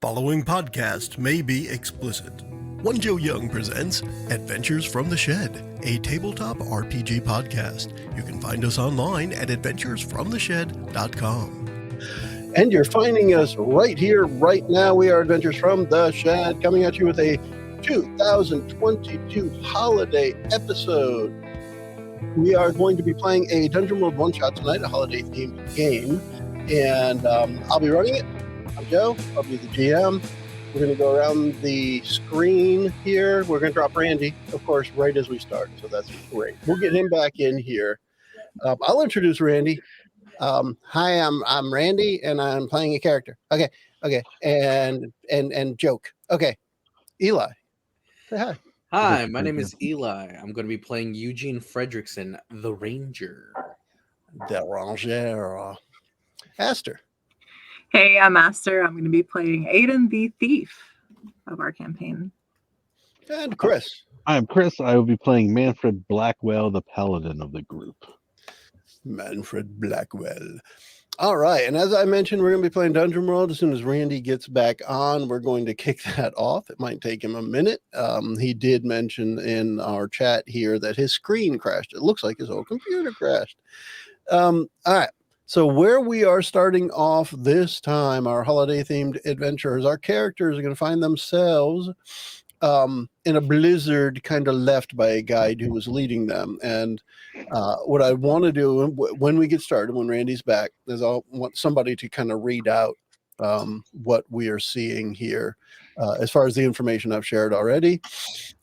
Following podcast may be explicit. One Joe Young presents Adventures from the Shed, a tabletop RPG podcast. You can find us online at adventuresfromtheshed.com. And you're finding us right here, right now. We are Adventures from the Shed, coming at you with a 2022 holiday episode. We are going to be playing a Dungeon World one-shot tonight, a holiday-themed game, and I'll be running it. I'm Joe. I'll be the GM. We're going to go around the screen here. We're going to drop Randy, of course, right as we start, so that's great. We'll get him back in here. I'll introduce Randy. Hi, I'm Randy, and I'm playing a character. Okay, and joke. Okay, Eli, say hi. Hi, my name is Eli. I'm going to be playing Eugene Fredrickson, the Ranger. The Ranger. Aster. Hey, I'm Aster. I'm going to be playing Aiden the Thief of our campaign. And Chris. I'm Chris. I will be playing Manfred Blackwell, the paladin of the group. Manfred Blackwell. All right, and as I mentioned, we're going to be playing Dungeon World. As soon as Randy gets back on, we're going to kick that off. It might take him a minute. He did mention in our chat here that his screen crashed. It looks like his whole computer crashed. All right. So where we are starting off this time, our holiday-themed adventures, our characters are going to find themselves in a blizzard kind of left by a guide who was leading them. And what I want to do when we get started, when Randy's back, is I want somebody to kind of read out what we are seeing here. As far as the information I've shared already,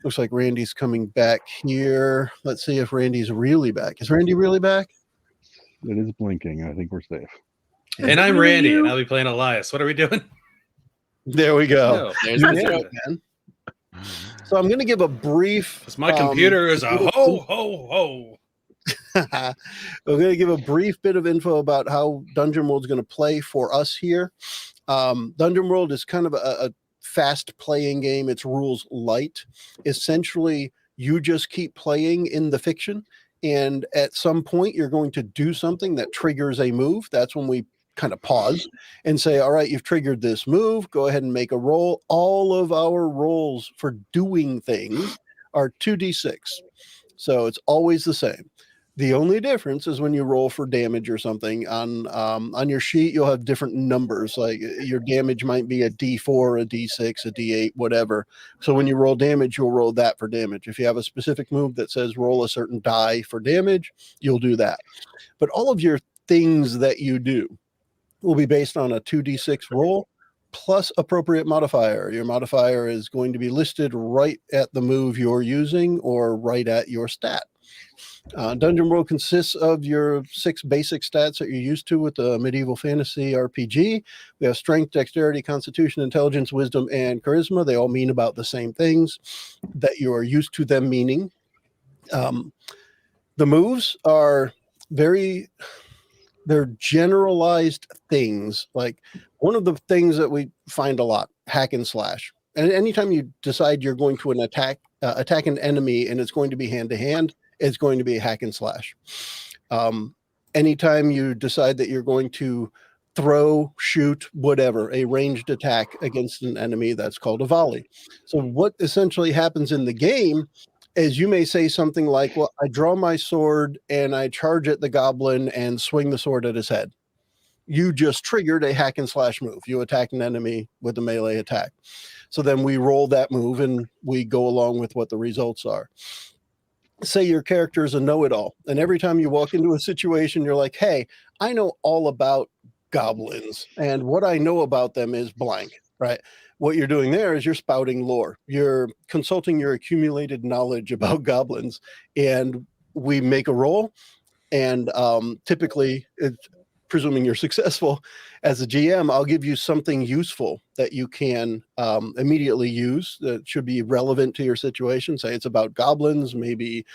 looks like Randy's coming back here. Let's see if Randy's really back. Is Randy really back? It is blinking. I think we're safe. And I'm Randy, and I'll be playing Elias. What are we doing? There we go. Oh, there's the Man. So I'm going to give a brief. Because my computer is a ho, ho, ho. I'm going to give a brief bit of info about how Dungeon World is going to play for us here. Dungeon World is kind of a fast playing game. It's rules light. Essentially, you just keep playing in the fiction. And at some point, you're going to do something that triggers a move. That's when we kind of pause and say, all right, you've triggered this move. Go ahead and make a roll. All of our rolls for doing things are 2d6. So it's always the same. The only difference is when you roll for damage or something on your sheet, you'll have different numbers. Like your damage might be a D4, a D6, a D8, whatever. So when you roll damage, you'll roll that for damage. If you have a specific move that says roll a certain die for damage, you'll do that. But all of your things that you do will be based on a 2d6 roll plus appropriate modifier. Your modifier is going to be listed right at the move you're using or right at your stat. Dungeon World consists of your 6 basic stats that you're used to with the medieval fantasy RPG. We have strength, dexterity, constitution, intelligence, wisdom, and charisma. They all mean about the same things that you are used to them meaning. The moves are they're generalized things. Like one of the things that we find a lot, hack and slash. And anytime you decide you're going to attack an enemy and it's going to be hand to hand, it's going to be a hack and slash. Anytime you decide that you're going to throw, shoot, whatever, a ranged attack against an enemy, that's called a volley. So what essentially happens in the game is you may say something like, well, I draw my sword and I charge at the goblin and swing the sword at his head. You just triggered a hack and slash move. You attack an enemy with a melee attack. So then we roll that move and we go along with what the results are. Say your character is a know-it-all, and every time you walk into a situation, you're like, hey, I know all about goblins, and what I know about them is blank, right? What you're doing there is you're spouting lore. You're consulting your accumulated knowledge about goblins, and we make a roll, and typically, presuming you're successful as a GM, I'll give you something useful that you can immediately use that should be relevant to your situation. Say it's about goblins, maybe,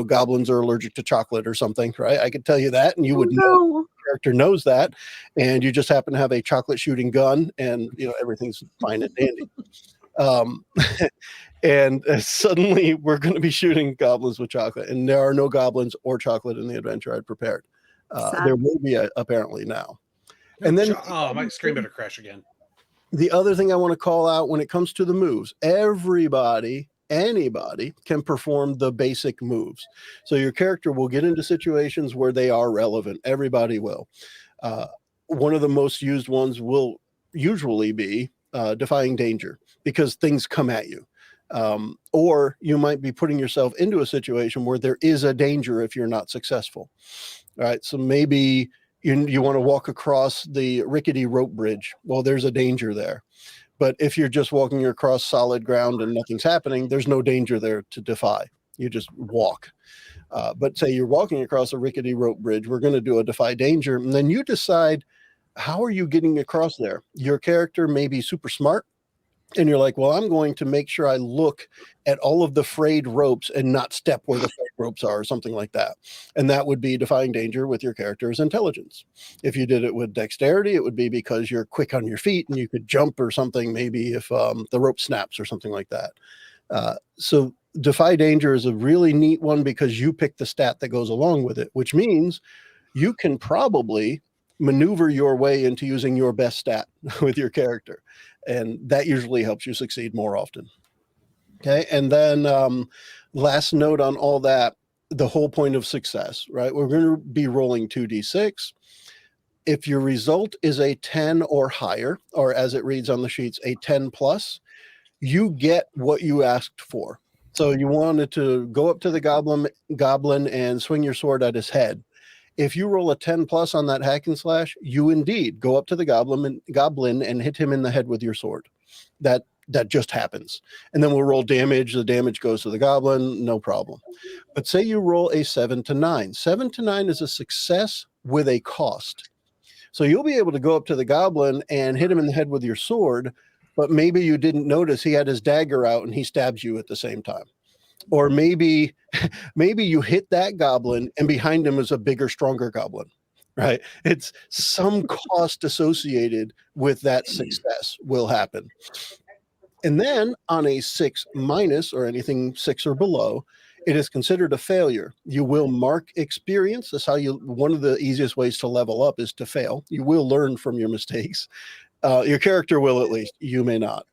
goblins are allergic to chocolate or something, right? I could tell you that and you would know the character knows that, and you just happen to have a chocolate shooting gun and, everything's fine and dandy. And suddenly we're going to be shooting goblins with chocolate, and there are no goblins or chocolate in the adventure I'd prepared. There will be apparently now. And then my screen better crash again. The other thing I want to call out when it comes to the moves, anybody can perform the basic moves. So your character will get into situations where they are relevant. Everybody will. One of the most used ones will usually be defying danger, because things come at you. Or you might be putting yourself into a situation where there is a danger if you're not successful. All right. So maybe you want to walk across the rickety rope bridge. Well, there's a danger there. But if you're just walking across solid ground and nothing's happening, there's no danger there to defy. You just walk. But say you're walking across a rickety rope bridge, we're going to do a defy danger. And then you decide, how are you getting across there? Your character may be super smart. And you're like, well, I'm going to make sure I look at all of the frayed ropes and not step where the frayed ropes are, or something like that. And that would be defying danger with your character's intelligence. If you did it with dexterity, it would be because you're quick on your feet and you could jump or something, maybe if the rope snaps or something like that. So defy danger is a really neat one because you pick the stat that goes along with it, which means you can probably maneuver your way into using your best stat with your character. And that usually helps you succeed more often. Okay. And then last note on all that, the whole point of success, right? We're going to be rolling 2d6. If your result is a 10 or higher, or as it reads on the sheets, a 10 plus, you get what you asked for. So you wanted to go up to the goblin and swing your sword at his head. If you roll a 10 plus on that hack and slash, you indeed go up to the goblin and hit him in the head with your sword. That just happens. And then we'll roll damage. The damage goes to the goblin, no problem. But say you roll a 7 to 9. 7 to 9 is a success with a cost. So you'll be able to go up to the goblin and hit him in the head with your sword, but maybe you didn't notice he had his dagger out and he stabs you at the same time. Or maybe you hit that goblin and behind him is a bigger, stronger goblin, right? It's some cost associated with that success will happen. And then on a 6 minus or anything 6 or below, it is considered a failure. You will mark experience. That's how one of the easiest ways to level up is to fail. You will learn from your mistakes. Your character will, at least. You may not.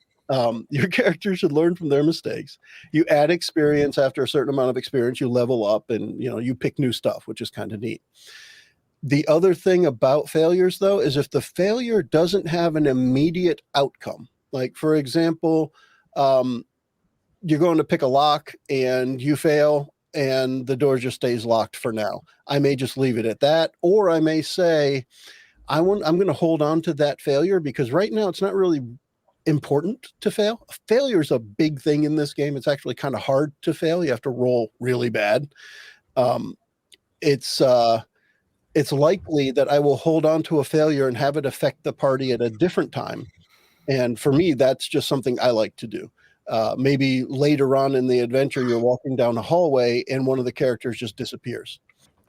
Your character should learn from their mistakes. You add experience. After a certain amount of experience, you level up and you pick new stuff, which is kind of neat. The other thing about failures, though, is if the failure doesn't have an immediate outcome, like, for example, you're going to pick a lock and you fail and the door just stays locked for now. I may just leave it at that, or I may say, I'm going to hold on to that failure because right now it's not really important to fail. Failure is a big thing in this game. It's actually kind of hard to fail. You have to roll really bad. It's likely that I will hold on to a failure and have it affect the party at a different time. And for me, that's just something I like to do. Maybe later on in the adventure, you're walking down a hallway and one of the characters just disappears.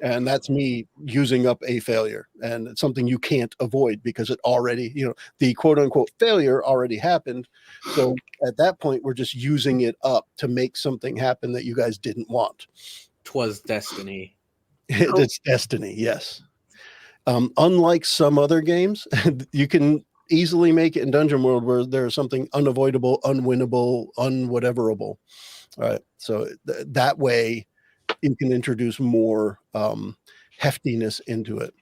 And that's me using up a failure. And it's something you can't avoid because it already, the quote unquote failure already happened. So at that point, we're just using it up to make something happen that you guys didn't want. 'Twas destiny. It's destiny, yes. Unlike some other games, you can easily make it in Dungeon World where there's something unavoidable, unwinnable, unwhateverable. All right. So that way you can introduce more heftiness into it.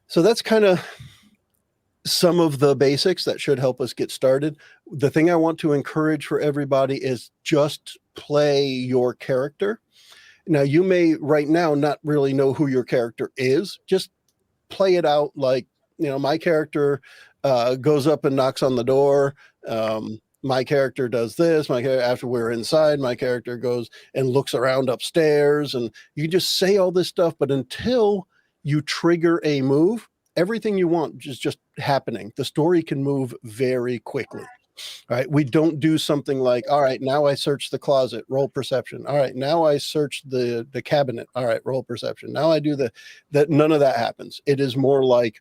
So that's kind of some of the basics that should help us get started. The thing I want to encourage for everybody is just play your character. Now, you may right now not really know who your character is. Just play it out like, my character goes up and knocks on the door. My character does this. After we're inside, my character goes and looks around upstairs. And you just say all this stuff. But until you trigger a move, everything you want is just happening. The story can move very quickly. All right. We don't do something like, all right, now I search the closet, roll perception. All right, now I search the cabinet. All right, roll perception. Now I do that. None of that happens. It is more like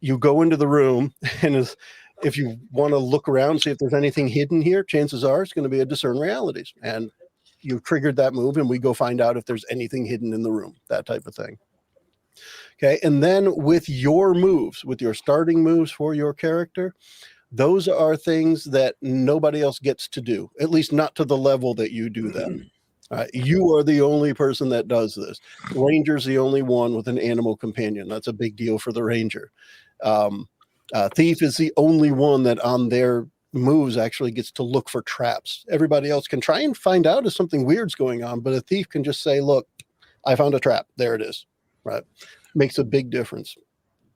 you go into the room and if you want to look around, see if there's anything hidden here, chances are it's going to be a discern realities. And you've triggered that move and we go find out if there's anything hidden in the room, that type of thing. Okay. And then with your moves, with your starting moves for your character, Those are things that nobody else gets to do, at least not to the level that you do them. You are the only person that does this. Ranger's the only one with an animal companion. That's a big deal for the ranger. Thief is the only one that on their moves actually gets to look for traps. Everybody else can try and find out if something weird's going on, but a thief can just say, look, I found a trap. There it is. Right? Makes a big difference.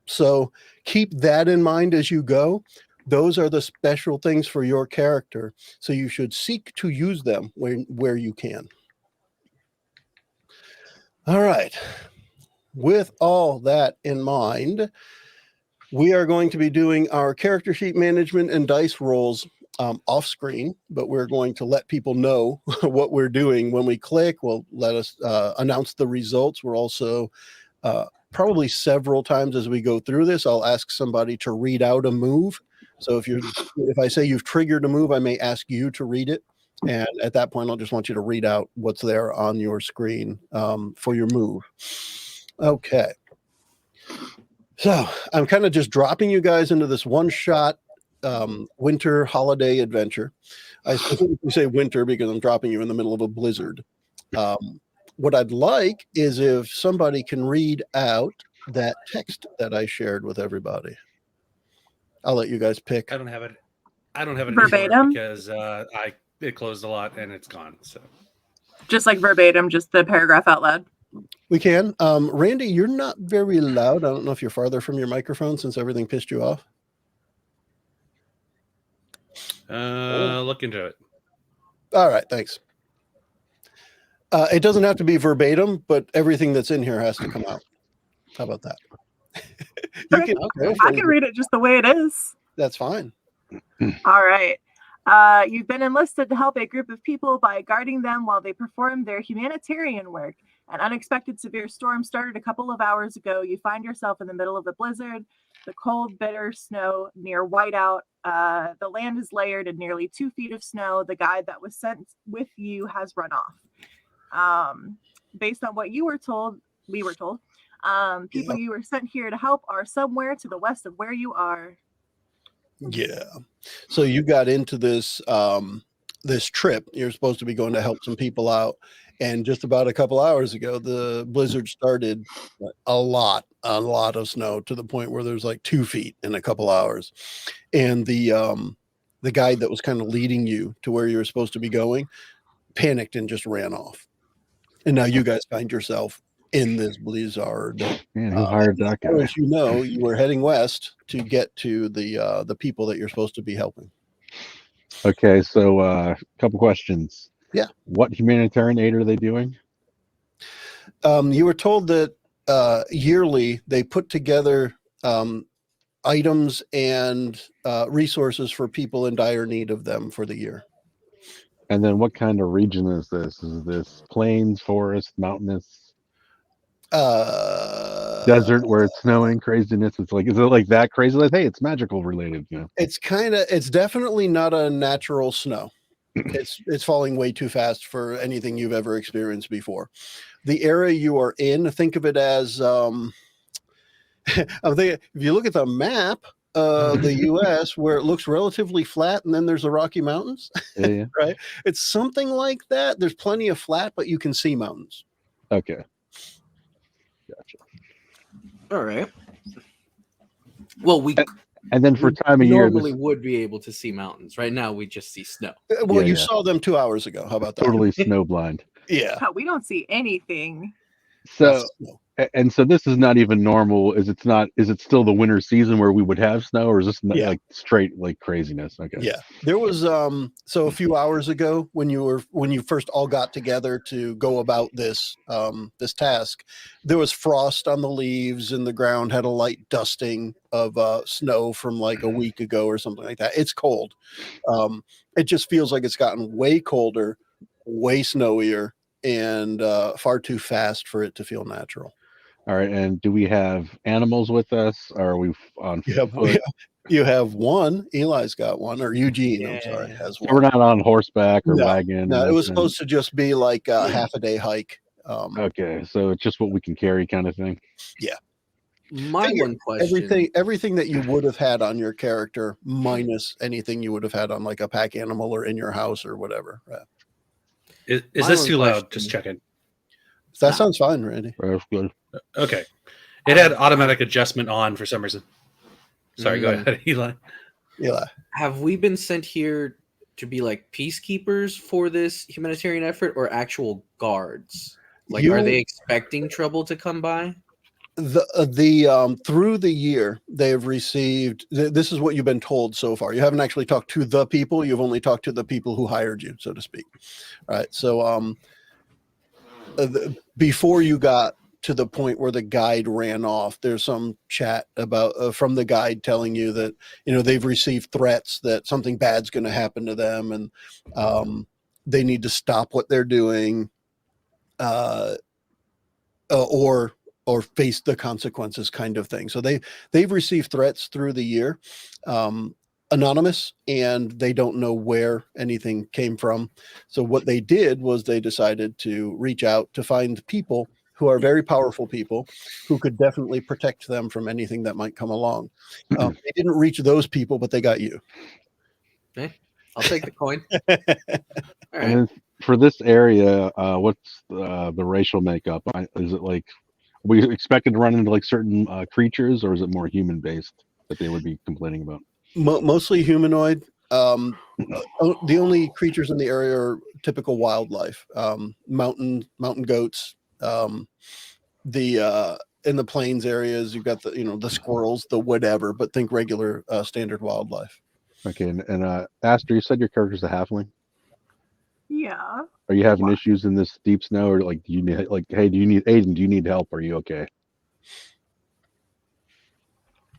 So keep that in mind as you go. Those are the special things for your character. So you should seek to use them where you can. All right. With all that in mind, we are going to be doing our character sheet management and dice rolls off screen, but we're going to let people know what we're doing when we click. We'll let us announce the results. We're also probably several times as we go through this, I'll ask somebody to read out a move. So if I say you've triggered a move, I may ask you to read it. And at that point, I'll just want you to read out what's there on your screen for your move. Okay. So I'm kind of just dropping you guys into this one-shot winter holiday adventure. I specifically say winter because I'm dropping you in the middle of a blizzard. What I'd like is if somebody can read out that text that I shared with everybody. I'll let you guys pick. I don't have it. I don't have it Verbatim? anymore because it closed a lot and it's gone. So Just like verbatim, just the paragraph out loud. We can. Randy, you're not very loud. I don't know if you're farther from your microphone since everything pissed you off. Look into it. All right, thanks. It doesn't have to be verbatim, but everything that's in here has to come out. How about that? Okay. I can read it just the way it is. That's fine. All right. You've been enlisted to help a group of people by guarding them while they perform their humanitarian work. An unexpected severe storm started a couple of hours ago. You find yourself in the middle of a blizzard, the cold, bitter snow near whiteout. The land is layered in nearly 2 feet of snow. The guide that was sent with you has run off. Based on what we were told, people you were sent here to help are somewhere to the west of where you are. Yeah. So you got into this this trip. You're supposed to be going to help some people out. And just about a couple hours ago, the blizzard started. A lot of snow to the point where there's like 2 feet in a couple hours. And the guide that was kind of leading you to where you were supposed to be going panicked and just ran off. And now you guys find yourself in this blizzard. Man, who hired that guy? As you know, you were heading west to get to the people that you're supposed to be helping. Okay, so a couple questions. Yeah. What humanitarian aid are they doing? You were told that yearly they put together items and resources for people in dire need of them for the year. And then what kind of region is this? Is this plains, forest, mountainous, desert where it's snowing, craziness? It's like, is it like that crazy? Like, hey, it's magical related, you know? It's definitely not a natural snow. It's falling way too fast for anything you've ever experienced before. The area you are in, think of it as I'm thinking, if you look at the map of the US where it looks relatively flat and then there's the Rocky Mountains, Yeah. right? It's something like that. There's plenty of flat, but you can see mountains. Okay. Gotcha. All right. Well, we And then for time of year, normally would be able to see mountains. Right now, we just see snow. Well, Yeah, you yeah. saw them 2 hours ago. How about that? totally snow blind. Yeah. We don't see anything. So, and so this is not even normal. Is it still the winter season where we would have snow, or is this not, Yeah. like straight like craziness? Okay. Yeah, there was so a few hours ago when you first all got together to go about this this task, there was frost on the leaves and the ground had a light dusting of snow from like a week ago or something like that. It's cold. It just feels like it's gotten way colder, way snowier, and far too fast for it to feel natural. All right. And do we have animals with us? Or are we on foot? You have one. Eli's got one, or Eugene, I'm sorry, has So one. we're not on horseback or No, wagon. No, it was and- supposed to just be like a half a day hike. Okay, so it's just what we can carry, kind of thing. Yeah. My Figure one question. everything that you would have had on your character minus anything you would have had on like a pack animal or in your house or whatever. Right. Is My this one too loud? question- Just checking. That Nah. sounds fine, Randy. That's good. Okay. It had automatic adjustment on for some reason. Sorry, go Mm. ahead, Eli. Eli. Have we been sent here to be like peacekeepers for this humanitarian effort or actual guards? Like, are they expecting trouble to come by? The through the year they have received this is what you've been told so far. You haven't actually talked to the people, you've only talked to the people who hired you, so to speak. Right. So before you got to the point where the guide ran off, there's some chat about from the guide telling you that they've received threats that something bad's going to happen to them, and they need to stop what they're doing, or face the consequences, kind of thing. So they've received threats through the year, anonymous, and they don't know where anything came from. So what they did was they decided to reach out to find people who are very powerful people who could definitely protect them from anything that might come along. They didn't reach those people, but they got you. Okay, I'll take the coin. All right. And then for this area, what's the racial makeup? Is it like, are we expected to run into like certain creatures, or is it more human based that they would be complaining about? Mostly humanoid. The only creatures in the area are typical wildlife, mountain goats. In the plains areas, you've got the squirrels, the whatever, but think regular standard wildlife. Okay, and Aster, you said your character's a halfling. Yeah. Are you having issues in this deep snow, or like do you need hey, do you need Aiden? Do you need help? Are you okay?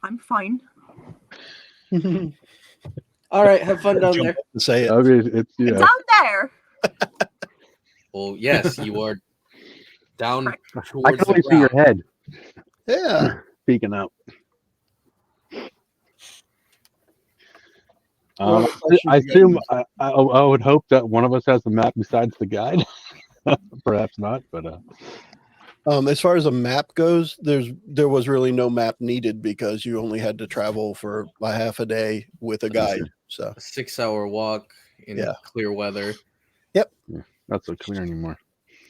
I'm fine. All right, have fun down there. Say it. I mean, it's Down there. Well, yes, you are down Right. I towards can the only see your ground. head Yeah. peeking out. Well, question I you got. assume I would hope that one of us has the map besides the guide. Perhaps not, but As far as a map goes, there was really no map needed because you only had to travel for a half a day with a guide. So A 6-hour walk in clear weather. not so clear anymore.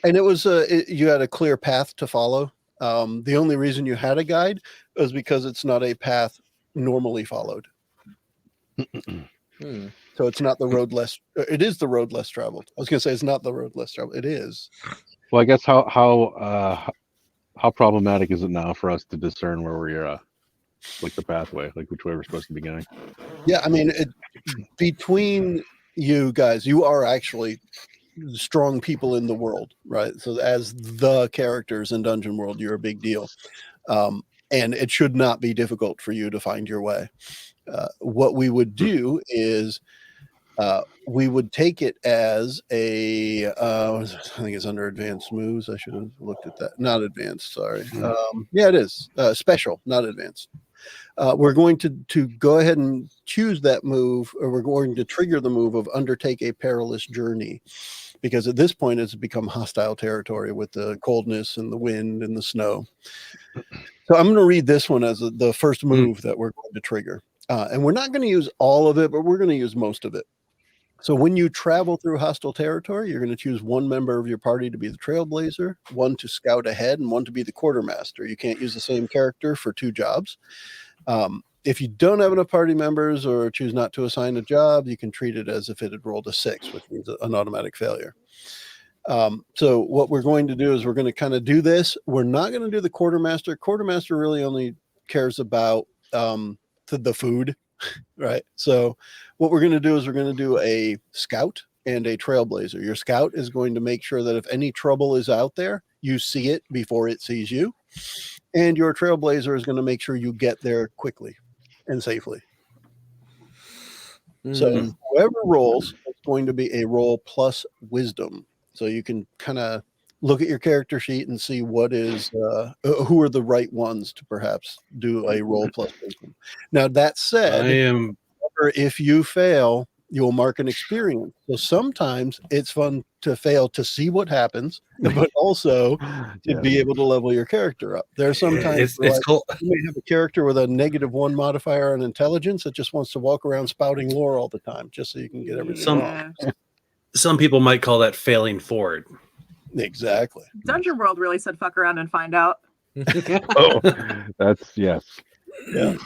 and it was you had a clear path to follow. The only reason you had a guide was because it's not a path normally followed. So it's not the road less. It is the road less traveled. I was going to say it's not the road less traveled. It is. Well, I guess how problematic is it now for us to discern where we're like the pathway, like which way we're supposed to be going? Yeah, I mean, between you guys, you are actually strong people in the world, right? So as the characters in Dungeon World, you're a big deal, and it should not be difficult for you to find your way. What we would do is we would take it as a I think it's under advanced moves. I should have looked at that. Not advanced, sorry. Yeah, it is special, not advanced. We're going to go ahead and choose that move, or we're going to trigger the move of undertake a perilous journey, because at this point it's become hostile territory with the coldness and the wind and the snow. So I'm going to read this one as the first move that we're going to trigger. And we're not going to use all of it, but we're going to use most of it. So when you travel through hostile territory, you're going to choose one member of your party to be the trailblazer, one to scout ahead, and one to be the quartermaster. You can't use the same character for two jobs. If you don't have enough party members or choose not to assign a job, you can treat it as if it had rolled a 6, which means an automatic failure. So what we're going to do is we're going to kind of do this. We're not going to do the quartermaster. Quartermaster really only cares about the food, right? So what we're going to do is we're going to do a scout and a trailblazer. Your scout is going to make sure that if any trouble is out there, you see it before it sees you. And your trailblazer is going to make sure you get there quickly and safely. So whoever rolls, it's going to be a roll plus wisdom. So you can kind of look at your character sheet and see what is who are the right ones to perhaps do a roll plus wisdom. Now that said, if you fail, you'll mark an experience. So sometimes it's fun to fail to see what happens, but also to be able to level your character up. There are sometimes It's cool. you may have a character with a -1 modifier on intelligence that just wants to walk around spouting lore all the time, just so you can get everything wrong. Some people might call that failing forward. Exactly. Dungeon World really said fuck around and find out. Oh, that's yes. Yeah.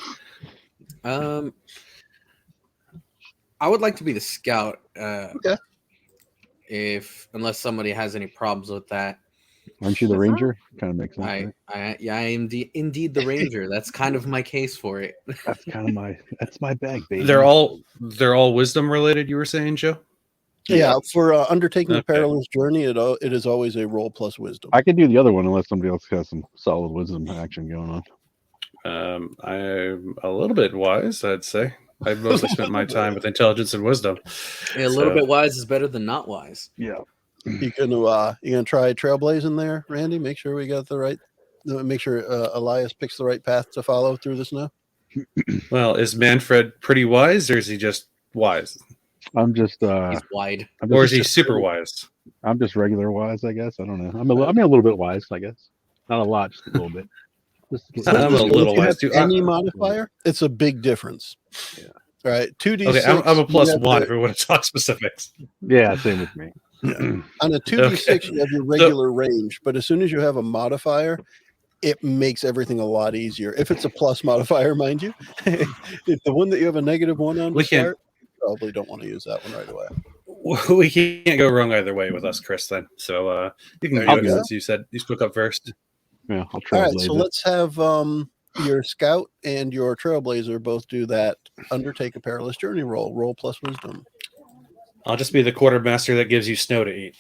I would like to be the scout. Okay. Unless somebody has any problems with that. Aren't you the ranger? Kind of makes sense. I right? am indeed the ranger. That's kind of my case for it. That's kind of my bag, baby. They're all wisdom related. You were saying, Joe? Yeah, for undertaking a Okay. perilous journey, it is always a roll plus wisdom. I could do the other one unless somebody else has some solid wisdom action going on. I'm a little bit wise, I'd say. I've mostly spent my time with intelligence and wisdom. A little bit wise is better than not wise. Yeah. You gonna try trailblazing there, Randy? Make sure we got the right. Make sure Elias picks the right path to follow through the snow. Well, is Manfred pretty wise, or is he just wise, I'm just He's wide. or is he super wise? I'm just regular wise, I guess. I don't know. I'm a little bit wise, I guess. Not a lot, just a little bit. I'm a little If you wise have too. any modifier, it's a big difference. Yeah. All right, 2d6. Okay, I'm a you plus have one the- if we want to talk specifics. Yeah, same with me. On a 2d6, you have your regular range, but as soon as you have a modifier, it makes everything a lot easier. If it's a plus modifier, mind you, if the one that you have a -1 on, We to can- start, you probably don't want to use that one right away. We can't go wrong either way with us, Chris. Then, so you can There do you it go. since you said you spoke up first. Yeah, I'll try. All right, so let's have your scout and your trailblazer both do that. Undertake a perilous journey roll. Roll plus wisdom. I'll just be the quartermaster that gives you snow to eat.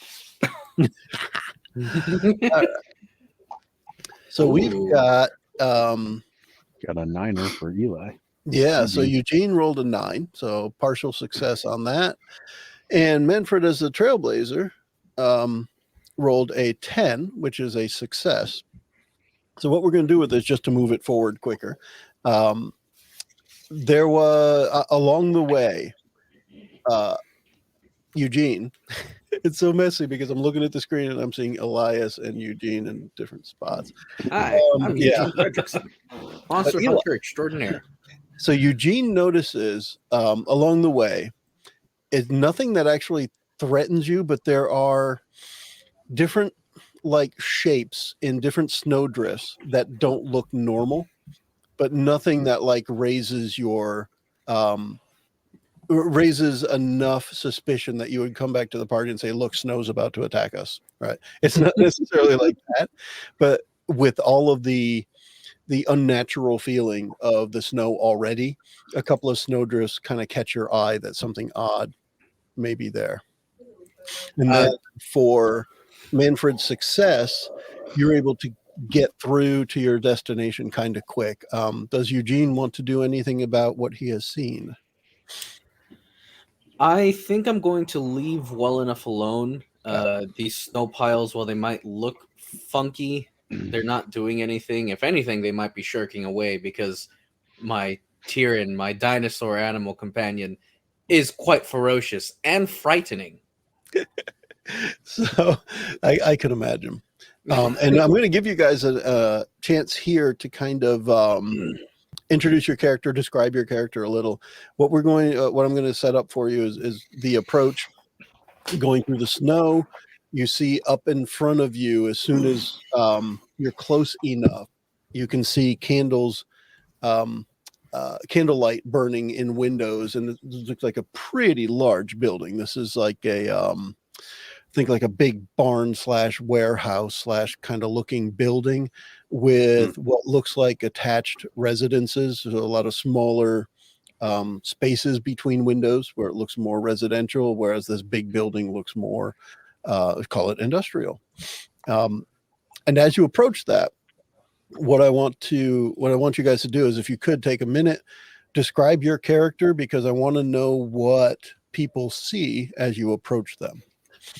So we've Ooh. got got a 9er for Eli. yeah. So Eugene rolled a 9, so partial success on that, and Manfred as the trailblazer rolled a 10, which is a success. So what we're going to do with this, just to move it forward quicker, there was along the way, Eugene. It's so messy because I'm looking at the screen and I'm seeing Elias and Eugene in different spots. Hi, I'm yeah. Eugene Fredrickson, monster Eli- hunter extraordinaire. So Eugene notices along the way is nothing that actually threatens you, but there are different like shapes in different snowdrifts that don't look normal, but nothing that like raises your raises enough suspicion that you would come back to the party and say, look, snow's about to attack us, right? It's not necessarily like that, but with all of the unnatural feeling of the snow already, a couple of snowdrifts kind of catch your eye that something odd may be there. And then for Manfred's success, you're able to get through to your destination kind of quick. Does Eugene want to do anything about what he has seen? I think I'm going to leave well enough alone. These snow piles, while they might look funky, they're not doing anything. If anything, they might be shirking away because my Tyrion, my dinosaur animal companion, is quite ferocious and frightening. So I can imagine. And I'm going to give you guys a chance here to kind of introduce your character, describe your character a little. What I'm going to set up for you is the approach going through the snow. You see up in front of you, as soon as you're close enough, you can see candles, candlelight burning in windows, and it looks like a pretty large building. This is like think like a big barn / warehouse / kind of looking building with what looks like attached residences. So a lot of smaller spaces between windows where it looks more residential, whereas this big building looks more, call it industrial. And as you approach that, what I want you guys to do is, if you could take a minute, describe your character, because I want to know what people see as you approach them.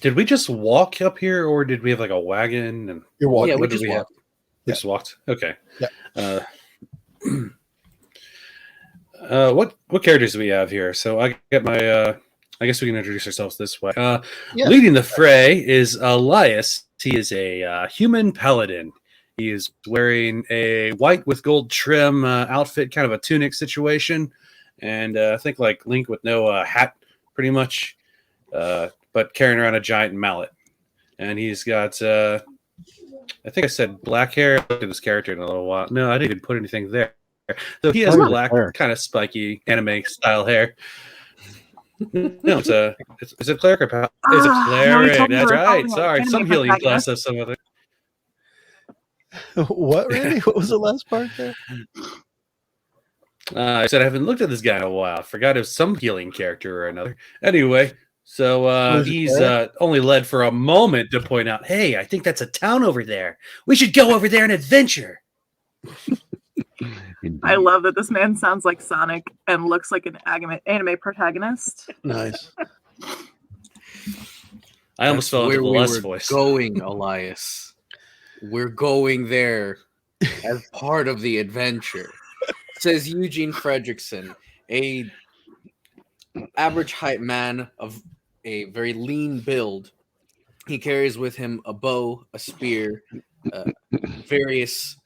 Did we just walk up here, or did we have like a wagon? And You're walking. Yeah, we what did just we have? walked. We just walked. Okay. Yeah. What characters do we have here? So I get my I guess we can introduce ourselves this way. Yeah. Leading the fray is Elias. He is a human paladin. He is wearing a white with gold trim outfit, kind of a tunic situation, and I think like Link with no hat, pretty much, but carrying around a giant mallet. And he's got, I think I said black hair. Look at this character in a little while. No, I didn't even put anything there. So he has Oh, black, hair. kind of spiky anime style hair. No, is it cleric or pal? It's a No, he clerik. told me That's we were right. following Sorry, an some anime healing class protagonist. has some other. What, Randy? What was the last part there? I said I haven't looked at this guy in a while. Forgot it was some healing character or another. Anyway, so Was it he's cleric? only led for a moment to point out, "Hey, I think that's a town over there. We should go over there and adventure." I love that this man sounds like Sonic and looks like an anime protagonist. Nice. I almost fell into the we less were voice. going, Elias. We're going there as part of the adventure. Says Eugene Fredrickson, a average height man of a very lean build. He carries with him a bow, a spear, various,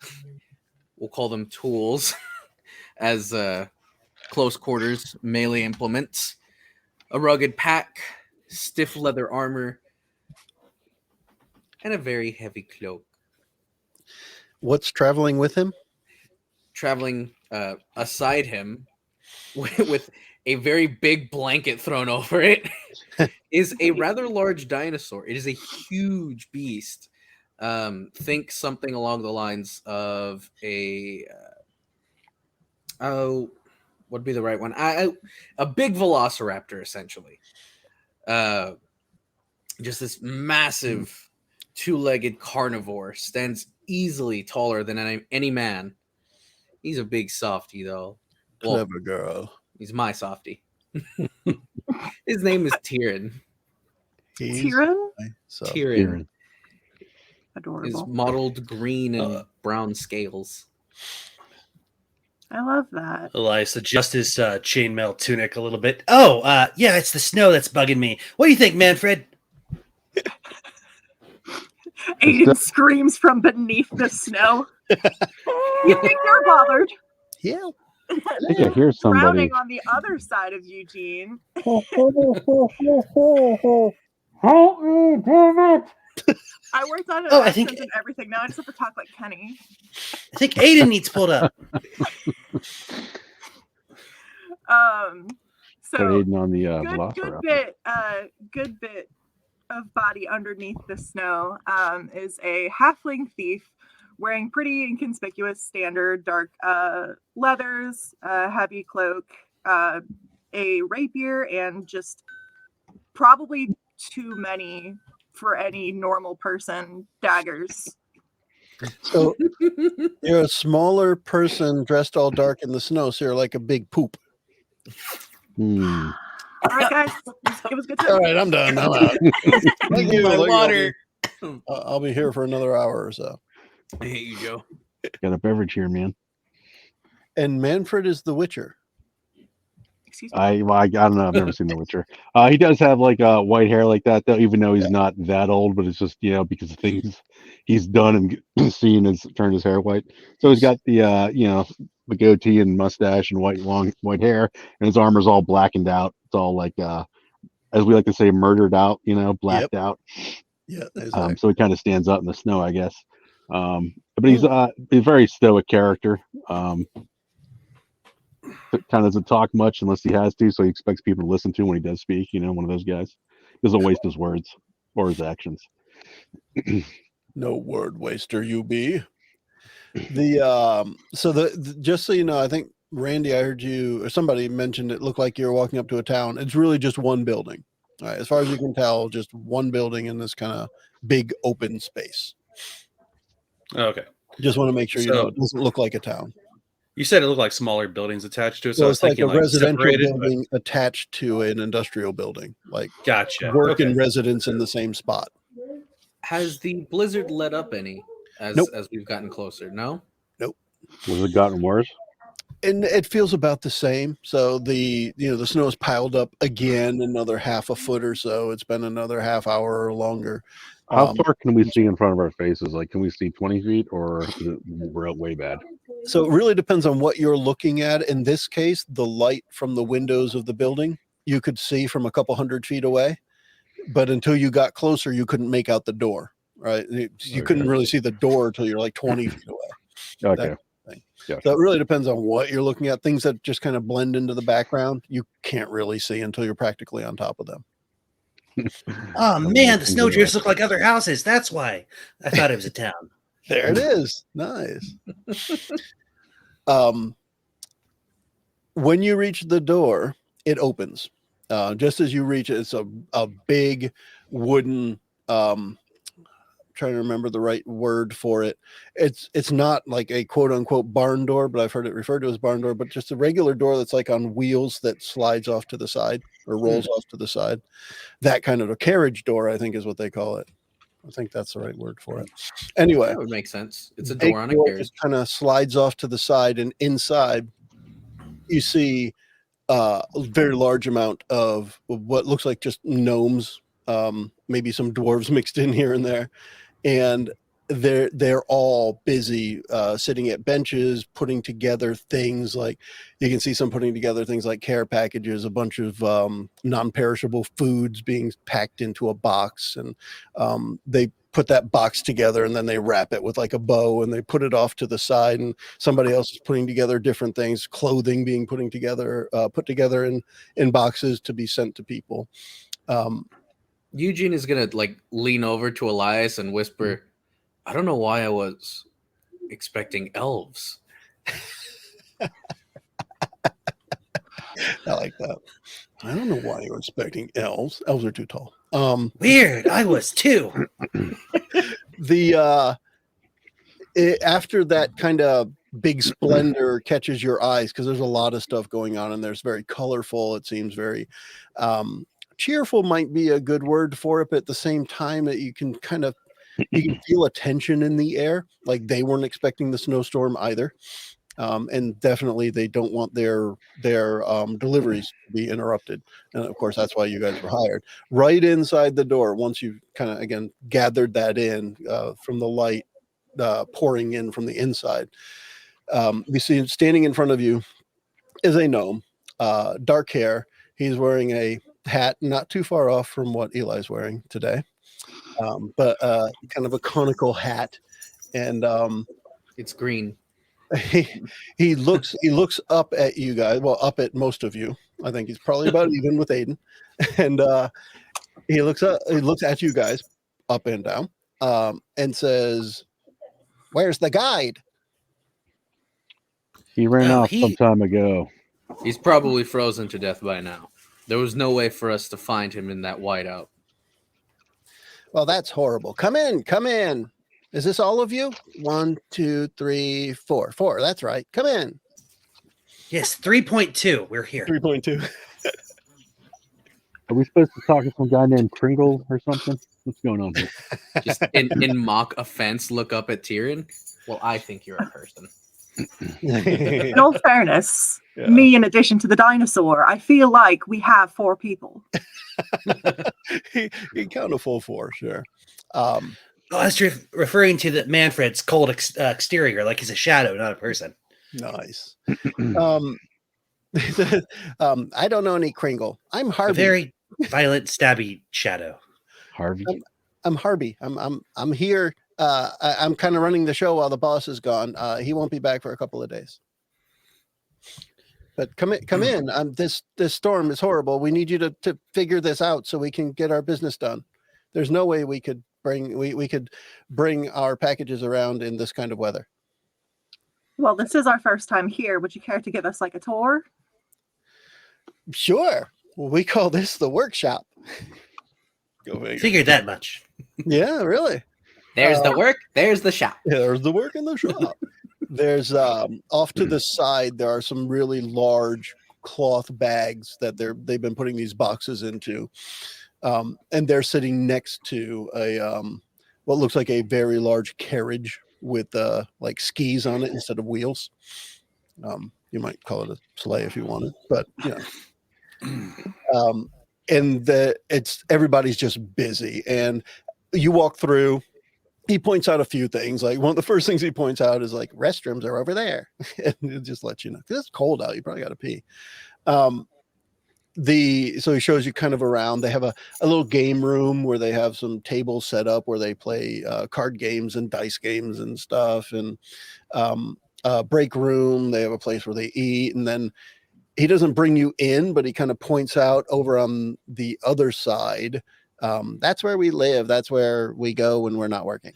we'll call them tools, as close quarters melee implements, a rugged pack, stiff leather armor, and a very heavy cloak. What's traveling with him? Traveling aside him with a very big blanket thrown over it is a rather large dinosaur. It is a huge beast. Think something along the lines of a what would be the right one? A big velociraptor, essentially. Just this massive two-legged carnivore, stands easily taller than any man. He's a big softy, though. Well, Clever girl. he's my softy. His name is Tyrion. He's Tyrion? so Tyrion is Adorable. mottled green and brown scales. I love that. Elias adjusts his chainmail tunic a little bit. Oh, yeah, it's the snow that's bugging me. What do you think, Manfred? Aiden screams from beneath the snow. You think you're bothered? yeah. I think I hear somebody. Drowning on the other side of Eugene. I worked on an Oh, I accent think- and everything. Now I just have to talk like Kenny. I think Aiden needs pulled up. So Aiden on the good Velociraptor. bit of body underneath the snow is a halfling thief wearing pretty inconspicuous standard dark leathers, heavy cloak, a rapier, and just probably too many for any normal person daggers. So you're a smaller person dressed all dark in the snow, so you're like a big poop. Hmm. All right, guys, it was good. All right, I'm done. I'm out. Thank you. My Look, water. I'll be here for another hour or so. I hate you, Joe. Got a beverage here, man. And Manfred is the Witcher. Excuse me. I don't know. I've never seen The Witcher. He does have like white hair like that, though, even though he's not that old. But it's just because of things he's done and seen has turned his hair white. So he's got the the goatee and mustache and long white hair, and his armor's all blackened out. It's all like as we like to say, murdered out. Blacked out. Yeah. Exactly. So he kind of stands out in the snow, I guess. But he's a very stoic character. Kind of doesn't talk much unless he has to, so he expects people to listen to him when he does speak. One of those guys. Doesn't waste his words or his actions. No word waster, you be. Just so you know, I think Randy, I heard you or somebody mentioned it looked like you were walking up to a town. It's really just one building. All right, as far as you can tell, just one building in this kind of big open space. Okay. Just want to make sure So- it doesn't look like a town. You said it looked like smaller buildings attached to it, so So I was it's like thinking a residential separated, but- building attached to an industrial building, like Gotcha. work Okay. and residence in the same spot. Has the blizzard let up any as Nope. as we've gotten closer? No. Was it gotten worse? And it feels about the same. So the snow is piled up again another half a foot or so. It's been another half hour or longer. How far can we see in front of our faces? Like, can we see 20 feet, or is it we're way bad? So it really depends on what you're looking at. In this case, the light from the windows of the building you could see from a couple 100 feet away, but until you got closer, you couldn't make out the door. Right? You couldn't really see the door until you're like 20 feet away. Okay. Thing. Gotcha. So it really depends on what you're looking at. Things that just kind of blend into the background, you can't really see until you're practically on top of them. Oh man, the snowdrifts look like other houses. That's why I thought it was a town. There it is. Nice. When you reach the door, it opens. Just as you reach it, it's a big wooden trying to remember the right word for it. It's not like a quote unquote barn door, but I've heard it referred to as barn door, but just a regular door that's like on wheels that slides off to the side or rolls off to the side. That kind of a carriage door, I think, is what they call it. I think that's the right word for it. Anyway, That would make sense. It's a door on a carriage. Just kind of slides off to the side, and inside you see a very large amount of what looks like just gnomes, maybe some dwarves mixed in here and there. And they're all busy sitting at benches, putting together things like, you can see some putting together things like care packages, a bunch of non-perishable foods being packed into a box, and they put that box together and then they wrap it with like a bow and they put it off to the side, and somebody else is putting together different things, clothing being put together in boxes to be sent to people. Eugene is gonna like lean over to Elias and whisper, "I don't know why I was expecting elves." I like that. I don't know why you were expecting elves. Elves are too tall. Weird. I was too. After that kind of big splendor catches your eyes, because there's a lot of stuff going on and there's very colorful. It seems very cheerful might be a good word for it, but at the same time that you can feel a tension in the air. Like they weren't expecting the snowstorm either. And definitely they don't want their deliveries to be interrupted. And of course, that's why you guys were hired. Right inside the door, once you've kind of, again, gathered that in from the light pouring in from the inside, you see standing in front of you is a gnome, dark hair. He's wearing a hat not too far off from what Eli's wearing today, but kind of a conical hat. And It's green. he looks up at you guys, well, up at most of you. I think he's probably about even with Aiden. And he looks at you guys up and down, and says, "Where's the guide?" He ran off some time ago. He's probably frozen to death by now. There was no way for us to find him in that whiteout. Well, that's horrible. Come in. Is this all of you? 1, 2, 3, 4. 4. That's right. Come in. Yes, 3.2. We're here. 3.2. Are we supposed to talk to some guy named Kringle or something? What's going on here? Just in mock offense, look up at Tyrion. Well, I think you're a person. In all fairness, me in addition to the dinosaur, I feel like we have 4 people. He count a full 4, sure. Oh, that's referring to the Manfred's cold exterior, like he's a shadow, not a person. Nice. I don't know any Kringle. I'm Harvey. A very violent, stabby shadow. Harvey. I'm Harvey. I'm here. I'm kind of running the show while the boss is gone. He won't be back for a couple of days. But come in. This storm is horrible. We need you to figure this out so we can get our business done. There's no way we could bring our packages around in this kind of weather. Well, this is our first time here. Would you care to give us like a tour? Sure. Well, we call this the workshop. Go figure. Figured that much. Yeah, really. There's the work. There's the shop. Yeah, there's the work in the shop. There's off to the side, there are some really large cloth bags that they've been putting these boxes into. And they're sitting next to a what looks like a very large carriage with like skis on it instead of wheels. You might call it a sleigh if you wanted, but and everybody's just busy. And you walk through. He points out a few things. Like one of the first things he points out is like restrooms are over there, and it just lets you know because it's cold out. You probably got to pee. So he shows you kind of around. They have a little game room where they have some tables set up where they play card games and dice games and stuff. And break room. They have a place where they eat, and then he doesn't bring you in, but he kind of points out over on the other side. That's where we live. That's where we go when we're not working.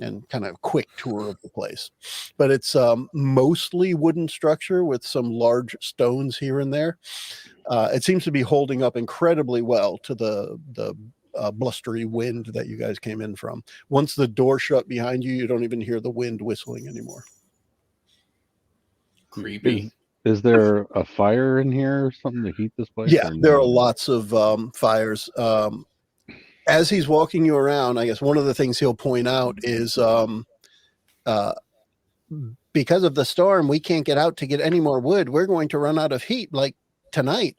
And kind of a quick tour of the place. But it's mostly wooden structure with some large stones here and there. It seems to be holding up incredibly well to the blustery wind that you guys came in from. Once the door shut behind you, you don't even hear the wind whistling anymore. Creepy. Is there a fire in here or something to heat this place? Yeah, there are lots of fires. As he's walking you around, I guess one of the things he'll point out is because of the storm, we can't get out to get any more wood. We're going to run out of heat like tonight.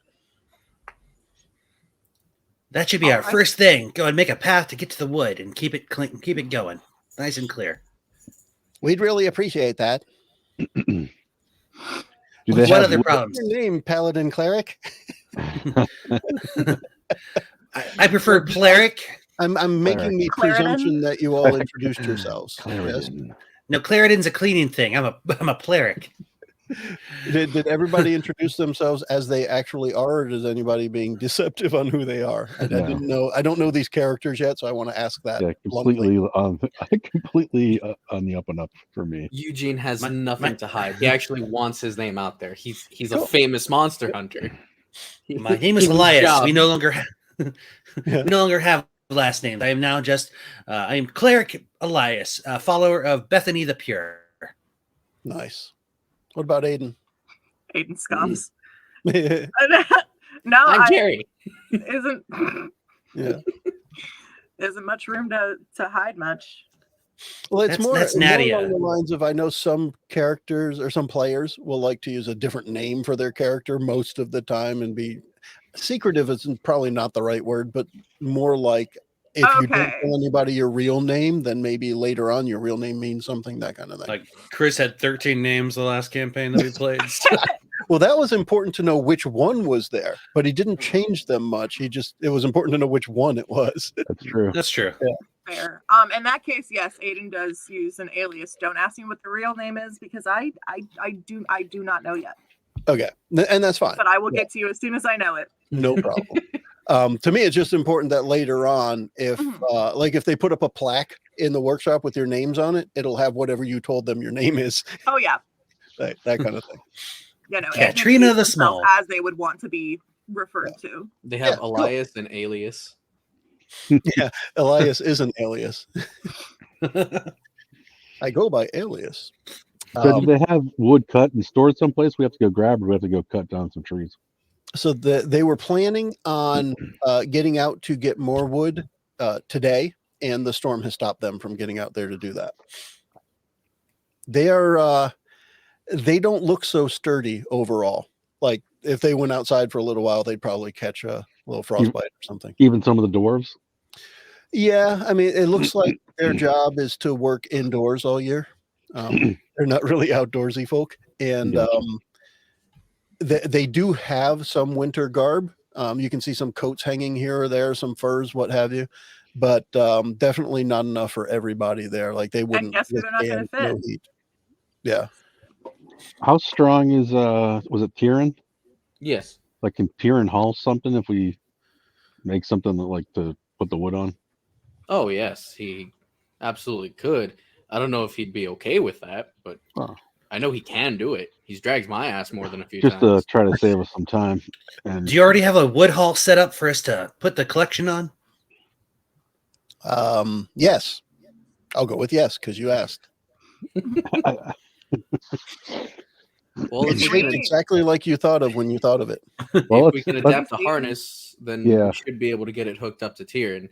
That should be our first thing. Go and make a path to get to the wood and keep it clean, keep it going, nice and clear. We'd really appreciate that. What other problems? What's your name, Paladin Cleric? I prefer cleric. I'm making the presumption that you all introduced yourselves. Yes? No, Claritin's a cleaning thing. I'm a cleric. Did everybody introduce themselves as they actually are, or is anybody being deceptive on who they are? I didn't know. I don't know these characters yet, so I want to ask that. Yeah, completely on the up and up for me. Eugene has nothing to hide. He actually wants his name out there. He's a famous monster hunter. My name is Elias. We no longer have last names. I am now just I am Cleric Elias, follower of Bethany the Pure. Nice. What about Aiden? Aiden scoffs. Yeah. No, I'm Jerry. Isn't much room to hide much. Well, it's that's more Nadia. along the lines of I know some characters or some players will like to use a different name for their character most of the time and be secretive isn't probably not the right word, but more like if you don't tell anybody your real name, then maybe later on your real name means something, that kind of thing. Like Chris had 13 names the last campaign that we played. Well, that was important to know which one was there, but he didn't change them much. It was important to know which one it was. That's true. That's true. Yeah. Fair. In that case, yes, Aiden does use an alias. Don't ask me what the real name is because I do not know yet. Okay, and that's fine. But I will get to you as soon as I know it. No problem. To me, it's just important that later on, if if they put up a plaque in the workshop with your names on it, it'll have whatever you told them your name is. Oh yeah, that kind of thing. You know, Katrina the Small, as they would want to be referred to. They have Elias and Alias. Yeah, Elias is an alias. I go by Alias. So do they have wood cut and stored someplace? We have to go grab, or we have to go cut down some trees. So they were planning on getting out to get more wood today, and the storm has stopped them from getting out there to do that. They don't look so sturdy overall. Like if they went outside for a little while, they'd probably catch a little frostbite or something. Even some of the dwarves? Yeah, I mean, it looks like their job is to work indoors all year. They're not really outdoorsy folk, and they do have some winter garb. You can see some coats hanging here or there, some furs, what have you, but definitely not enough for everybody there. Like they wouldn't. They're not going to fit. No heat. Yeah. How strong is was it Tyrion? Yes. Like can Tyrion haul something if we make something that like to put the wood on? Oh yes, he absolutely could. I don't know if he'd be okay with that, but I know he can do it. He's dragged my ass more than a few times. Just to try to save us some time. And do you already have a wood haul set up for us to put the collection on? Yes. I'll go with yes because you asked. Well, it's shaped exactly like you thought of when you thought of it. Well, if we can adapt the harness, then we should be able to get it hooked up to Tyrion.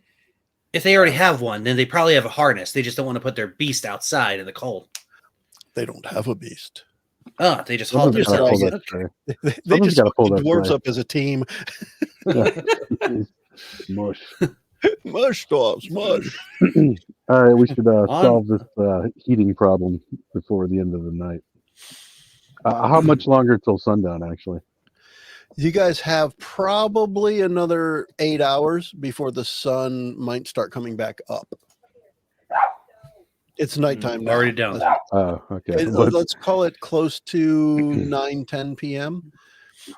If they already have one, then they probably have a harness. They just don't want to put their beast outside in the cold. They don't have a beast. Oh, they just hauled Someone's got to pull themselves. that. Okay. They Someone's just gotta hooked pull the that dwarves tray. up as a team. Yeah. Mush. Mush dwarves, mush. All right, we should On- solve this heating problem before the end of the night. How much longer till sundown, actually? You guys have probably another 8 hours before the sun might start coming back up. It's nighttime now. Already down. Oh, okay. But Let's call it close to 9-10 p.m.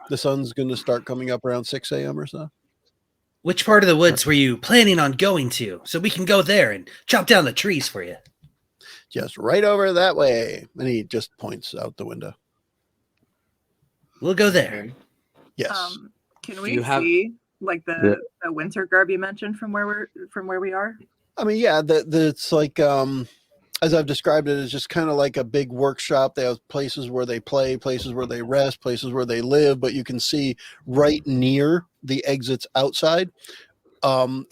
The sun's going to start coming up around 6 a.m. or so. Which part of the woods were you planning on going to, so we can go there and chop down the trees for you? Just right over that way. And he just points out the window. We'll go there. Yes. Can Do we you have- see like the winter garb you mentioned from where we are? I mean, yeah, it's like as I've described it, it's just kind of like a big workshop. They have places where they play, places where they rest, places where they live, but you can see right near the exits outside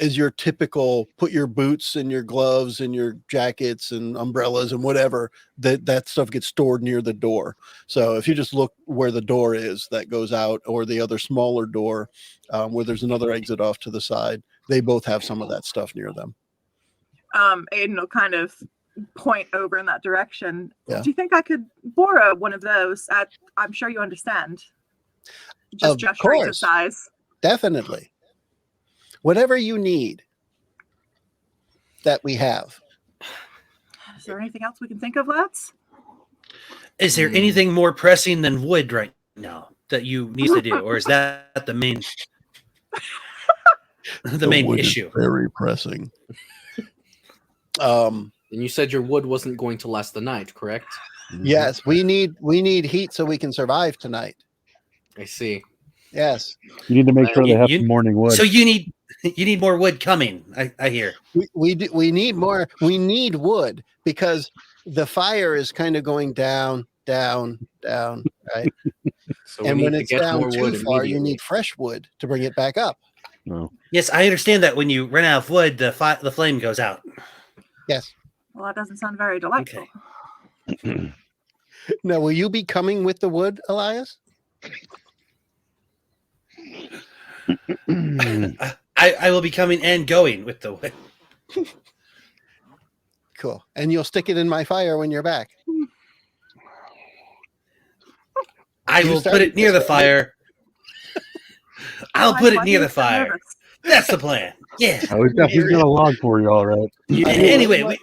is your typical put your boots and your gloves and your jackets and umbrellas and whatever, that stuff gets stored near the door. So if you just look where the door is that goes out, or the other smaller door where there's another exit off to the side, they both have some of that stuff near them. Aiden will kind of point over in that direction. Yeah. Do you think I could borrow one of those? I'm sure you understand. Just Of gesturing to course. size. Definitely. Whatever you need that we have. Is there anything else we can think of, lads? Is there anything more pressing than wood right now that you need to do, or is that the main the main wood is issue? very pressing. And you said your wood wasn't going to last the night, correct? Yes, we need heat so we can survive tonight. I see. Yes. you need to make sure they have You- some morning wood. So you need more wood coming. I hear. We need more. We need wood because the fire is kind of going down, right? So And we when need to it's get down more too wood far, you immediately. need fresh wood to bring it back up. No. Yes, I understand that when you run out of wood, the flame goes out. Yes. Well, that doesn't sound very delightful. Okay. Now, will you be coming with the wood, Elias? I will be coming and going with the wood. Cool. And you'll stick it in my fire when you're back. I You will put started it near the this, right? fire. I'll Why- put it why do near you the sound fire. nervous? That's the plan. Yeah. Oh, he's got a log for you, all right. Anyway,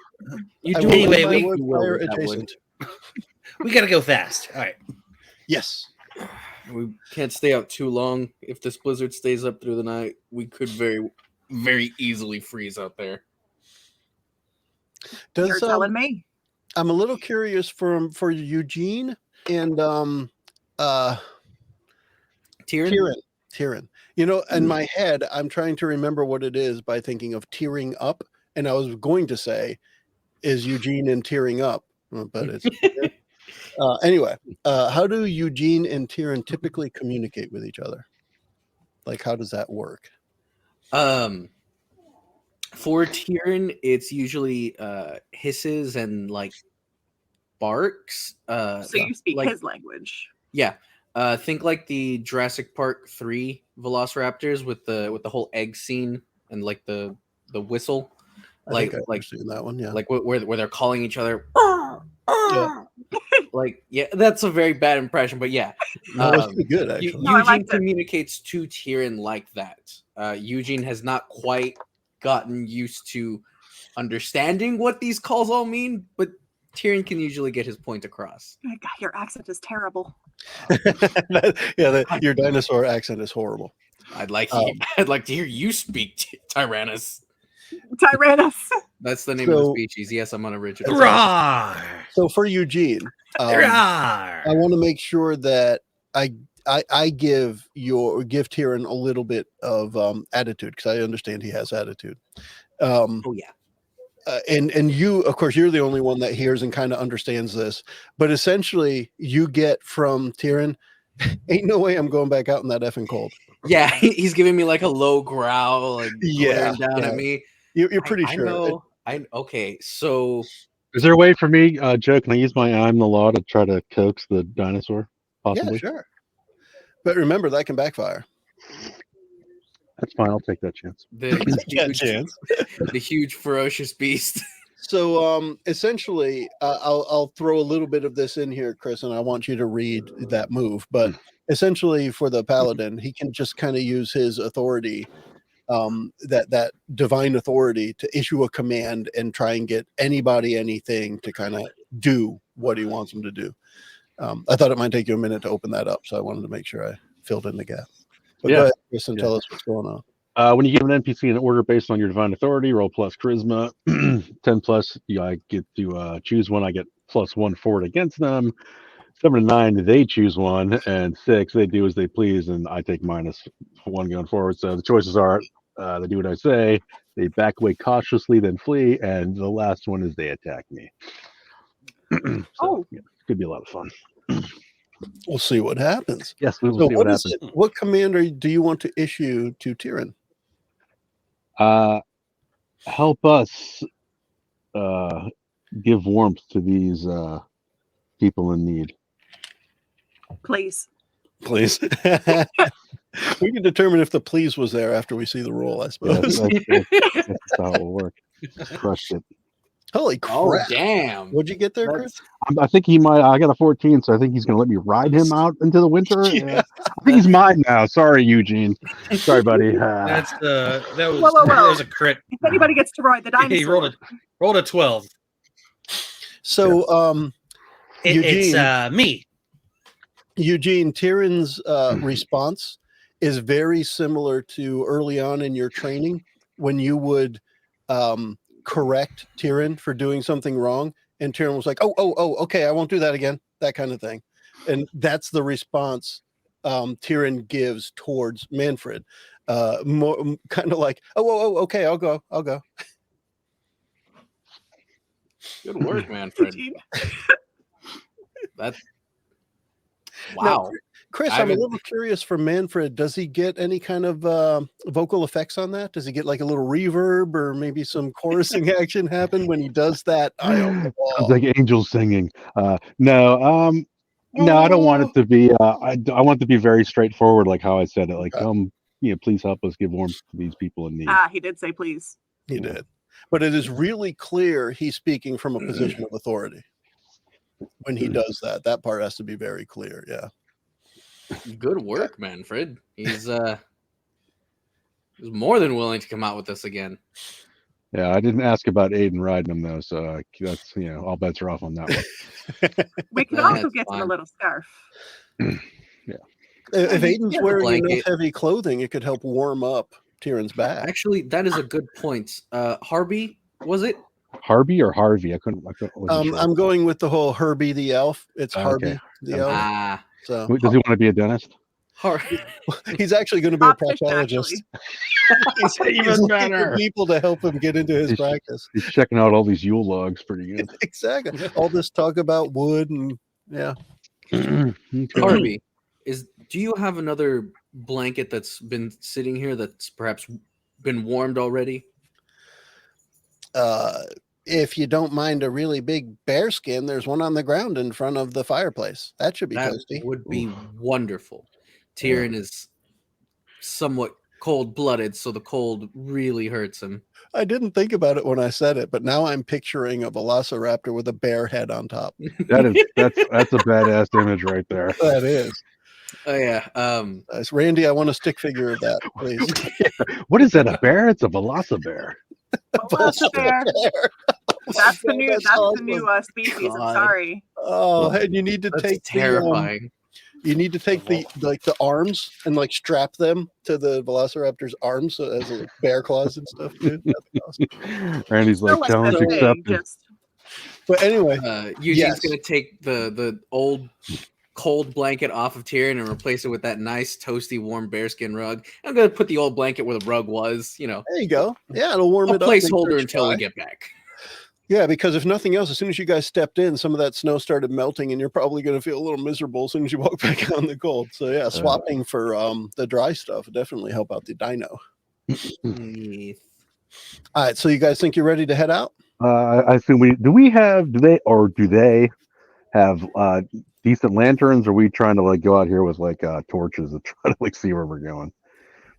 You I do will Anyway, leave my we- wood will fire with that wood. adjacent. we gotta go fast. All right. Yes. We can't stay out too long. If this blizzard stays up through the night, we could very, very easily freeze out there. You're telling me. I'm a little curious for Eugene and Tyrion. You know, in my head, I'm trying to remember what it is by thinking of tearing up, and I was going to say, "Is Eugene and tearing up?" But it's anyway. How do Eugene and Tyrion typically communicate with each other? Like, how does that work? For Tyrion, it's usually hisses and like barks. So you speak like- his language. Yeah. Think like the Jurassic Park 3 Velociraptors with the whole egg scene and like the whistle, I think I like understand that one. Yeah. like where they're calling each other. Yeah. Like that's a very bad impression, but yeah. No, that's um, pretty good actually. No, I Eugene liked it. communicates to Tyrion like that. Eugene has not quite gotten used to understanding what these calls all mean, but Tyrion can usually get his point across. God, your accent is terrible. Your dinosaur accent is horrible. I'd like to hear you speak, Tyrannus. Tyrannus. That's the name of the So- species. Yes, I'm unoriginal. Roar! So for Eugene, Roar! I want to make sure that I give Tyrion a little bit of attitude because I understand he has attitude. Oh yeah. And you, of course, you're the only one that hears and kind of understands this. But essentially, you get from Tyrion, ain't no way I'm going back out in that effing cold. Yeah, he's giving me like a low growl, like Yeah, glaring down yeah. at me. You're pretty I sure. know. Okay, so Is there a way for me, Joe? Can I use my I'm the law to try to coax the dinosaur? Possibly. Yeah, sure. But remember, that can backfire. That's fine. I'll take that chance. The huge ferocious beast. So essentially, I'll throw a little bit of this in here, Chris, and I want you to read that move. But essentially, for the paladin, he can just kind of use his authority, that divine authority, to issue a command and try and get anybody, anything to kind of do what he wants them to do. I thought it might take you a minute to open that up, so I wanted to make sure I filled in the gap. But go ahead, Chris, and tell us what's going on. When you give an NPC an order based on your divine authority, roll plus charisma, 10 plus, I get to choose one. I get +1 for it against them. 7 to 9, they choose one, and 6, they do as they please, and I take -1 going forward. So the choices are: they do what I say, they back away cautiously, then flee, and the last one is they attack me. Could be a lot of fun. We'll see what happens. Yes, we will see what happens. What command do you want to issue to Tyrion? Help us give warmth to these people in need. Please. We can determine if the please was there after we see the roll, I suppose. That's how it will work. Crushed it. Holy crap. Oh, damn. What'd you get there, Chris? I think he might. I got a 14, so I think he's going to let me ride him out into the winter. Yeah. I think he's mine now. Sorry, Eugene. Sorry, buddy. That was Whoa. that was a crit. If anybody gets to ride the dinosaur. He rolled a 12. So, Eugene, It's me. Eugene, Tyrion's response is very similar to early on in your training when you would correct Tyrion for doing something wrong, and Tyrion was like, oh, okay, I won't do that again, that kind of thing. And that's the response Tyrion gives towards Manfred. More kind of like, oh, okay, I'll go. Good work, Manfred. That's wow. Now, Chris, I'm a little curious for Manfred. Does he get any kind of vocal effects on that? Does he get like a little reverb or maybe some chorusing action happen when he does that? It's like angels singing. No, I don't want it to be. I want it to be very straightforward, like how I said it. Like, please help us give warmth to these people in need. He did say please. He did, but it is really clear he's speaking from a position of authority. When he does that, that part has to be very clear. Yeah. Good work, Manfred. He's more than willing to come out with this again. Yeah, I didn't ask about Aiden riding him though, so that's all bets are off on that one. We could also get him a little scarf. Yeah. If Aiden's wearing enough blanket. heavy clothing, it could help warm up Tyrion's back. Actually, that is a good point. Harvey, was it? Harvey or Harvey? I wasn't sure. I'm going with the whole Herbie the elf. It's Harvey the elf. So Does he want to be a dentist? he's actually going to be a Optician, proctologist. actually. He's Even looking better. for people to help him get into his practice. He's checking out all these Yule logs. Pretty good. Exactly. All this talk about wood and yeah. Harvey, do you have another blanket that's been sitting here that's perhaps been warmed already? If you don't mind a really big bear skin, there's one on the ground in front of the fireplace. That should be toasty. Would be wonderful. Tyrion is somewhat cold-blooded, so the cold really hurts him. I didn't think about it when I said it, but now I'm picturing a velociraptor with a bear head on top. That's a badass image right there. That is. Oh yeah. Nice. Randy, I want a stick figure of that, please. What is that? A bear? It's a velocibear. Bear. That's the new species. God. I'm sorry. Oh, and you need to That's take terrifying. you need to take the arms and like strap them to the velociraptor's arms so as like bear claws and stuff too. That's awesome. Randy's like, challenge Still like accepted. But anyway, Eugene's gonna take the old cold blanket off of Tyrion and replace it with that nice toasty warm bearskin rug. I'm gonna put the old blanket where the rug was. there you go. Yeah, it'll warm it up. Placeholder until we get back. Yeah, because if nothing else, as soon as you guys stepped in, some of that snow started melting, and you're probably going to feel a little miserable as soon as you walk back on the cold. So yeah, swapping for the dry stuff would definitely help out the dino. All right, so you guys think you're ready to head out? I assume do they have decent lanterns? Or are we trying to like go out here with like torches to try to like see where we're going?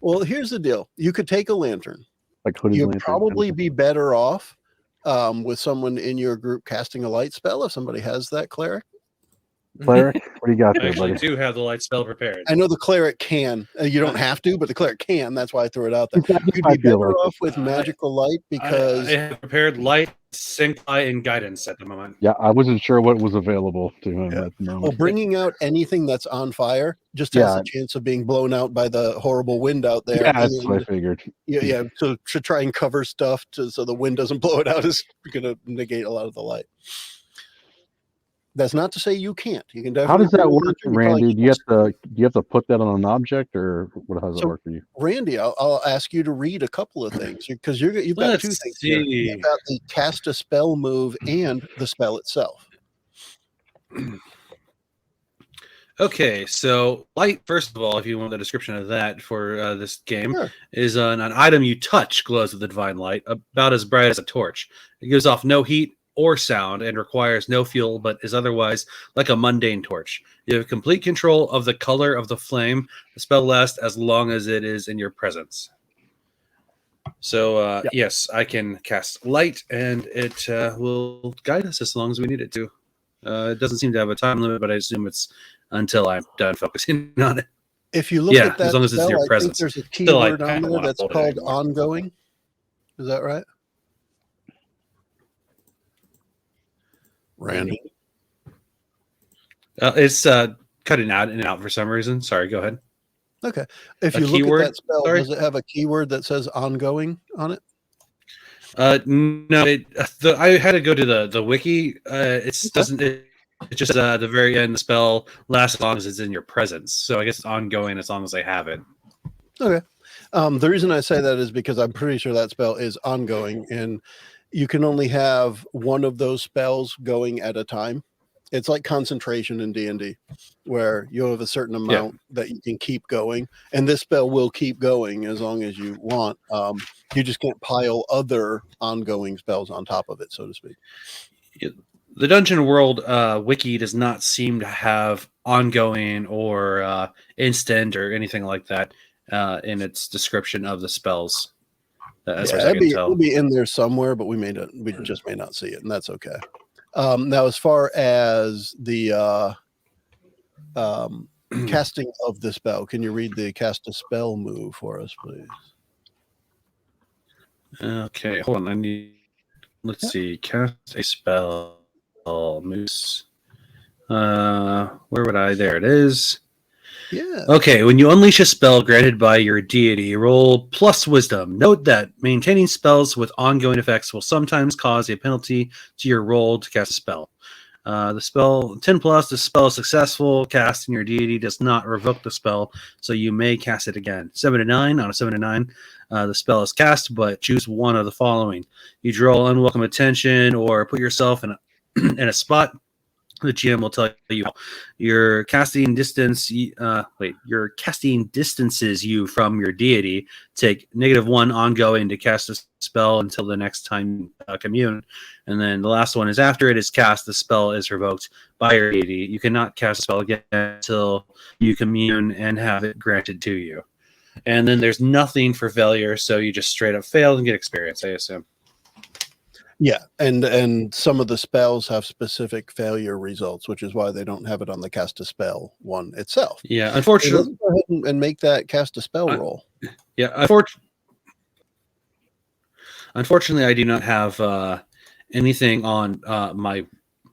Well, here's the deal. You could take a lantern. Like hooded You'd lantern. probably be better off with someone in your group casting a light spell if somebody has that cleric. Cleric, what do you got I there, actually buddy? do have the light spell prepared. I know the cleric can. You don't have to, but the cleric can. That's why I threw it out there. He You'd might be be better like off with magical light because I have prepared light, sync eye, and guidance at the moment. Yeah, I wasn't sure what was available to him at the moment. well, bringing out anything that's on fire just has a chance of being blown out by the horrible wind out there. Yeah, that's what I figured. Yeah. So to try and cover stuff so the wind doesn't blow it out is going to negate a lot of the light. That's not to say you can't. You can definitely. How does that work, lantern. Randy? Do you have to put that on an object, or how does it work for you? Randy, I'll ask you to read a couple of things because you've got two things here. You've got the cast a spell move and the spell itself. Okay, so light, first of all, if you want the description of that for this game, Sure. is an item you touch glows with a divine light, about as bright as a torch. It gives off no heat or sound and requires no fuel, but is otherwise like a mundane torch. You have complete control of the color of the flame. The spell lasts as long as it is in your presence. So, yes, I can cast light, and it will guide us as long as we need it to. It doesn't seem to have a time limit, but I assume it's until I'm done focusing on it. If you look at that as long as it's in your spell, I presence. think there's a Still, I keyword on kinda there wanna that's hold it called anymore. ongoing. Is that right? Randy. It's cutting out and out for some reason. Sorry, go ahead. Okay. If A you look keyword? at that spell, Sorry? does it have a keyword that says ongoing on it? No, I had to go to the wiki. Doesn't. It just the very end. The spell lasts as long as it's in your presence. So I guess it's ongoing as long as I have it. Okay. The reason I say that is because I'm pretty sure that spell is ongoing, and you can only have one of those spells going at a time. It's like concentration in D&D, where you have a certain amount that you can keep going, and this spell will keep going as long as you want. You just can't pile other ongoing spells on top of it, so to speak. The Dungeon World wiki does not seem to have ongoing or instant or anything like that in its description of the spells. As far as I can tell. It'll be in there somewhere, but we just may not see it, and that's okay. Now, as far as the casting of the spell, can you read the cast a spell move for us, please? Okay, hold on. Let's see. Cast a spell. Moose. Where would I? There it is. Yeah. Okay, when you unleash a spell granted by your deity, roll plus wisdom. Note that maintaining spells with ongoing effects will sometimes cause a penalty to your roll to cast a spell. The spell 10 plus, the spell is successful. Casting your deity does not revoke the spell, so you may cast it again. 7 to 9. On a 7 to 9, the spell is cast, but choose one of the following. You draw unwelcome attention or put yourself in a spot. The GM will tell you your casting distances you from your deity. Take -1 ongoing to cast a spell until the next time commune. And then the last one is after it is cast, the spell is revoked by your deity. You cannot cast a spell again until you commune and have it granted to you. And then there's nothing for failure, so you just straight up fail and get experience, I assume. Yeah, and some of the spells have specific failure results, which is why they don't have it on the cast a spell one itself. Yeah, So unfortunately. let's go ahead and make that cast a spell roll. Yeah, unfortunately, I do not have anything on my.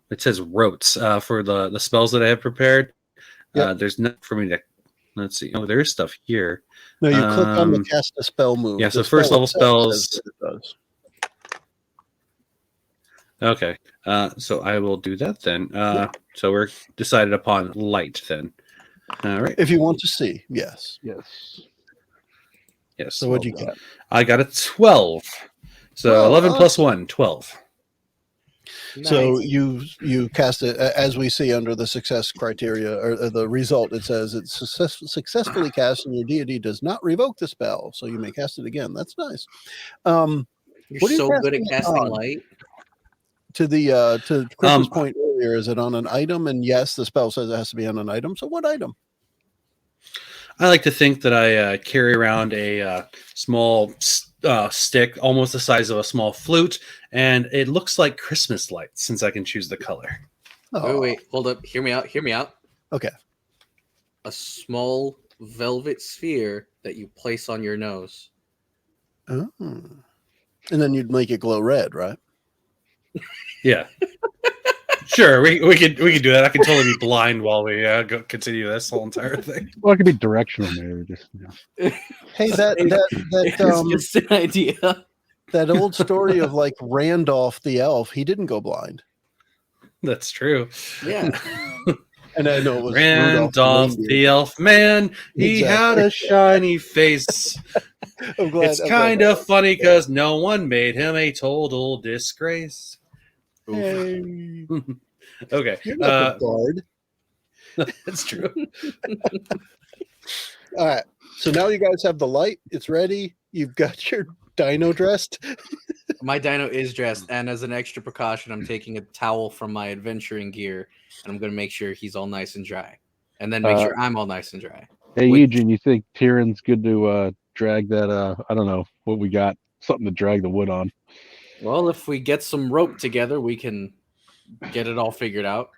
It says rotes for the spells that I have prepared. Yep. There's nothing for me to. Let's see. Oh, there is stuff here. No, you click on the cast a spell move. Yeah, so The first spell level itself says spells. what it does. Okay, so I will do that then. So we're decided upon light then. All right. If you want to see, yes. Yes. Yes. So what'd you get? I got a 12. So Oh, 11 plus awesome. 1, 12. So you cast it as we see under the success criteria or the result. It says it's successfully cast and your deity does not revoke the spell, so you may cast it again. That's nice. You're What are you so good at casting it casting on? light. to Chris's point earlier, is it on an item? And yes, the spell says it has to be on an item. So what item? I like to think that I carry around a small stick, almost the size of a small flute, and it looks like Christmas lights since I can choose the color. Wait, hold up. Hear me out. Okay. A small velvet sphere that you place on your nose. Oh. And then you'd make it glow red, right? Yeah. Sure, we could do that. I can totally be blind while we continue this whole entire thing. Well, it could be directional, maybe. Just Hey, that It's just an idea. that old story of like Randolph the elf, he didn't go blind. That's true. Yeah. And I know it was Randolph the elf man. He had a shiny face. I'm glad, It's kind of funny because no one made him a total disgrace. Hey, Okay. you're not the bard. That's true. All right. So now you guys have the light. It's ready. You've got your dino dressed. My dino is dressed, and as an extra precaution, I'm taking a towel from my adventuring gear, and I'm going to make sure he's all nice and dry, and then make sure I'm all nice and dry. Hey, Eugene, you think Tyrion's good to drag that? I don't know what we got. Something to drag the wood on. Well, if we get some rope together, we can get it all figured out.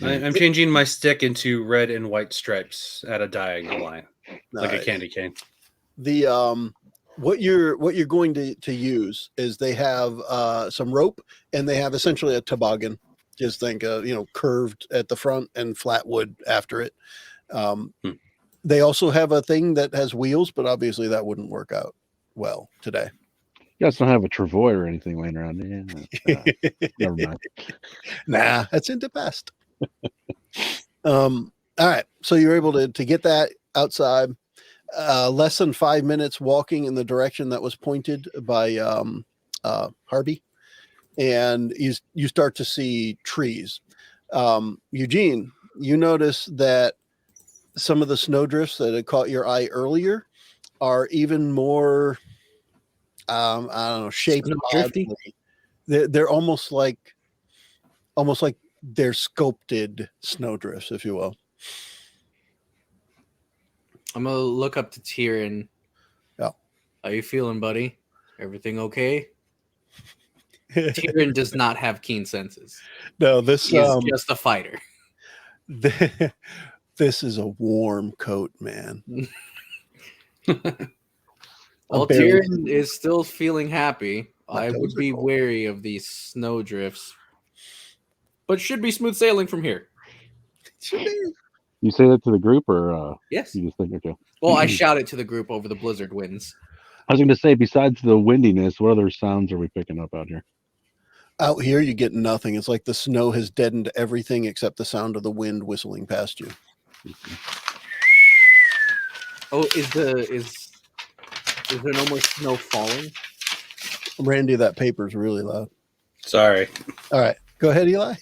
I'm changing my stick into red and white stripes at a diagonal line, like a candy cane. The what you're going to use is they have some rope, and they have essentially a toboggan. Just think curved at the front and flat wood after it. They also have a thing that has wheels, but obviously that wouldn't work out well today. You guys don't have a travois or anything laying around, do you? Never mind. Nah, that's in the past. All right, so you're able to get that outside. Less than 5 minutes walking in the direction that was pointed by Harvey, and you start to see trees. Eugene, you notice that some of the snowdrifts that had caught your eye earlier are even more, I don't know, shaped oddly. They're almost like they're sculpted snowdrifts, if you will. I'm going to look up to Tyrion. Yeah. How you feeling, buddy? Everything okay? Tyrion does not have keen senses. No, this He's just a fighter. This is a warm coat, man. Well, Tyrion is still feeling happy. I would be wary of these snowdrifts, but should be smooth sailing from here. You say that to the group, or Yes. you just think okay? Well, I shout it to the group over the blizzard winds. I was going to say, besides the windiness, what other sounds are we picking up out here? Out here, you get nothing. It's like the snow has deadened everything except the sound of the wind whistling past you. Oh, is there no more snow falling? Randy, that paper's really loud. Sorry. All right, go ahead, Eli.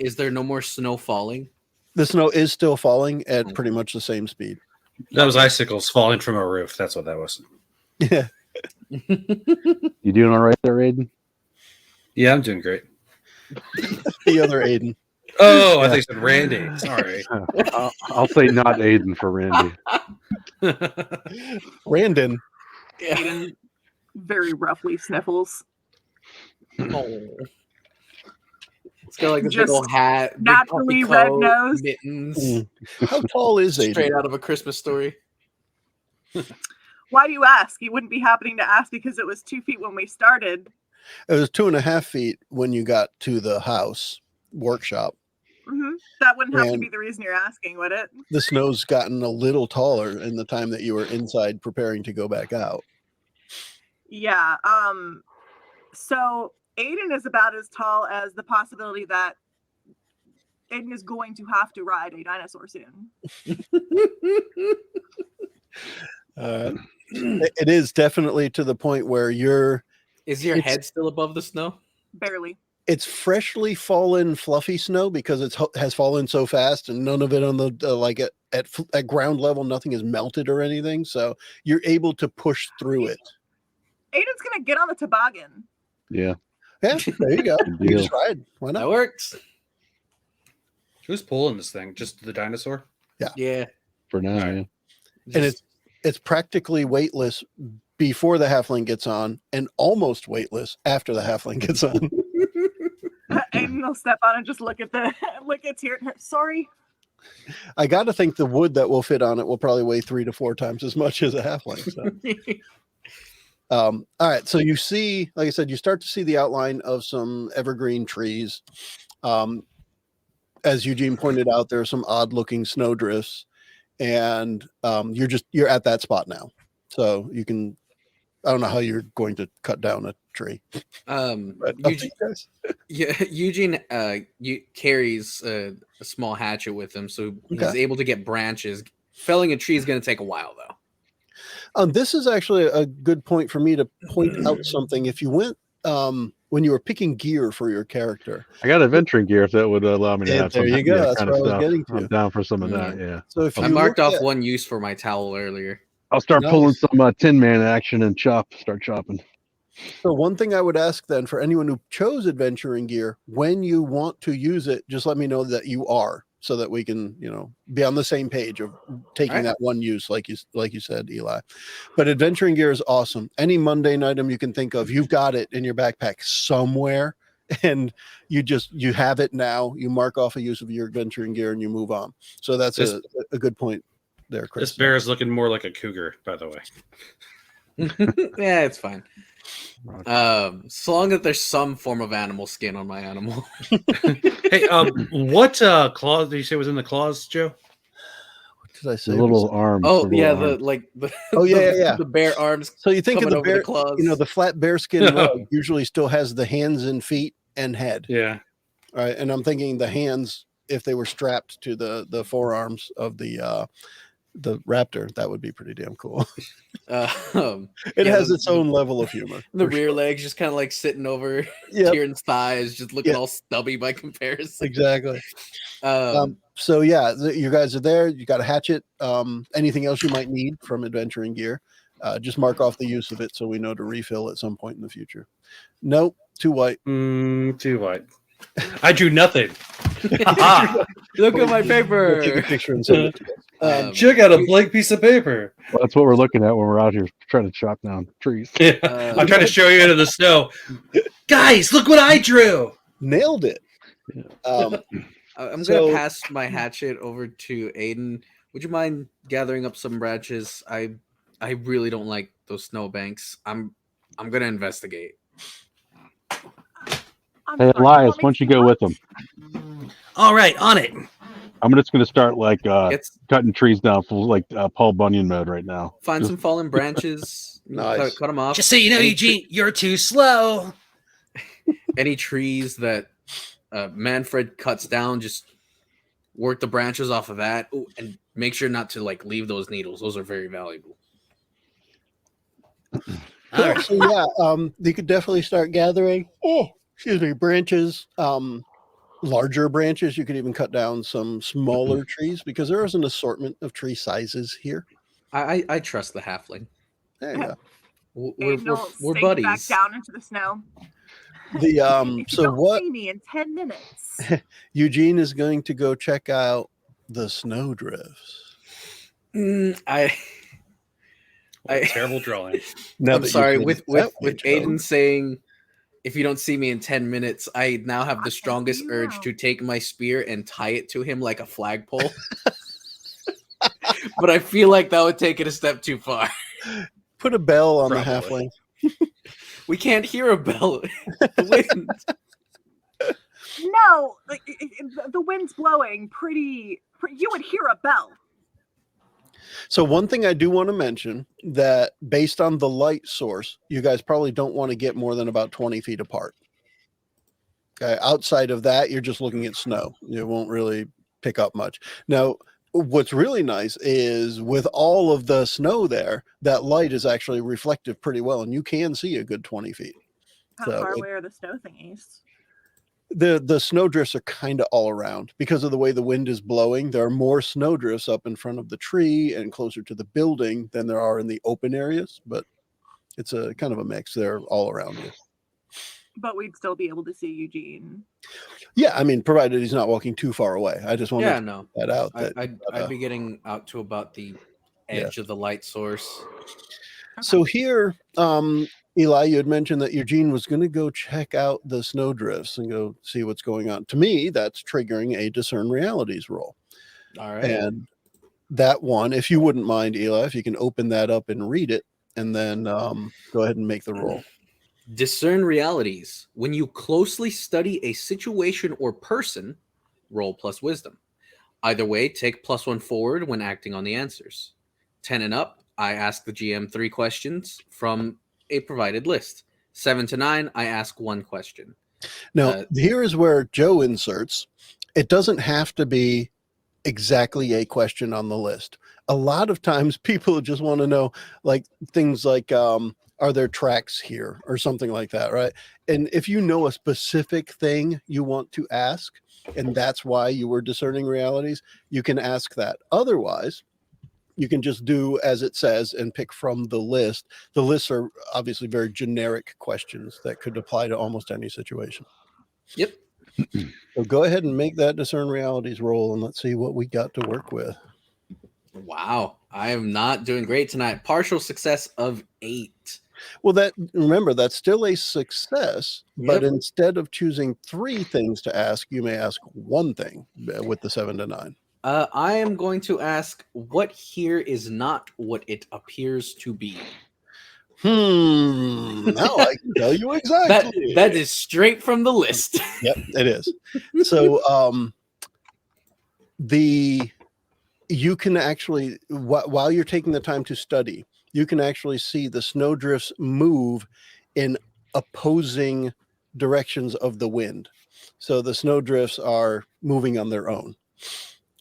Is there no more snow falling? The snow is still falling at pretty much the same speed. That was icicles falling from a roof. That's what that was. Yeah. You doing all right there, Aiden? Yeah, I'm doing great. The other Aiden. Oh, I think you said Randy. Sorry. I'll say not Aiden for Randy. Randon. Aiden very roughly sniffles. Oh. It's got like this Just big old hat, big naturally puffy red coat, nose. mittens, How tall is Aiden? straight out of A Christmas Story. Why do you ask? You wouldn't be happening to ask because it was 2 feet when we started. It was 2.5 feet when you got to the house workshop. That wouldn't have to And- be the reason you're asking, would it? The snow's gotten a little taller in the time that you were inside preparing to go back out. Yeah. So Aiden is about as tall as the possibility that Aiden is going to have to ride a dinosaur soon. It is definitely to the point where Is your It's- head still above the snow? Barely. it's freshly fallen fluffy snow because it has fallen so fast, and none of it on the at ground level, nothing is melted or anything. So you're able to push through it. Aiden's gonna get on the toboggan. Yeah. Yeah, there you go. Good You deal. just ride. Why That not? works. Who's pulling this thing? Just the dinosaur? Yeah. For now, Right. yeah. And it's practically weightless before the halfling gets on, and almost weightless after the halfling gets on. Aiden will step on and just look at Tyr. Sorry. I got to think the wood that will fit on it will probably weigh 3 to 4 times as much as a halfling. So. All right. So you see, like I said, you start to see the outline of some evergreen trees. As Eugene pointed out, there are some odd looking snowdrifts, and you're at that spot now. So you can, I don't know how you're going to cut down a tree. But up to you guys. Yeah, Eugene carries a small hatchet with him, so he's Okay. able to get branches. Felling a tree is going to take a while, though. This is actually a good point for me to point out something. If you went when you were picking gear for your character, I got adventuring gear if that would allow me to have there some you go. That's kind what I of was stuff. getting to. I'm down for some of that. Yeah. So if I you marked look off at- one use for my towel earlier. I'll start Nice. pulling some Tin Man action and start chopping. So one thing I would ask then for anyone who chose adventuring gear, when you want to use it, just let me know that you are, so that we can, be on the same page of taking Right. that one use, like you said, Eli. But adventuring gear is awesome. Any mundane item you can think of, you've got it in your backpack somewhere, and you have it now. You mark off a use of your adventuring gear and you move on. So that's a good point there, Chris. This bear is looking more like a cougar, by the way. Yeah, it's fine. So long as there's some form of animal skin on my animal. Hey, what claws did you say was in the claws, Joe? What did I say? The little arms. Oh the yeah, little arms. Yeah. the bear arms. So you think of coming the over bear, the claws. the flat bearskin rug usually still has the hands and feet and head. Yeah. All right. And I'm thinking the hands, if they were strapped to the forearms of the raptor, that would be pretty damn cool. It has its own level of humor. The rear legs just kind of like sitting over Tyrion's thighs, just looking all stubby by comparison. Exactly. So yeah, you guys are there. You got a hatchet. Anything else you might need from adventuring gear, just mark off the use of it so we know to refill at some point in the future. Nope, too white. Too white. I drew nothing. Look at my paper. Take a picture and send it to us. Check out a blank piece of paper. Well, that's what we're looking at when we're out here trying to chop down trees. Yeah, I'm trying to show you into the snow. Guys, look what I drew. Nailed it. I'm gonna pass my hatchet over to Aiden. Would you mind gathering up some branches? I really don't like those snowbanks. I'm gonna investigate. Hey, Elias, why don't you go with them? All right, on it. I'm just going to start cutting trees down full Paul Bunyan mode right now. Find some fallen branches. Nice. Cut them off. Just so you know, Eugene, you're too slow. Any trees that Manfred cuts down, just work the branches off of that. Ooh, and make sure not to leave those needles. Those are very valuable. All right. So yeah, you could definitely start gathering. Branches. Larger branches. You could even cut down some smaller trees because there is an assortment of tree sizes here. I trust the halfling. There you go. We're Back buddies. down into the snow. The If you so don't what see me in 10 minutes. Eugene is going to go check out the snowdrifts. Terrible drawing. Now I'm that sorry. you've With made it that way, Aiden Joe. saying, if you don't see me in 10 minutes, I now have the I'll strongest see you urge now. to take my spear and tie it to him like a flagpole. But I feel like that would take it a step too far. Put a bell on Probably. the halfling. We can't hear a bell. The wind. No, the wind's blowing pretty. You would hear a bell. So one thing I do want to mention that based on the light source, you guys probably don't want to get more than about 20 feet apart. Okay. Outside of that, you're just looking at snow. You won't really pick up much. Now, what's really nice is with all of the snow there, that light is actually reflective pretty well, and you can see a good 20 feet. How far away are the snow thingies? The snow drifts are kind of all around because of the way the wind is blowing. There are more snow drifts up in front of the tree and closer to the building than there are in the open areas, but it's a kind of a mix. They're all around you. But we'd still be able to see Eugene. Yeah, I mean, provided he's not walking too far away. I just wanted Yeah, to no. point that out. That, I'd be getting out to about the edge of the light source. So here, Eli, you had mentioned that Eugene was going to go check out the snowdrifts and go see what's going on. To me, that's triggering a discern realities roll. All right. And that one, if you wouldn't mind, Eli, if you can open that up and read it, and then go ahead and make the roll. Discern realities. When you closely study a situation or person, roll plus wisdom. Either way, take +1 forward when acting on the answers. 10 and up, I ask the GM 3 questions from a provided list. 7 to 9, I ask 1 question. Now, here is where Joe inserts. It doesn't have to be exactly a question on the list. A lot of times people just want to know like things like, are there tracks here or something like that, right? And if you know a specific thing you want to ask, and that's why you were discerning realities, you can ask that. Otherwise, you can just do as it says and pick from the list. The lists are obviously very generic questions that could apply to almost any situation. Yep. So go ahead and make that discern realities roll, and let's see what we got to work with. Wow, I am not doing great tonight. Partial success of 8. Well, remember, that's still a success, but Yep. instead of choosing 3 things to ask, you may ask 1 thing with the 7 to 9. I am going to ask, what here is not what it appears to be? Now I can tell you exactly. That is straight from the list. Yep, it is. So you can actually, while you're taking the time to study, you can actually see the snowdrifts move in opposing directions of the wind. So the snowdrifts are moving on their own.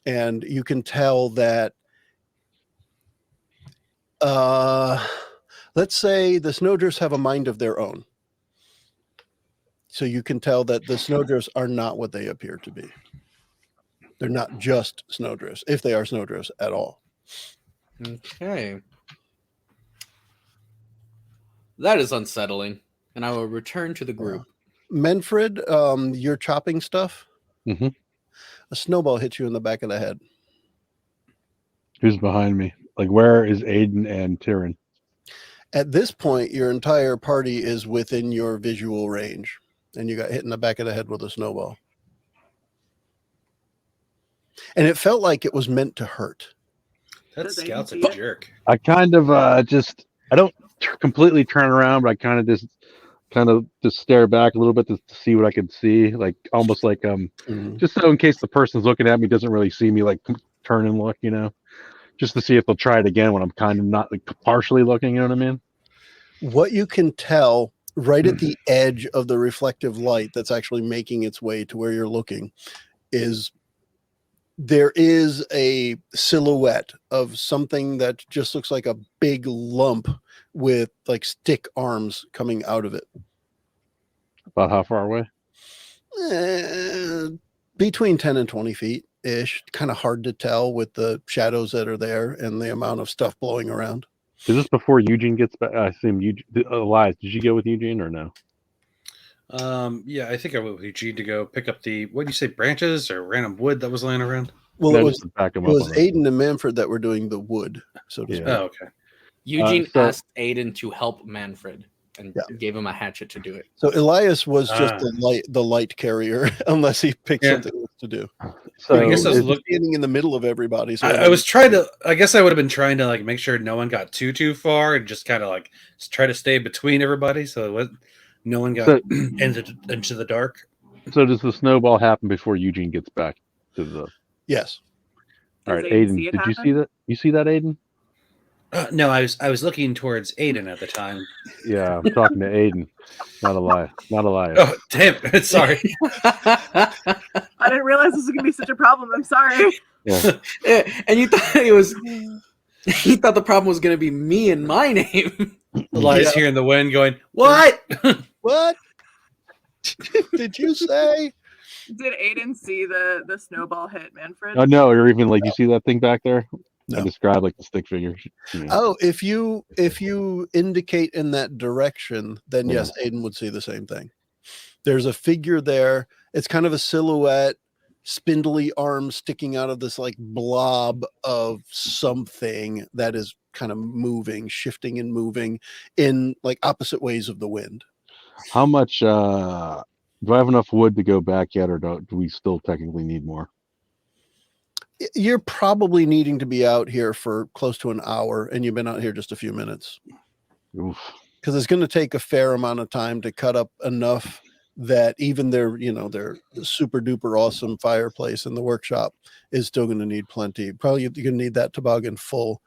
And you can tell that, let's say the snowdrifts have a mind of their own. So you can tell that the snowdrifts are not what they appear to be. They're not just snowdrifts, if they are snowdrifts at all. Okay. That is unsettling. And I will return to the group. Manfred, you're chopping stuff. Mm-hmm. A snowball hits you in the back of the head. Who's behind me? Like, where is Aiden and Tyrion? At this point, your entire party is within your visual range, and you got hit in the back of the head with a snowball. And it felt like it was meant to hurt. That Does scout's a Aiden see it? jerk. I kind of I don't completely turn around, but I kind of just stare back a little bit to see what I can see, like almost like just so in case the person's looking at me doesn't really see me, like turn and look, just to see if they'll try it again when I'm kind of not like partially looking. You know what I mean? What you can tell right at the edge of the reflective light that's actually making its way to where you're looking is there is a silhouette of something that just looks like a big lump with like stick arms coming out of it. About how far away? Between 10 and 20 feet ish. Kind of hard to tell with the shadows that are there and the amount of stuff blowing around. Is this before Eugene gets back? I assume Elias, did you go with Eugene or no? Yeah, I think I went with Eugene to go pick up the, what do you say, branches or random wood that was laying around? Well, No, it just to back him was up on that. Aiden and Manfred that were doing the wood, so to Yeah. speak. Oh, okay. Eugene so- asked Aiden to help Manfred and gave him a hatchet to do it. So Elias was just Ah. the light carrier, unless he picked Yeah. something else to do. So I guess I was He's looking. standing in the middle of everybody. So I was trying to. I guess I would have been trying to like make sure no one got too far and just kind of like try to stay between everybody so no one got into the dark. So does the snowball happen before Eugene gets back to the? yes. All Does right, Aiden Aiden, see it did you happen? see that? You see that, Aiden? No, I was looking towards Aiden at the time. Yeah, I'm talking to Aiden. Not Elias. Not Elias. Oh, damn! Sorry. I didn't realize this was gonna be such a problem. I'm sorry. Yeah. And you thought it was. You thought the problem was going to be me and my name. Elias here in the wind going, "What?" What did you say? Did Aiden see the snowball hit Manfred? Oh no, or even like you see that thing back there? No. I described like the stick figure. Yeah. Oh, if you indicate in that direction, then yes, Aiden would see the same thing. There's a figure there. It's kind of a silhouette, spindly arms sticking out of this like blob of something that is kind of moving, shifting and moving in like opposite ways of the wind. How much do I have enough wood to go back yet, or do we still technically need more? You're probably needing to be out here for close to an hour, and you've been out here just a few minutes. Oof. Because it's going to take a fair amount of time to cut up enough that even their super duper awesome fireplace in the workshop is still going to need plenty. Probably you're going to need that toboggan full.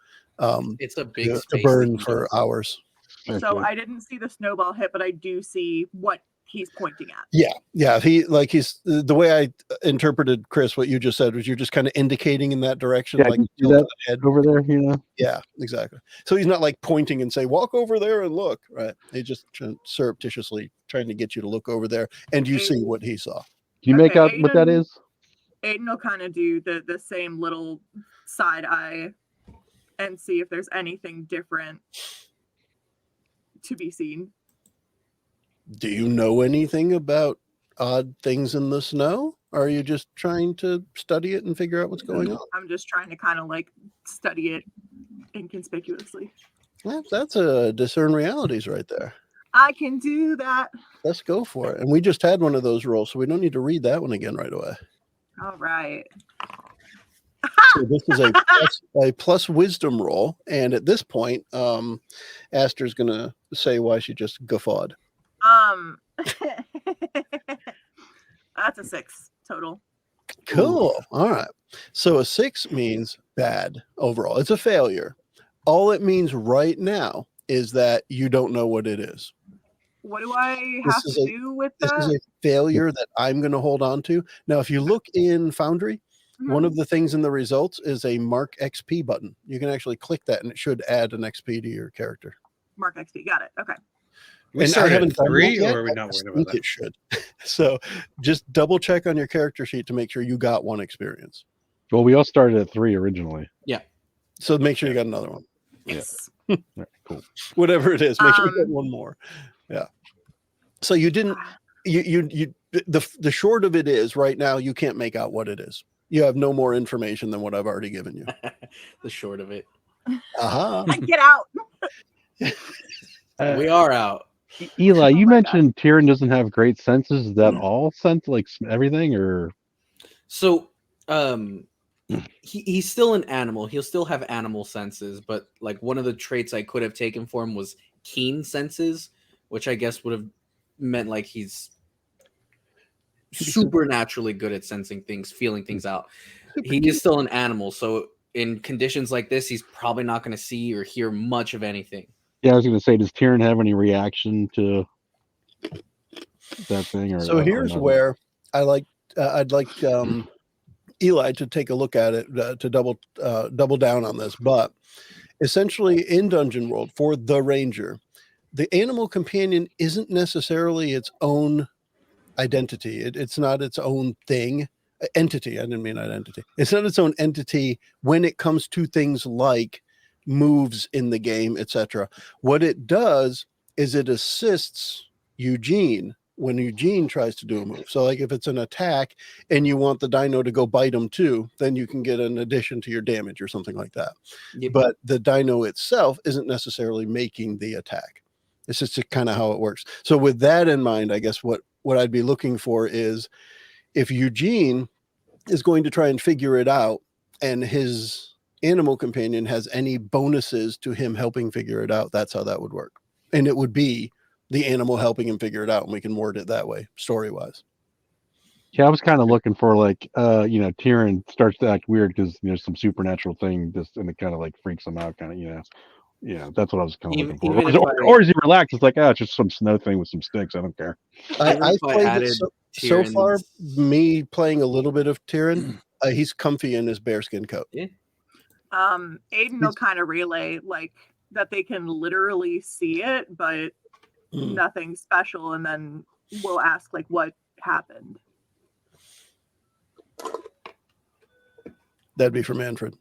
It's a big to space burn to for hours. So Okay. I didn't see the snowball hit, but I do see what he's pointing at. Yeah. He's the way I interpreted Chris. What you just said was you're just kind of indicating in that direction, Yeah, like you see tilt that the head. over there, Yeah, exactly. So he's not like pointing and say, "Walk over there and look." Right? He's just surreptitiously trying to get you to look over there, and you see what he saw. Can you make Okay, out what that Aiden- is? Aiden will kind of do the same little side eye and see if there's anything different to be seen. Do you know anything about odd things in the snow? Or are you just trying to study it and figure out what's going on? I'm just trying to kind of like study it inconspicuously. Well, that's a discern realities right there. I can do that. Let's go for it. And we just had one of those rolls, so we don't need to read that one again right away. All right. So this is a plus wisdom roll, and at this point, Aster's gonna say why she just guffawed. That's a 6 total. Cool. All right. So a 6 means bad overall. It's a failure. All it means right now is that you don't know what it is. What do I This have is to a- do with This that? is a failure that I'm going to hold on to. Now, if you look in Foundry, one of the things in the results is a mark XP button. You can actually click that and it should add an XP to your character. Mark XP. Got it. Okay. We And I started haven't at done that 3, yet. or are we I not just worried about think that? it should. So just double check on your character sheet to make sure you got one experience. Well, we all started at 3 originally. So make sure you got another one. Yes. All right, cool. Whatever it is, make sure you get Um, one more. Yeah. So you didn't the short of it is right now you can't make out what it is. You have no more information than what I've already given you. The short of it. Aha. Get out. We are out. Eli, Oh you my mentioned Tyrion doesn't have great senses. Is that all sense, like everything, or So, he's still an animal. He'll still have animal senses, but like one of the traits I could have taken for him was keen senses, which I guess would have meant like he's supernaturally good at sensing things, feeling things out. He is still an animal, so in conditions like this, he's probably not going to see or hear much of anything. yeah? I was going to say, does Tyrion have any reaction to that thing? Or So here's nothing? where I'd like Eli to take a look at it to double down on this. But essentially, in Dungeon World for the Ranger, the animal companion isn't necessarily its own identity. It's not its own thing. Entity. I didn't mean identity. It's not its own entity when it comes to things like moves in the game, etc. What it does is it assists Eugene when Eugene tries to do a move. So like if it's an attack and you want the dino to go bite him too, then you can get an addition to your damage or something like that. Yep. But the dino itself isn't necessarily making the attack. It's just kind of how it works. So with that in mind, I guess what I'd be looking for is if Eugene is going to try and figure it out and his animal companion has any bonuses to him helping figure it out, that's how that would work. And it would be the animal helping him figure it out, and we can word it that way, story-wise. Yeah, I was kind of looking for like, Tyrion starts to act weird because there's some supernatural thing, just and it kind of like freaks him out, kind of, Yeah, that's what I was kind of looking for. Even if Or is he relaxed? It's like, it's just some snow thing with some sticks. I don't care. I've if I played added it so far, Tyrion's- me playing a little bit of Tyrion, he's comfy in his bearskin coat. Aiden will kind of relay like that they can literally see it, but nothing special, and then we'll ask like what happened. That'd be for Manfred.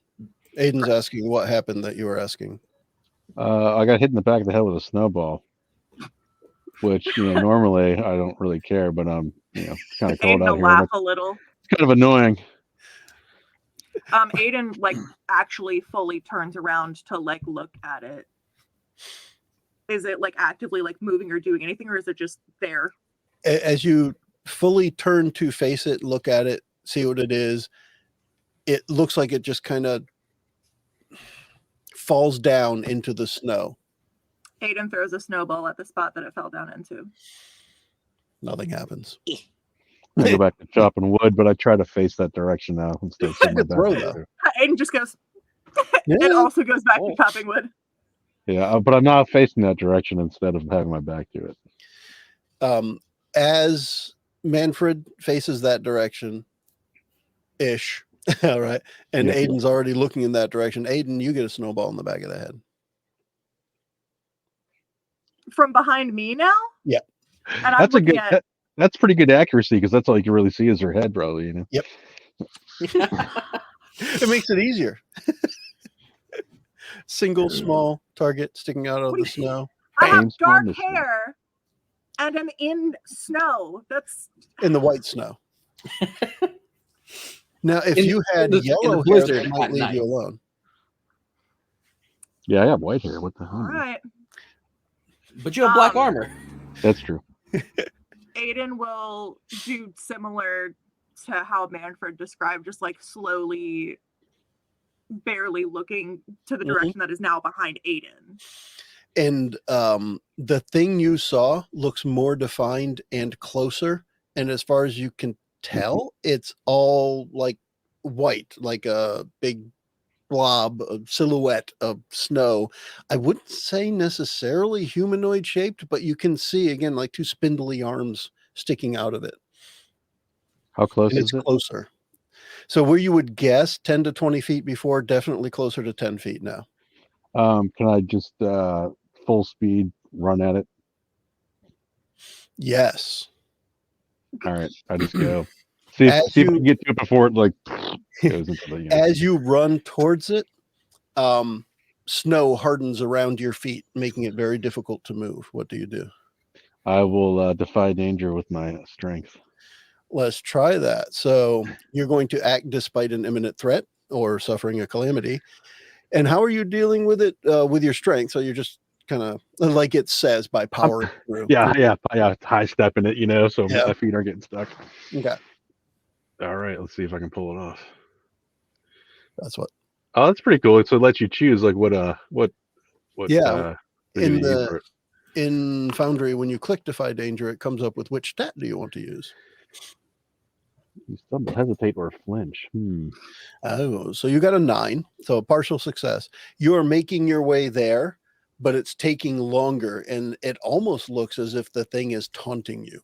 Aiden's asking what happened that you were asking. I got hit in the back of the head with a snowball. which normally I don't really care, but it's kind of cold Aiden out will here. laugh a little. It's kind of annoying. Aiden actually fully turns around to look at it. Is it actively moving or doing anything, or is it just there? As you fully turn to face it, look at it, see what it is, it looks like it just kind of falls down into the snow. Aiden throws a snowball at the spot that it fell down into. Nothing happens. I go back to chopping wood, but I try to face that direction now instead of sitting my Good back. throw, though. Aiden just goes. Yeah. It also goes back to chopping wood. Yeah, but I'm not facing that direction instead of having my back to it. As Manfred faces that direction, ish, all right, and Yeah. Aiden's already looking in that direction. Aiden, you get a snowball in the back of the head. From behind me now? Yeah. And I'm looking at... That's pretty good accuracy because that's all you can really see is her head, probably. Yep. It makes it easier. Single small target sticking out of the snow. I have Bam. dark Small mission. hair and I'm in snow. That's In the white snow. Now, if In- you had in the yellow hair, blizzard that might at leave night. you alone. Yeah, I have white hair. What the hell? all man? right. But you have black armor. That's true. Aiden will do similar to how Manfred described, just slowly, barely looking to the direction that is now behind Aiden. And the thing you saw looks more defined and closer. And as far as you can tell, it's all white, like a big blob, a silhouette of snow. I wouldn't say necessarily humanoid shaped, but you can see again two spindly arms sticking out of it. How close And is it's it? closer. So where you would guess 10 to 20 feet before, definitely closer to 10 feet now. Can I just full speed run at it? Yes. All right, I just go. See if I can get to it before it goes into the. As you run towards it, snow hardens around your feet, making it very difficult to move. What do you do? I will defy danger with my strength. Let's try that. So you're going to act despite an imminent threat or suffering a calamity. And how are you dealing with it with your strength? So you're just kind of like it says by powering through. Yeah, high stepping it, so Yeah. my feet aren't getting stuck. Okay. All right, let's see if I can pull it off. That's what. Oh, that's pretty cool. So it lets you choose what Yeah. in the In Foundry, when you click Defy Danger, it comes up with which stat do you want to use? you stumble, hesitate, or flinch. Oh, so you got a 9, so a partial success. You're making your way there, but it's taking longer, and it almost looks as if the thing is taunting you.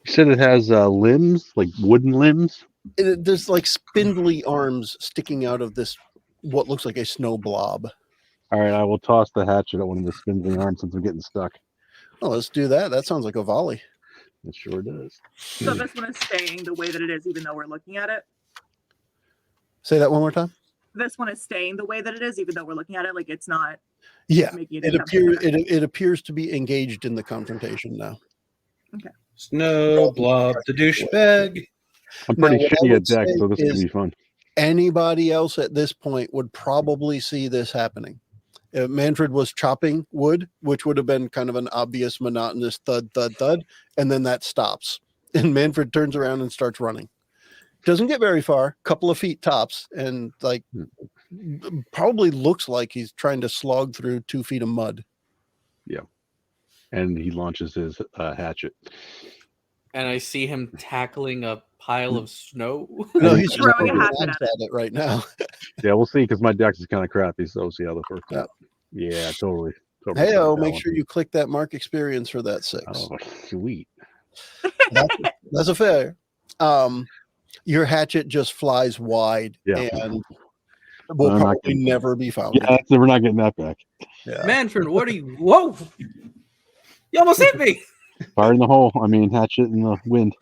You said it has limbs, like wooden limbs. There's spindly arms sticking out of this, what looks like a snow blob. All right, I will toss the hatchet at one of the spindly arms since I'm getting stuck. Oh, let's do that. That sounds like a volley. It sure does. So this one is staying the way that it is, even though we're looking at it. Say that one more time. This one is staying the way that it is, even though we're looking at it. It's not. Yeah, making it appears to be engaged in the confrontation now. Okay. Snow blob the douchebag. I'm pretty Now, what I shitty at would deck, say so this is is- gonna be fun. Anybody else at this point would probably see this happening. Manfred was chopping wood, which would have been kind of an obvious monotonous thud, thud, thud, and then that stops. And Manfred turns around and starts running. Doesn't get very far, couple of feet tops, and probably looks like he's trying to slog through 2 feet of mud. And he launches his hatchet. And I see him tackling a pile of snow. No, he's Throwing a throwing hatchet at it right now. Yeah, we'll see because my deck is kind of crappy, so we'll see how this works Yeah. out. Yeah, totally. Hey, like that make one. sure you click that mark experience for that 6. Oh, sweet. That's a fair. Your hatchet just flies wide, Yeah. and will I'm not probably getting- never be found. Yeah, we're not getting that back. Yeah. Manfred, what are you? Whoa! You almost hit me. Fire in the hole. I mean, hatchet in the wind.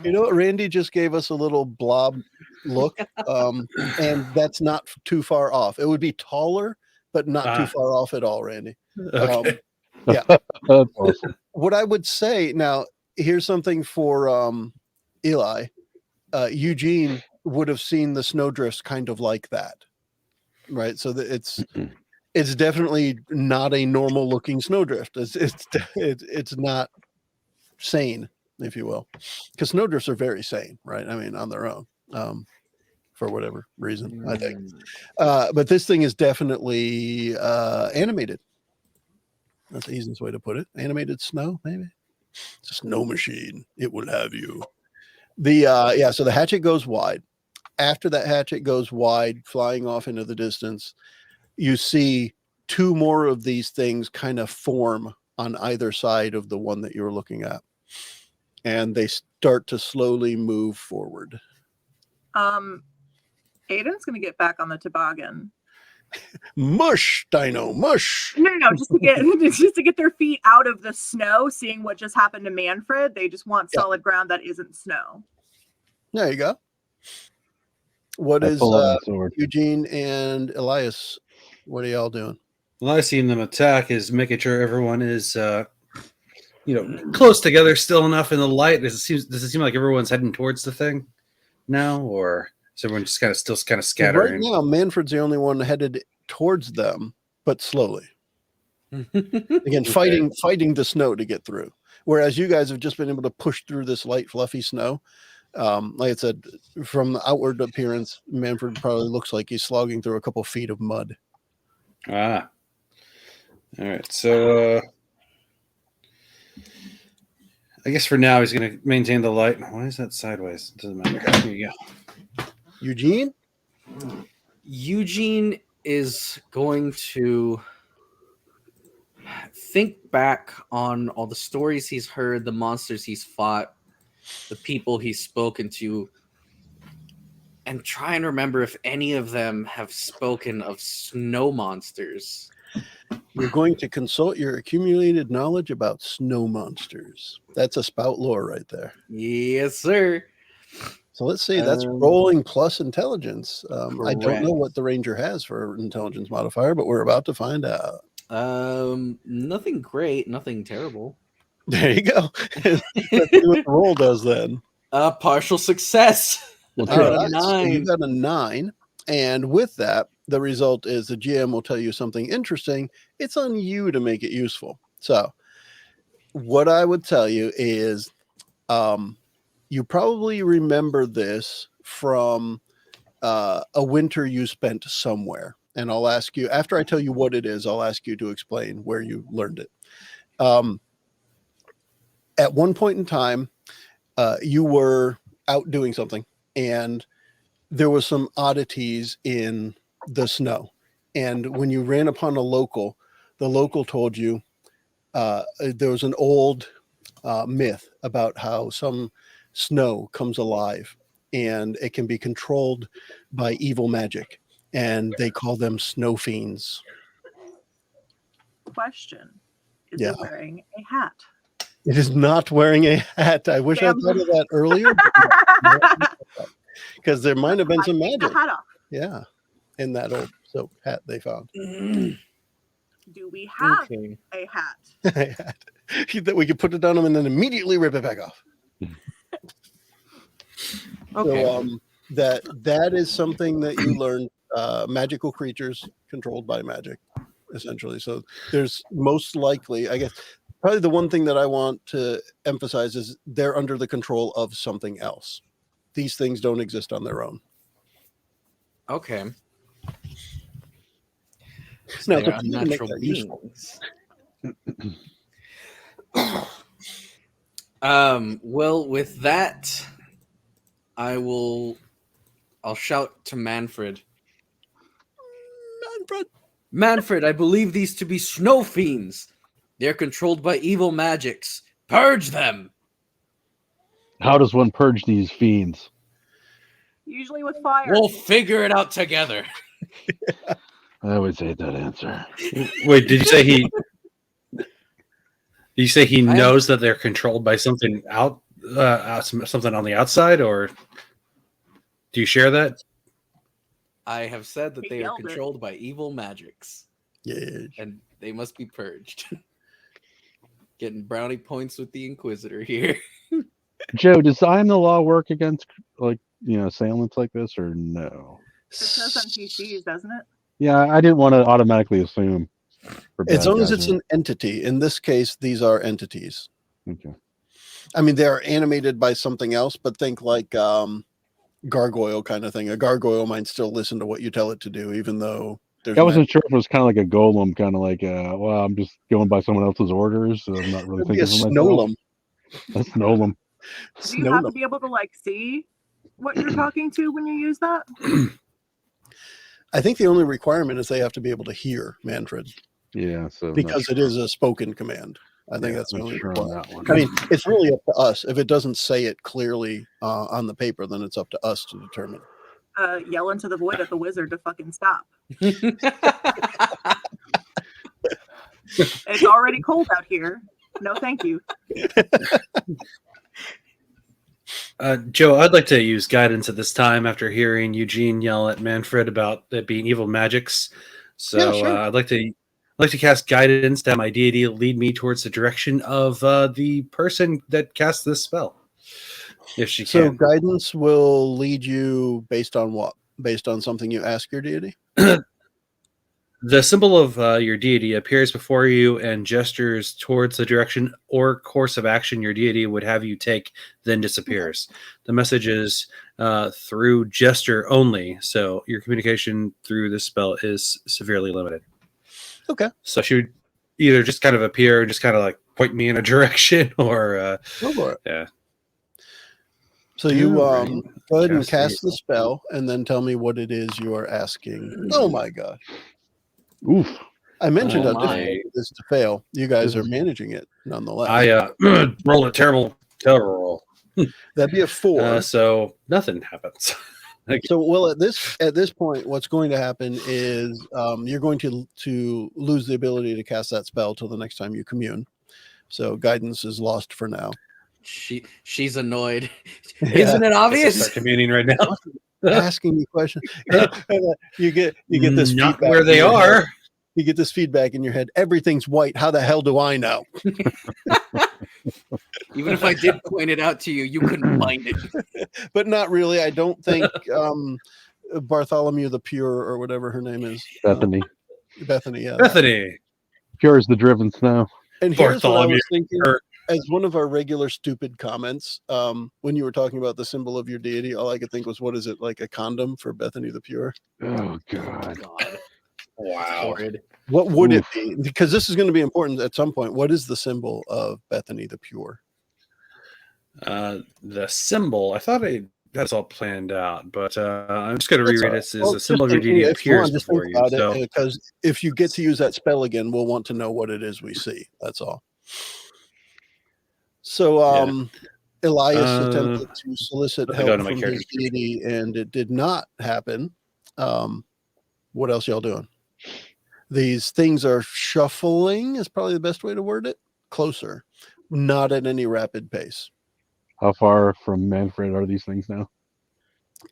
You know what? Randy just gave us a little blob look, and that's not too far off. It would be taller, but not too far off at all, Randy. Okay. Yeah. That's awesome. What I would say now, here's something for Eli. Eugene would have seen the snowdrifts kind of like that, right? So that it's definitely not a normal looking snowdrift. It's not sane, if you will, because snowdrifts are very sane, right? I mean, on their own, for whatever reason, I think. But this thing is definitely animated. That's the easiest way to put it. Animated snow, maybe. It's a snow machine. It will have you. So the hatchet goes wide. After that hatchet goes wide, flying off into the distance, you see two more of these things kind of form on either side of the one that you're looking at. And they start to slowly move forward. Aiden's gonna get back on the toboggan. Mush, Dino, mush. No, just to get their feet out of the snow, seeing what just happened to Manfred. They just want solid ground that isn't snow. There you go. What I is pull out my sword. Eugene and Elias? What are y'all doing? Well, I seen them attack is making sure everyone is, close together still enough in the light. Does it seem like everyone's heading towards the thing now, or is everyone just still scattering? Right now, Manfred's the only one headed towards them, but slowly. Again, fighting the snow to get through. Whereas you guys have just been able to push through this light, fluffy snow. Like I said, from the outward appearance, Manfred probably looks like he's slogging through a couple feet of mud. All right. So I guess for now he's going to maintain the light. Why is that sideways? It doesn't matter. Here you go. Eugene is going to think back on all the stories he's heard, the monsters he's fought, the people he's spoken to, and try and remember if any of them have spoken of snow monsters. You're going to consult your accumulated knowledge about snow monsters. That's a spout lore right there. Yes, sir. So let's see. That's rolling plus intelligence. I don't know what the ranger has for intelligence modifier, but we're about to find out. Nothing great, nothing terrible. There you go. Let's see what the roll does then. Partial success. All right, so you got a 9. And with that, the result is the GM will tell you something interesting. It's on you to make it useful. So what I would tell you is you probably remember this from a winter you spent somewhere. And I'll ask you, after I tell you what it is, I'll ask you to explain where you learned it. At one point in time, you were out doing something, and there was some oddities in the snow. And when you ran upon a local, the local told you there was an old myth about how some snow comes alive and it can be controlled by evil magic. And they call them snow fiends. Question. Is it wearing a hat? It is not wearing a hat. I wish I thought of that earlier. Because there might have been some magic. The hat off. Yeah. In that old silk hat they found. Do we have a hat? That we could put it on them and then immediately rip it back off. Okay. So that is something that you learned. Magical creatures controlled by magic, essentially. So there's most likely, I guess, probably the one thing that I want to emphasize is they're under the control of something else. These things don't exist on their own. Okay. Now, They are unnatural beings. Well, with that, I'll shout to Manfred. Manfred, I believe these to be snow fiends. They're controlled by evil magics. Purge them. How does one purge these fiends? Usually with fire. We'll figure it out together. I would say that answer. Wait, did you say he? Did you say he knows that they're controlled by something something on the outside, or do you share that? I have said that they are controlled by evil magics. Yeah. And they must be purged. Getting brownie points with the Inquisitor here. Joe, does I am the law work against assailants like this or no? It says on PCs, doesn't it? Yeah, I didn't want to automatically assume. For As bad long as guys, it's right? an entity. In this case, these are entities. Okay. I mean, they're animated by something else, but think like gargoyle kind of thing. A gargoyle might still listen to what you tell it to do, even though there's I wasn't sure if it was kind of like a golem, kind of like, well, I'm just going by someone else's orders, so I'm not really It'd be a thinking for myself. snolem. That's Nolan. Do you have to be able to like see what you're talking to when you use that? I think the only requirement is they have to be able to hear Manfred Yeah, so because it is a spoken command. I think that's the not only sure on requirement. that one. I mean, it's really up to us. If it doesn't say it clearly on the paper, then it's up to us to determine. Yell into the void at the wizard to fucking stop. It's already cold out here. No, thank you. Joe, I'd like to use guidance at this time after hearing Eugene yell at Manfred about it being evil magics. So Yeah, sure. I'd like to cast guidance to have my deity lead me towards the direction of the person that casts this spell, if she So can. guidance will lead you based on what? Based on something you ask your deity? The symbol of your deity appears before you and gestures towards the direction or course of action your deity would have you take, then disappears. The message is through gesture only, so your communication through this spell is severely limited. Okay. So she would either just kind of appear and just kind of like point me in a direction, or Go for it. yeah. So you All right. go ahead and Cast cast the- the spell and then tell me what it is you are asking. Oh my god. Oof. I mentioned Oh how my. difficult it is to fail. You guys This are is- managing it nonetheless. I roll a terrible roll. That'd be a 4. So nothing happens. So, well, at this point, what's going to happen is you're going to lose the ability to cast that spell till the next time you commune. So, guidance is lost for now. She's annoyed. Yeah. Isn't it Guess I'll obvious? start communing right now. Asking you questions. you get this Not feedback where they in your head. are. You get this feedback in your head. Everything's white. How the hell do I know? Even if I did point it out to you, you couldn't find it. But not really. I don't think Bartholomew the Pure or whatever her name is. Bethany. Bethany. Yeah. Bethany. Pure as the driven snow. And here's what I Bartholomew, was thinking. or- As one of our regular stupid comments, when you were talking about the symbol of your deity, all I could think was, what is it, like a condom for Bethany the Pure? Oh God. God. Wow. Horrid. What would it Oof. be? Because this is going to be important at some point. What is the symbol of Bethany the Pure? The symbol, I thought that's all planned out, but I'm just going to That's reread all it. right. It's Well, a symbol of your just deity if you want, appears just before think you. about So, it, because if you get to use that spell again, we'll want to know what it is we see. That's all. So, Elias attempted to solicit let me go help to my from character his deity, and it did not happen. What else y'all doing? These things are shuffling, is probably the best way to word it. Closer, not at any rapid pace. How far from Manfred are these things now?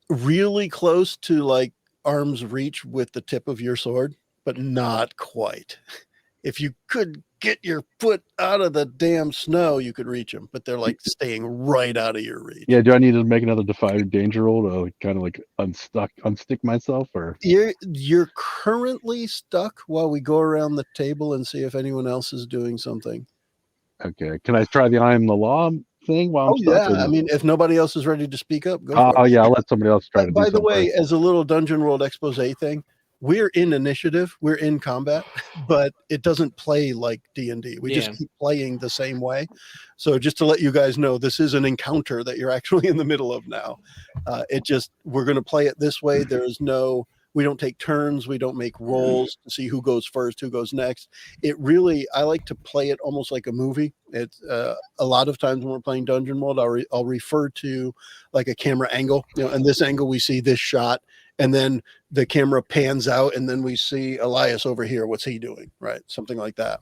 Really close to like arm's reach with the tip of your sword, but not quite. If you could get your foot out of the damn snow, you could reach them, but they're like staying right out of your reach. Yeah, do I need to make another defy danger roll to kind of like unstick myself, or You're currently stuck while we go around the table and see if anyone else is doing something. okay? Can I try the I am the law thing while I'm Oh stuck? yeah, or I no? mean, if nobody else is ready to speak up, go for Oh it. yeah, I'll let somebody else try to do By the something way, first. as a little Dungeon World expose thing, we're in initiative, we're in combat, but it doesn't play like D&D. We Yeah. just keep playing the same way. So just to let you guys know, this is an encounter that you're actually in the middle of now. We're going to play it this way. We don't take turns. We don't make rolls to see who goes first, who goes next. I like to play it almost like a movie. It's a lot of times when we're playing Dungeon World, I'll refer to like a camera angle, and this angle, we see this shot, and then the camera pans out, and then we see Elias over here. What's he doing? Right. Something like that.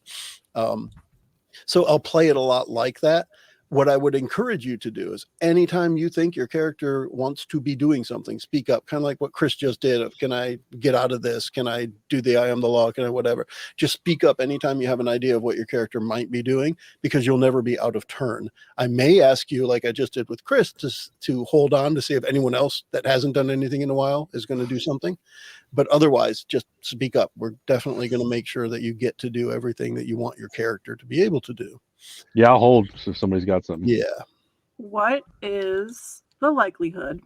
So I'll play it a lot like that. what I would encourage you to do is anytime you think your character wants to be doing something, speak up, kind of like what Chris just did. Of, can I get out of this? Can I do the I am the law? Can I whatever? Just speak up anytime you have an idea of what your character might be doing, because you'll never be out of turn. I may ask you, like I just did with Chris, to hold on to see if anyone else that hasn't done anything in a while is going to do something. But otherwise, just speak up. We're definitely going to make sure that you get to do everything that you want your character to be able to do. Yeah, I'll hold if somebody's got something. Yeah. What is the likelihood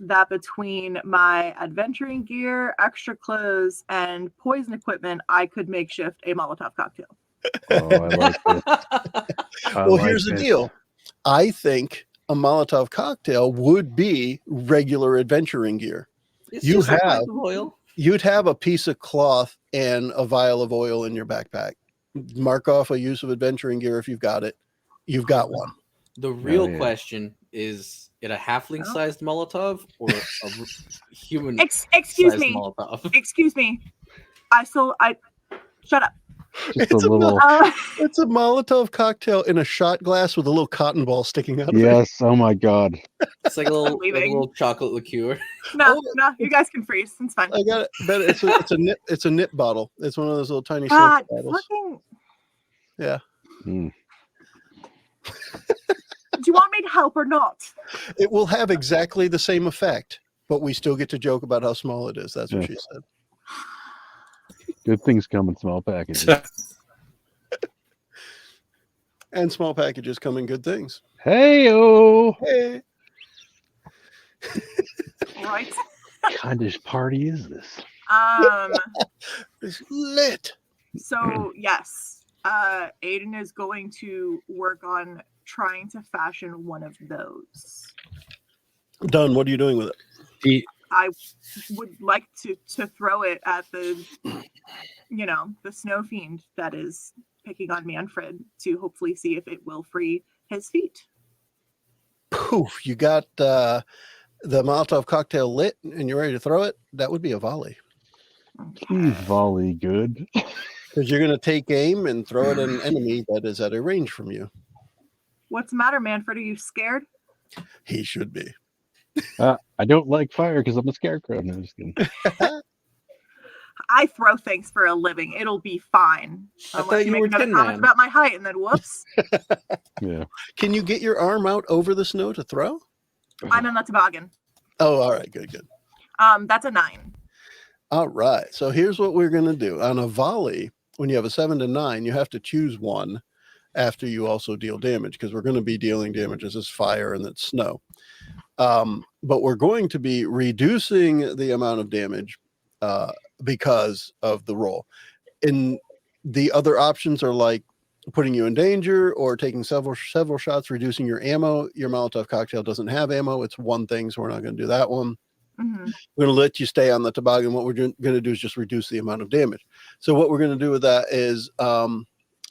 that between my adventuring gear, extra clothes, and poison equipment, I could makeshift a Molotov cocktail? Oh, I like this. Well, here's the deal. I think a Molotov cocktail would be regular adventuring gear. It's You just a pipe have- of oil. You'd have a piece of cloth and a vial of oil in your backpack. Mark off a use of adventuring gear if you've got it. You've got one. The real yeah. question is it a halfling-sized Molotov or a human? Excuse sized me. Molotov? Excuse me. Shut up. Just It's a little. It's a Molotov cocktail in a shot glass with a little cotton ball sticking out of it. Yes. Oh my God. It's like a leaving. little chocolate liqueur. No, you guys can freeze. It's fine. I got it. But it's a nip bottle. It's one of those little tiny God, soda bottles. fucking. Yeah. Mm. Do you want me to help or not? It will have exactly the same effect, but we still get to joke about how small it is. That's what Yeah. she said. Good things come in small packages. And small packages come in good things. Hey-oh! Hey. Right. What kind of party is this? It's lit. So yes, Aiden is going to work on trying to fashion one of those. Done. What are you doing with it? I would like to throw it at the, the snow fiend that is picking on Manfred to hopefully see if it will free his feet. Poof. You got the Molotov cocktail lit and you're ready to throw it. That would be a volley. He's volley good. Because you're going to take aim and throw it at an enemy that is at a range from you. What's the matter, Manfred? Are you scared? He should be. I don't like fire because I'm a scarecrow. No, just kidding. I throw things for a living. It'll be fine. I Unless thought you make were another Tin comment Man. about my height, and then whoops, Yeah. Can you get your arm out over the snow to throw? I'm in the toboggan. Oh, all right. Good. That's a 9. All right. So here's what we're going to do. On a volley, when you have a 7 to 9, you have to choose one after you also deal damage, because we're going to be dealing damage as fire and it's snow. But we're going to be reducing the amount of damage because of the roll. And the other options are like putting you in danger or taking several shots, reducing your ammo. Your Molotov cocktail doesn't have ammo. It's one thing, so we're not going to do that one. Mm-hmm. We're going to let you stay on the toboggan. What we're going to do is just reduce the amount of damage. So what we're going to do with that is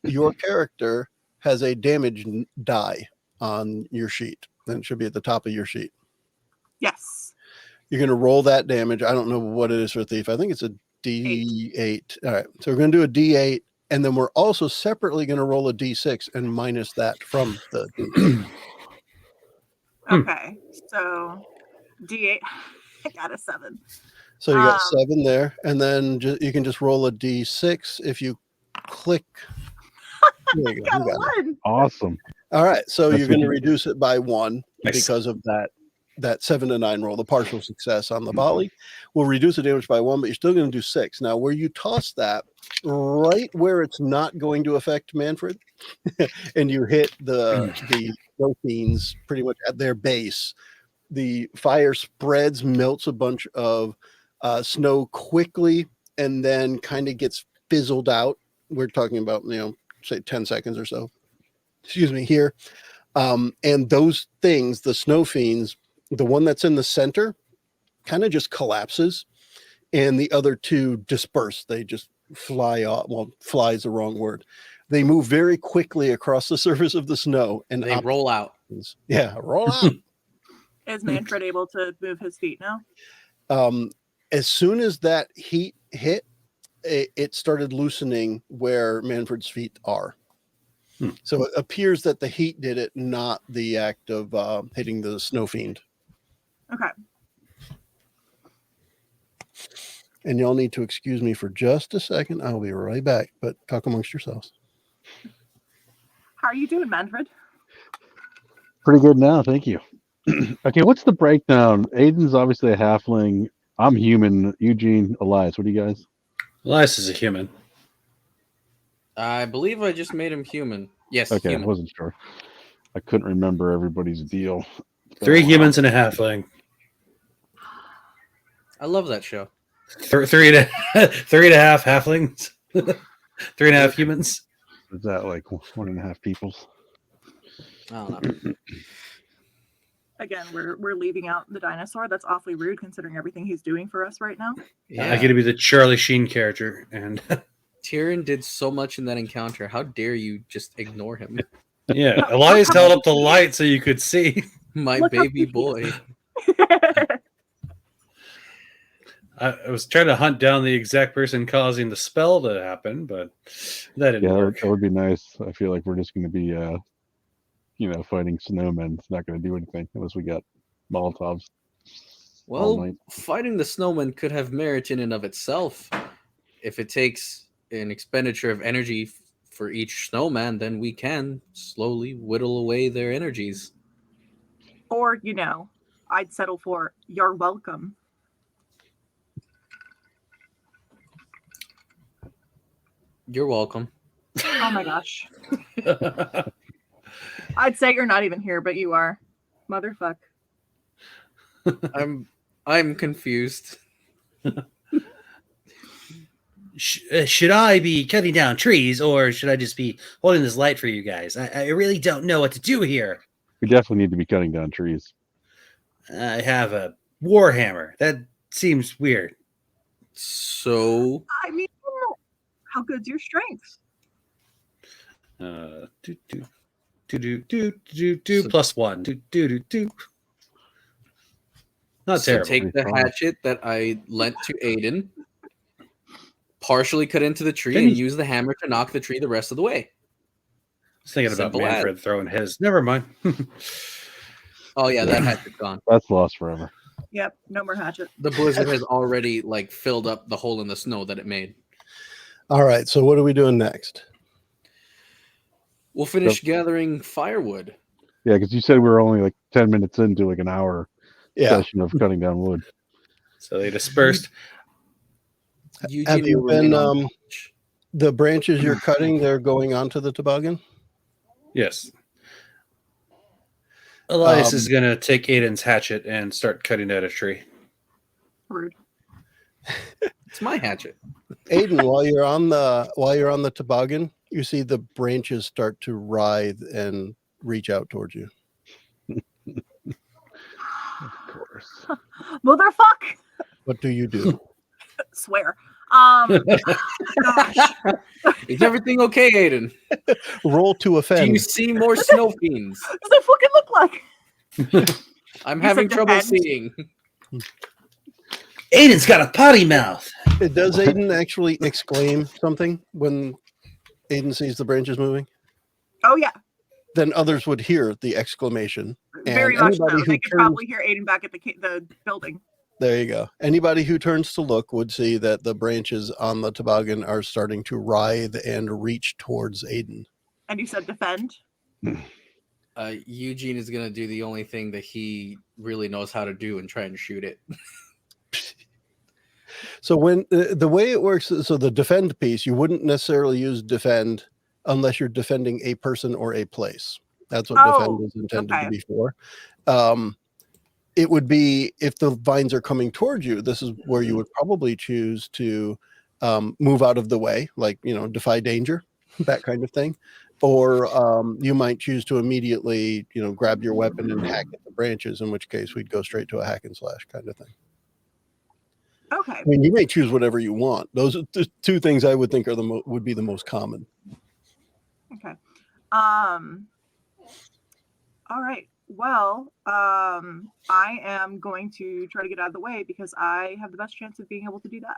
your character has a damage die on your sheet. Then it should be at the top of your sheet. Yes. You're going to roll that damage. I don't know what it is for a thief. I think it's a D8. All right. So we're going to do a D8, and then we're also separately going to roll a D6 and minus that from the D8. Okay. So D8. I got a 7. So you got 7 there, and then you can just roll a D6 if you click. There you go. Got You got it. 1. Awesome. All right. So That's you're going to what- reduce it by 1 Nice. because of that 7 to 9 roll, the partial success on the volley. Will reduce the damage by 1, but you're still going to do 6. Now, where you toss that, right where it's not going to affect Manfred, and you hit the snow fiends pretty much at their base, the fire spreads, melts a bunch of snow quickly, and then kind of gets fizzled out. We're talking about, say 10 seconds or so. Excuse me, here. And those things, the snow fiends, the one that's in the center kind of just collapses, and the other two disperse. They just fly off. Well, fly is the wrong word. They move very quickly across the surface of the snow, and They roll out. Yeah, roll out. Is Manfred able to move his feet now? As soon as that heat hit, it started loosening where Manfred's feet are. So it appears that the heat did it, not the act of hitting the snow fiend. Okay. And y'all need to excuse me for just a second. I'll be right back, but talk amongst yourselves. How are you doing, Manfred? Pretty good now, thank you. Okay, what's the breakdown? Aiden's obviously a halfling. I'm human. Eugene, Elias. What do you guys? Elias is a human. I believe I just made him human. Yes, Okay, I human. wasn't sure. I couldn't remember everybody's deal. 3 humans and a halfling. I love that show. 3 and a half halflings. 3.5 humans. Is that like 1.5 peoples? I don't know. Again, we're leaving out the dinosaur. That's awfully rude considering everything he's doing for us right now. Yeah. I get to be the Charlie Sheen character, and Tyrion did so much in that encounter. How dare you just ignore him? yeah, Elias held up the light so you could see. My Look how baby cute he boy. is. I was trying to hunt down the exact person causing the spell to happen, but that didn't Yeah, work. that would be nice. I feel like we're just going to be, fighting snowmen. It's not going to do anything unless we got Molotovs. all Well, night. fighting the snowman could have merit in and of itself. If it takes an expenditure of energy for each snowman, then we can slowly whittle away their energies. Or, I'd settle for "you're welcome." You're welcome. Oh my gosh. I'd say you're not even here, but you are. Motherfuck. I'm confused. Should I be cutting down trees, or should I just be holding this light for you guys? I really don't know what to do here. We definitely need to be cutting down trees. I have a warhammer. That seems weird. So I mean, how good's your strength? +1. Not so terrible. take the hatchet that I lent to Aiden, partially cut into the tree, and use the hammer to knock the tree the rest of the way. I was thinking about Simple Manfred throwing his. Never mind. Oh yeah, that hatchet's gone. That's lost forever. Yep, no more hatchet. The blizzard has already filled up the hole in the snow that it made. All right, so what are we doing next? We'll finish gathering firewood. Yeah, because you said we were only 10 minutes into an hour session of cutting down wood. So they dispersed. Have you been the branches you're cutting? They're going onto the toboggan. Yes. Elias is going to take Aiden's hatchet and start cutting down a tree. Rude. It's my hatchet. Aiden, while you're on the toboggan, you see the branches start to writhe and reach out towards you. Of course. Motherfuck! What do you do? Swear. Gosh. Is everything okay, Aiden? Roll to Do offend. you see more snow fiends? What does that fucking look like? I'm You having said trouble defend? seeing. Aiden's got a potty mouth. Does Aiden actually exclaim something when Aiden sees the branches moving? Oh yeah, Then others would hear the exclamation. very And much so. anybody who They could turns- probably hear Aiden back at the building. There you go. Anybody who turns to look would see that the branches on the toboggan are starting to writhe and reach towards Aiden. And you said defend. Eugene is going to do the only thing that he really knows how to do and try and shoot it. So when the way it works, so the defend piece, you wouldn't necessarily use defend unless you're defending a person or a place. That's what defend is intended to be for. It would be if the vines are coming towards you, this is where you would probably choose to move out of the way, defy danger, that kind of thing. Or you might choose to immediately, grab your weapon and hack at the branches, in which case we'd go straight to a hack and slash kind of thing. Okay. I mean, you may choose whatever you want. Those are the two things I would think are would be the most common. Okay. All right. Well, I am going to try to get out of the way because I have the best chance of being able to do that.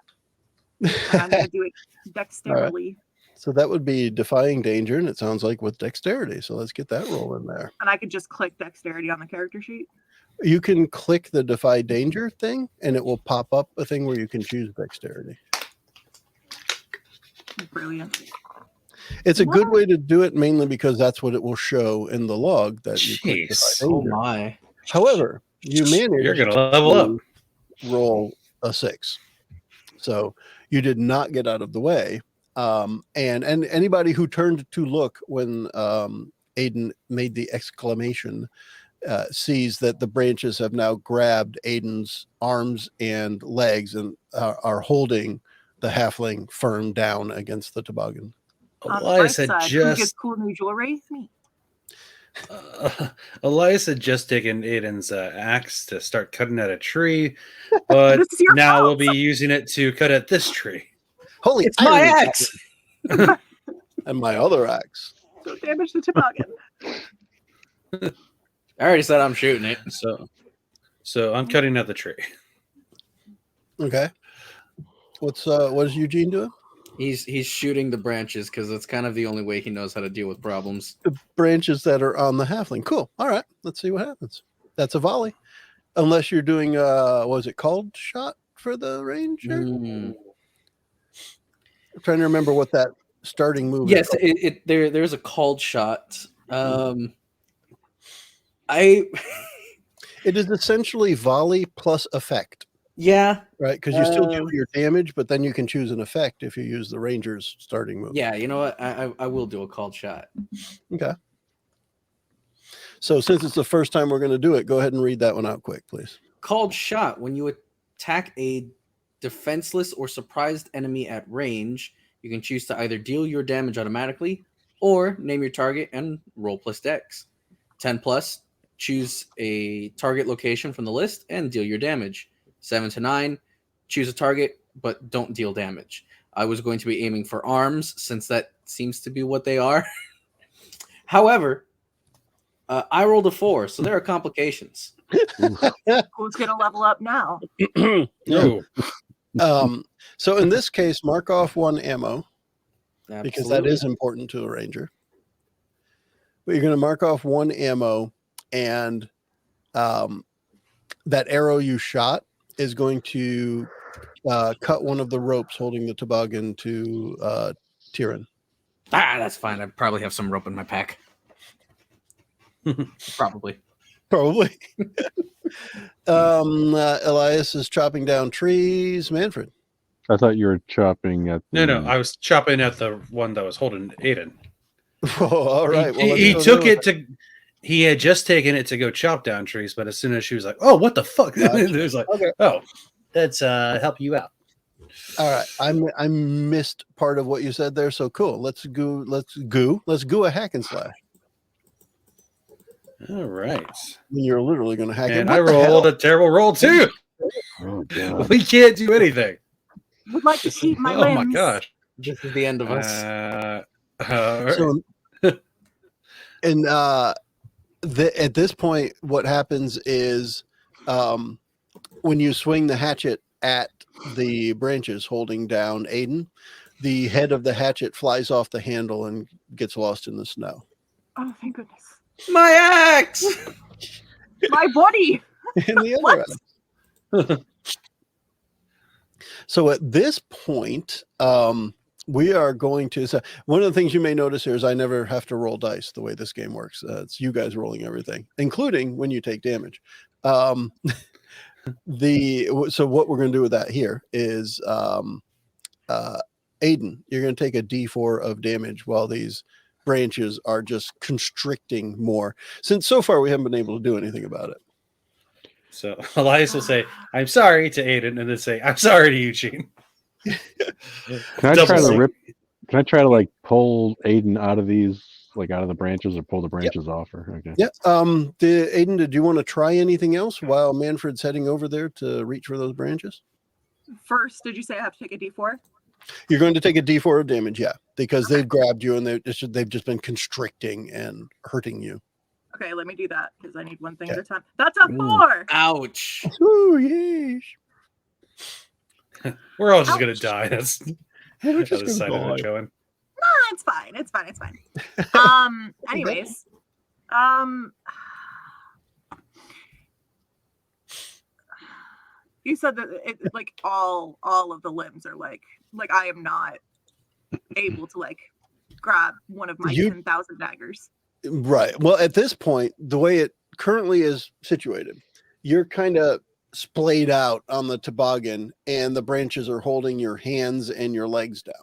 And I'm going to do it dexterously. So that would be defying danger, and it sounds like with dexterity. So let's get that roll in there. And I could just click dexterity on the character sheet. You can click the defy danger thing, and it will pop up a thing where you can choose dexterity. Brilliant. It's a good way to do it, mainly because that's what it will show in the log that you click defy Jeez. Oh danger. my. However, you managed You're gonna level up. to roll a 6. So you did not get out of the way. And anybody who turned to look when Aiden made the exclamation sees that the branches have now grabbed Aiden's arms and legs and are holding the halfling firm down against the toboggan. On the Elias bright had side, who gets just cool new jewelry? Me. Elias had just taken Aiden's axe to start cutting at a tree, but This is your now fault. we'll be using it to cut at this tree. Holy, It's my irony. axe. And my other axe. Don't damage the toboggan. I already said I'm shooting it. So I'm cutting at the tree. Okay. What is Eugene doing? He's shooting the branches because it's kind of the only way he knows how to deal with problems. The branches that are on the halfling. Cool. All right. Let's see what happens. That's a volley. Unless you're doing what was it called? Shot for the ranger? Mm. I'm trying to remember what that starting move Yes, is. there's a called shot. It is essentially volley plus effect, Yeah, right? Because you still do your damage, but then you can choose an effect if you use the ranger's starting move. yeah. You know what? I will do a called shot. Okay. So since it's the first time we're going to do it, go ahead and read that one out quick, please. Called shot. When you attack a defenseless or surprised enemy at range, you can choose to either deal your damage automatically or name your target and roll plus dex. 10 plus, choose a target location from the list and deal your damage. 7 to 9, choose a target but don't deal damage. I was going to be aiming for arms since that seems to be what they are. However, I rolled a 4, so there are complications. Who's gonna level up now? No. So in this case, mark off 1 ammo because that Absolutely. is important to a ranger. But you're going to mark off 1 ammo, and that arrow you shot is going to cut one of the ropes holding the toboggan to Tyrion. That's fine. I probably have some rope in my pack. Probably. Probably. Elias is chopping down trees. Manfred. I thought you were chopping at. No, I was chopping at the one that was holding Aiden. Oh, all right. Well, He let's took go it to. He had just taken it to go chop down trees, but as soon as she was like, "Oh, what the fuck?" Gotcha. It was like, Okay. "Oh, that's help you out." All right. I missed part of what you said there. So cool. Let's go a hack and slash. All right. You're literally going to hack it. And What I the hell? rolled a terrible roll too. Oh, God. We can't do anything. Would like to keep my Oh limbs. my gosh. This is the end of us. All right. So, and at this point, what happens is when you swing the hatchet at the branches holding down Aiden, the head of the hatchet flies off the handle and gets lost in the snow. Oh, thank goodness. My axe! My body. And the other end. So at this point, we are going to. So one of the things you may notice here is I never have to roll dice the way this game works. It's you guys rolling everything, including when you take damage. So what we're going to do with that here is, Aiden, you're going to take a D4 of damage while these branches are just constricting more. Since so far we haven't been able to do anything about it. So Elias will say, "I'm sorry" to Aiden, and then say, "I'm sorry" to Eugene. Can I Double try to sync. rip? Can I try to like pull Aiden out of these, like out of the branches, or pull the branches off? Or okay. Yeah. Aiden, did you want to try anything else while Manfred's heading over there to reach for those branches? First, did you say I have to take a D4? You're going to take a D4 of damage, yeah, because they've grabbed you and they've just been constricting and hurting you. Okay, let me do that because I need one thing Okay. at a time. That's a 4. Ouch. Oh yes. We're all just Ouch. gonna die. That's We're how just this side gonna of it die. going. It's fine. It's fine. It's fine. Anyways, you said that like all of the limbs are like I am not able to like grab one of my 10,000 daggers. Right. Well, at this point, the way it currently is situated, you're kind of splayed out on the toboggan, and the branches are holding your hands and your legs down.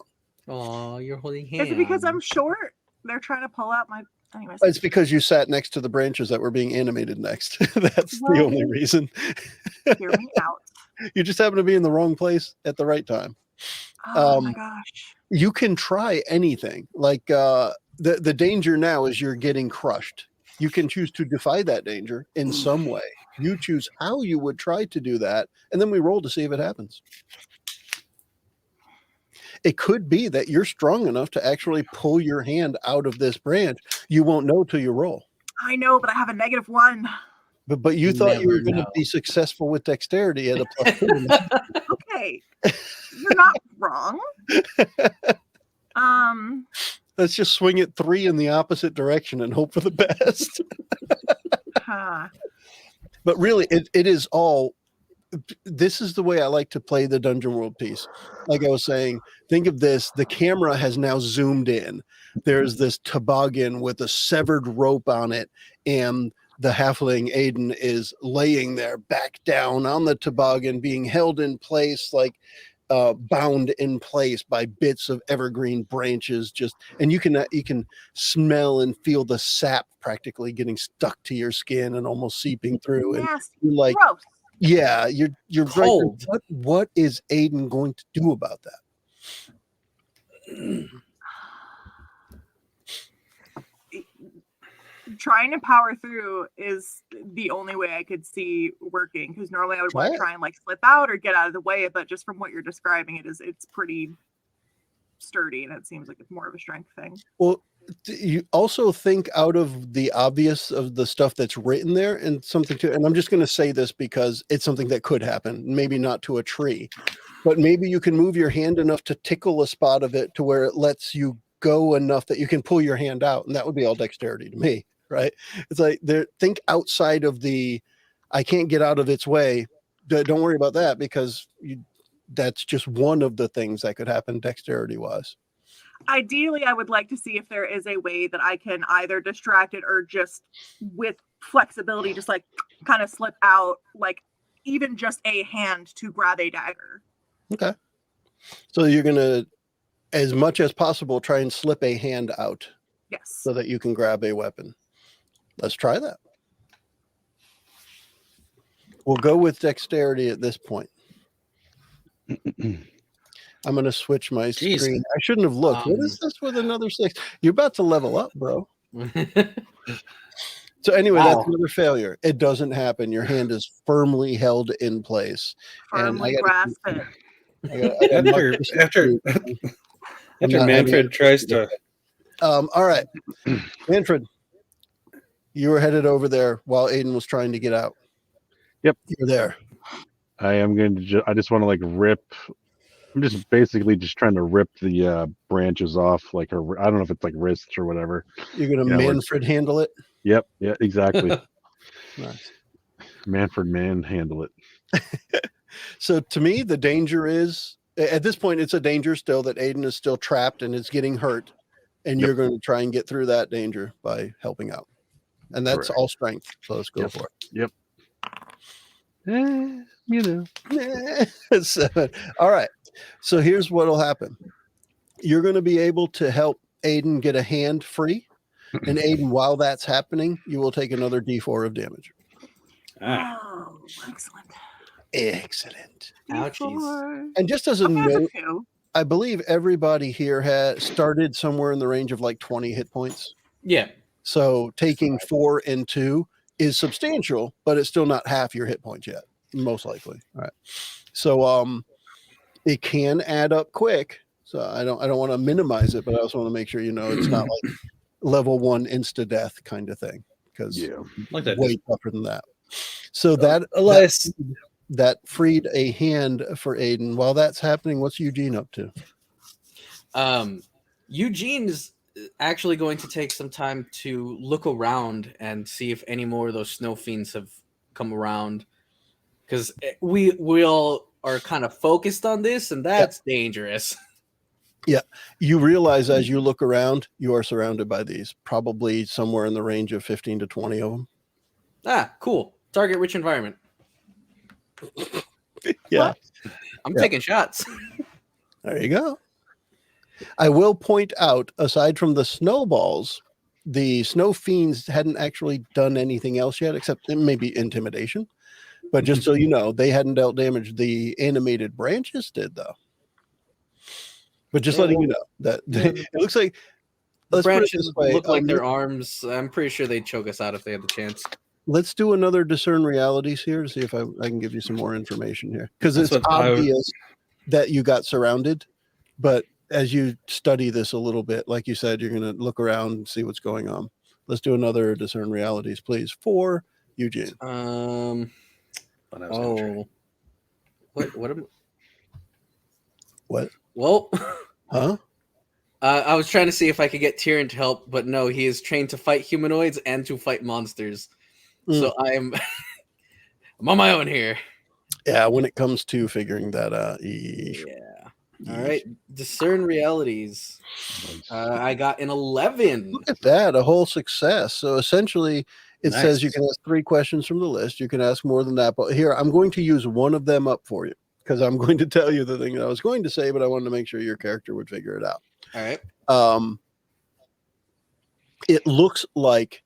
Oh, you're holding hands. Is it because I'm short? They're trying to pull out my. Anyways, It's because you sat next to the branches that were being animated next. That's the only reason. Hear me out. You just happen to be in the wrong place at the right time. Oh my gosh. You can try anything. Like the danger now is you're getting crushed. You can choose to defy that danger in some way. You choose how you would try to do that, and then we roll to see if it happens. It could be that you're strong enough to actually pull your hand out of this branch. You won't know till you roll. I know, but I have a -1. But you thought you were going to be successful with dexterity at a +2. Okay, you're not wrong. Let's just swing it 3 in the opposite direction and hope for the best. But really, it is all. This is the way I like to play the Dungeon World piece. Like I was saying, think of this. The camera has now zoomed in. There's this toboggan with a severed rope on it, and the halfling Aiden is laying there back down on the toboggan, being held in place, like bound in place by bits of evergreen branches. And you can smell and feel the sap practically getting stuck to your skin and almost seeping through. And you're like, gross. Yeah, you're cold. Right. What is Aiden going to do about that? Trying to power through is the only way I could see working, because normally I would want to try and like slip out or get out of the way, but just from what you're describing, it's pretty sturdy, and it seems like it's more of a strength thing. Well, you also think out of the obvious of the stuff that's written there, and and I'm just going to say this because it's something that could happen, maybe not to a tree, but maybe you can move your hand enough to tickle a spot of it to where it lets you go enough that you can pull your hand out, and that would be all dexterity to me, right? It's like think outside of I can't get out of its way. Don't worry about that, because that's just one of the things that could happen dexterity wise. Ideally, I would like to see if there is a way that I can either distract it or just with flexibility, just like kind of slip out, like even just a hand to grab a dagger. Okay. So you're going to, as much as possible, try and slip a hand out. Yes. So that you can grab a weapon. Let's try that. We'll go with dexterity at this point. I'm going to switch my screen. I shouldn't have looked. What is this with another 6? You're about to level up, bro. So anyway, That's another failure. It doesn't happen. Your hand is firmly held in place. Firmly grasp it. After Manfred tries to... all right. Manfred, you were headed over there while Aiden was trying to get out. Yep. You're there. I am going to I just want to like rip. I'm just basically just trying to rip the branches off, like her. I don't know if it's like wrists or whatever. You're going to Manfred handle it? Yep. Yeah, exactly. Nice. Manfred handle it. So to me, the danger is, at this point, it's a danger still that Aiden is still trapped and is getting hurt. And you're going to try and get through that danger by helping out. And that's all strength. So let's go for it. Yep. You know. 7. All right. So here's what will happen. You're going to be able to help Aiden get a hand free. And Aiden, while that's happening, you will take another D4 of damage. Oh, excellent. Excellent. Ouchies. And just as a note, I believe everybody here has started somewhere in the range of like 20 hit points. Yeah. So taking 4 and 2 is substantial, but it's still not half your hit points yet, most likely. All right. So it can add up quick. So I don't want to minimize it, but I also want to make sure you know it's not like level 1 insta death kind of thing, because like that way tougher than that. So that Elias that freed a hand for Aiden. While that's happening, what's Eugene up to? Eugene's actually going to take some time to look around and see if any more of those snow fiends have come around, because we all are kind of focused on this, and that's dangerous. Yeah, you realize as you look around, you are surrounded by these, probably somewhere in the range of 15 to 20 of them. Ah, cool. Target rich environment. Yeah, I'm taking shots. there you go. I will point out, aside from the snowballs, the snow fiends hadn't actually done anything else yet, except maybe intimidation. But just so you know, they hadn't dealt damage. The animated branches did, though. But just letting you know that it looks like The branches look like their arms. I'm pretty sure they'd choke us out if they had the chance. Let's do another discern realities here to see if I can give you some more information here, because it's That's what obvious that you got surrounded. But as you study this a little bit, like you said, you're going to look around and see what's going on. Let's do another discern realities, please, for Eugene. But I was What? Well, Huh? I was trying to see if I could get Tyrion to help, but no, he is trained to fight humanoids and to fight monsters. So I'm on my own here. Yeah, when it comes to figuring that out. Yeah. All right. Discern realities. I got an 11. Look at that, a whole success. So essentially, it Nice. says you can ask 3 questions from the list. You can ask more than that. But here, I'm going to use one of them up for you, because I'm going to tell you the thing that I was going to say, but I wanted to make sure your character would figure it out. All right. It looks like,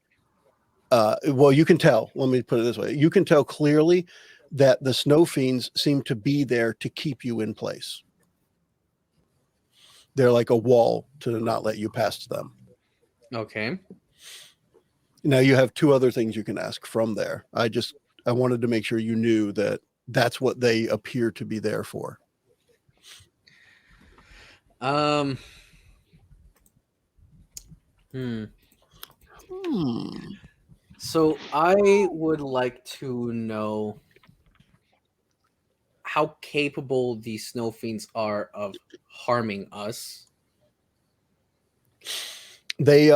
well, you can tell. Let me put it this way. You can tell clearly that the snow fiends seem to be there to keep you in place. They're like a wall to not let you past them. Okay. Now you have 2 other things you can ask from there. I wanted to make sure you knew that that's what they appear to be there for. So I would like to know how capable these snow fiends are of harming us. They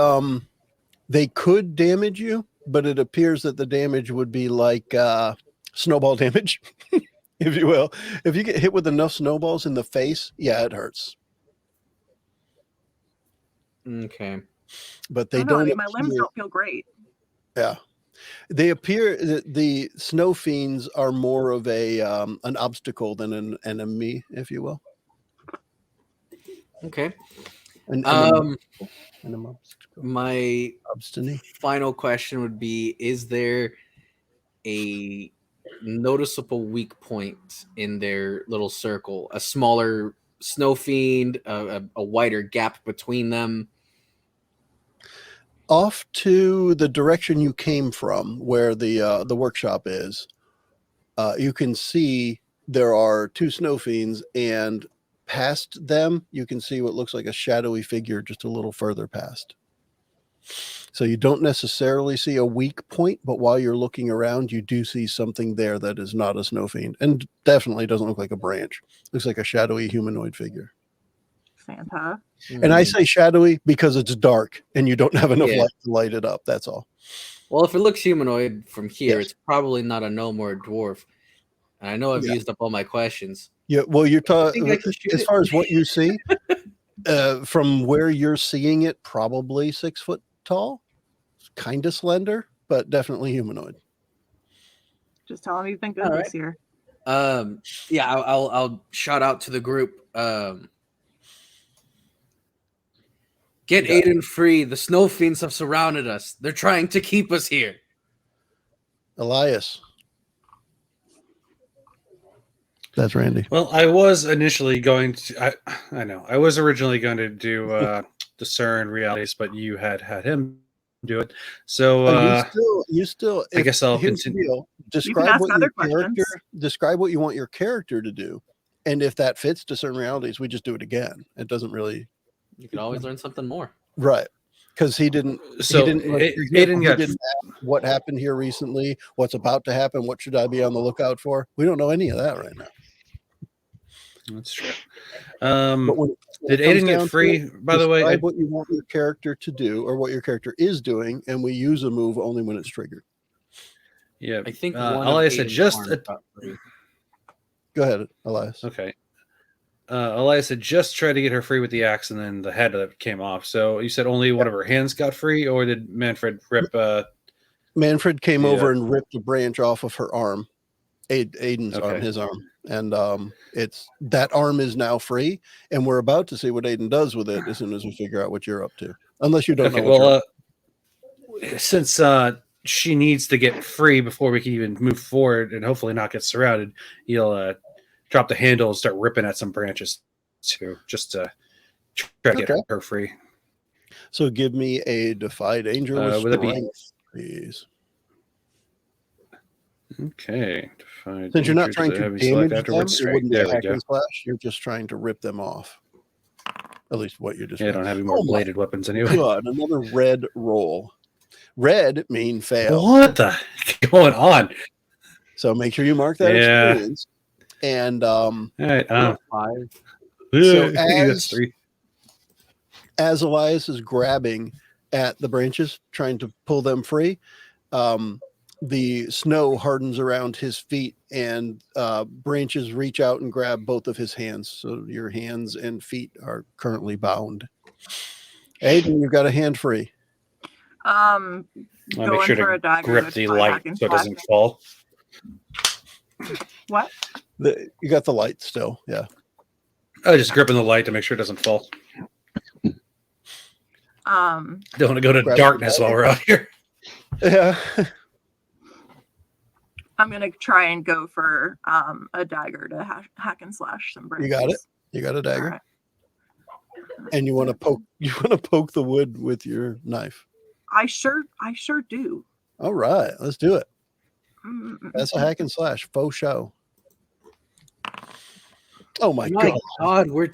could damage you, but it appears that the damage would be like snowball damage, if you will. If you get hit with enough snowballs in the face, yeah, it hurts. Okay. But they I don't know. I don't. mean, my limbs don't feel great. Yeah, they appear that the snow fiends are more of a an obstacle than an enemy, if you will. Okay. An obstacle. My Obstinate. final question would be: is there a noticeable weak point in their little circle? A smaller snow fiend, a wider gap between them? Off to the direction you came from, where the workshop is, you can see there are 2 snow fiends, and past them you can see what looks like a shadowy figure just a little further past. So you don't necessarily see a weak point, but while you're looking around, you do see something there that is not a snow fiend, and definitely doesn't look like a branch. Looks like a shadowy humanoid figure. Santa. And I say shadowy because it's dark and you don't have enough light to light it up. That's all. Well, if it looks humanoid from here, Yes. it's probably not a gnome or a dwarf. And I know I've used up all my questions. Yeah, well, you're talking think I can shoot as it? far as what you see, from where you're seeing it, probably 6 foot tall, kind of slender, but definitely humanoid. Just tell him you've been good All this right. year. Yeah, I'll shout out to the group. Get Aiden free. The snow fiends have surrounded us. They're trying to keep us here. Elias. That's Randy. Well, I was initially going to. I know. I was originally going to do discern realities, but you had him do it. So you still. I guess I'll here's the continue. deal. You can ask other questions. Describe what you want your character to do, and if that fits discern realities, we just do it again. It doesn't really. You can always learn something more. Right. Because he didn't. So he didn't, Aiden got ask what happened here recently, what's about to happen, what should I be on the lookout for. We don't know any of that right now. That's true. But when Did it comes Aiden down get to free? it, By the way, describe what you want your character to do or what your character is doing, and we use a move only when it's triggered. yeah, I think one Elias of had Aiden's just arms got free. Go ahead, Elias. okay. Elias had just tried to get her free with the axe, and then the head of it came off. So you said only one of her hands got free, or did Manfred rip? Manfred came Yeah. over and ripped a branch off of her arm, Aiden's arm, Okay. his arm, and it's that arm is now free, and we're about to see what Aiden does with it as soon as we figure out what you're up to. Unless you don't Okay, know. What well, since she needs to get free before we can even move forward and hopefully not get surrounded, you'll drop the handle and start ripping at some branches too, just to try to get Okay. her free. so give me a defy danger with Would that be- strength, please. Okay. Since you're not trying to damage them, afterwards. it wouldn't be There a we hack go. and slash. You're just trying to rip them off. At least what you're just. Yeah, I don't have any more Oh my bladed weapons anyway. God, another red roll. Red mean fail. What the heck going on? So make sure you mark that Yeah. experience. And All right. 5. So That's 3. as Elias is grabbing at the branches, trying to pull them free, the snow hardens around his feet and branches reach out and grab both of his hands. So your hands and feet are currently bound. Aiden, you've got a hand free. I'll make Going sure for to a dagger grip with the my light hack and so it doesn't slash. fall. What? You got the light still. Yeah. Oh, just gripping the light to make sure it doesn't fall. Don't want to go to Grab darkness the while we're out here. Yeah. I'm gonna try and go for a dagger to hack and slash some branches. You got it. You got a dagger. All right. And you want to poke. You want to poke the wood with your knife. I sure do. All right, let's do it. Mm. That's a hack and slash faux show. Oh my My God. God, we're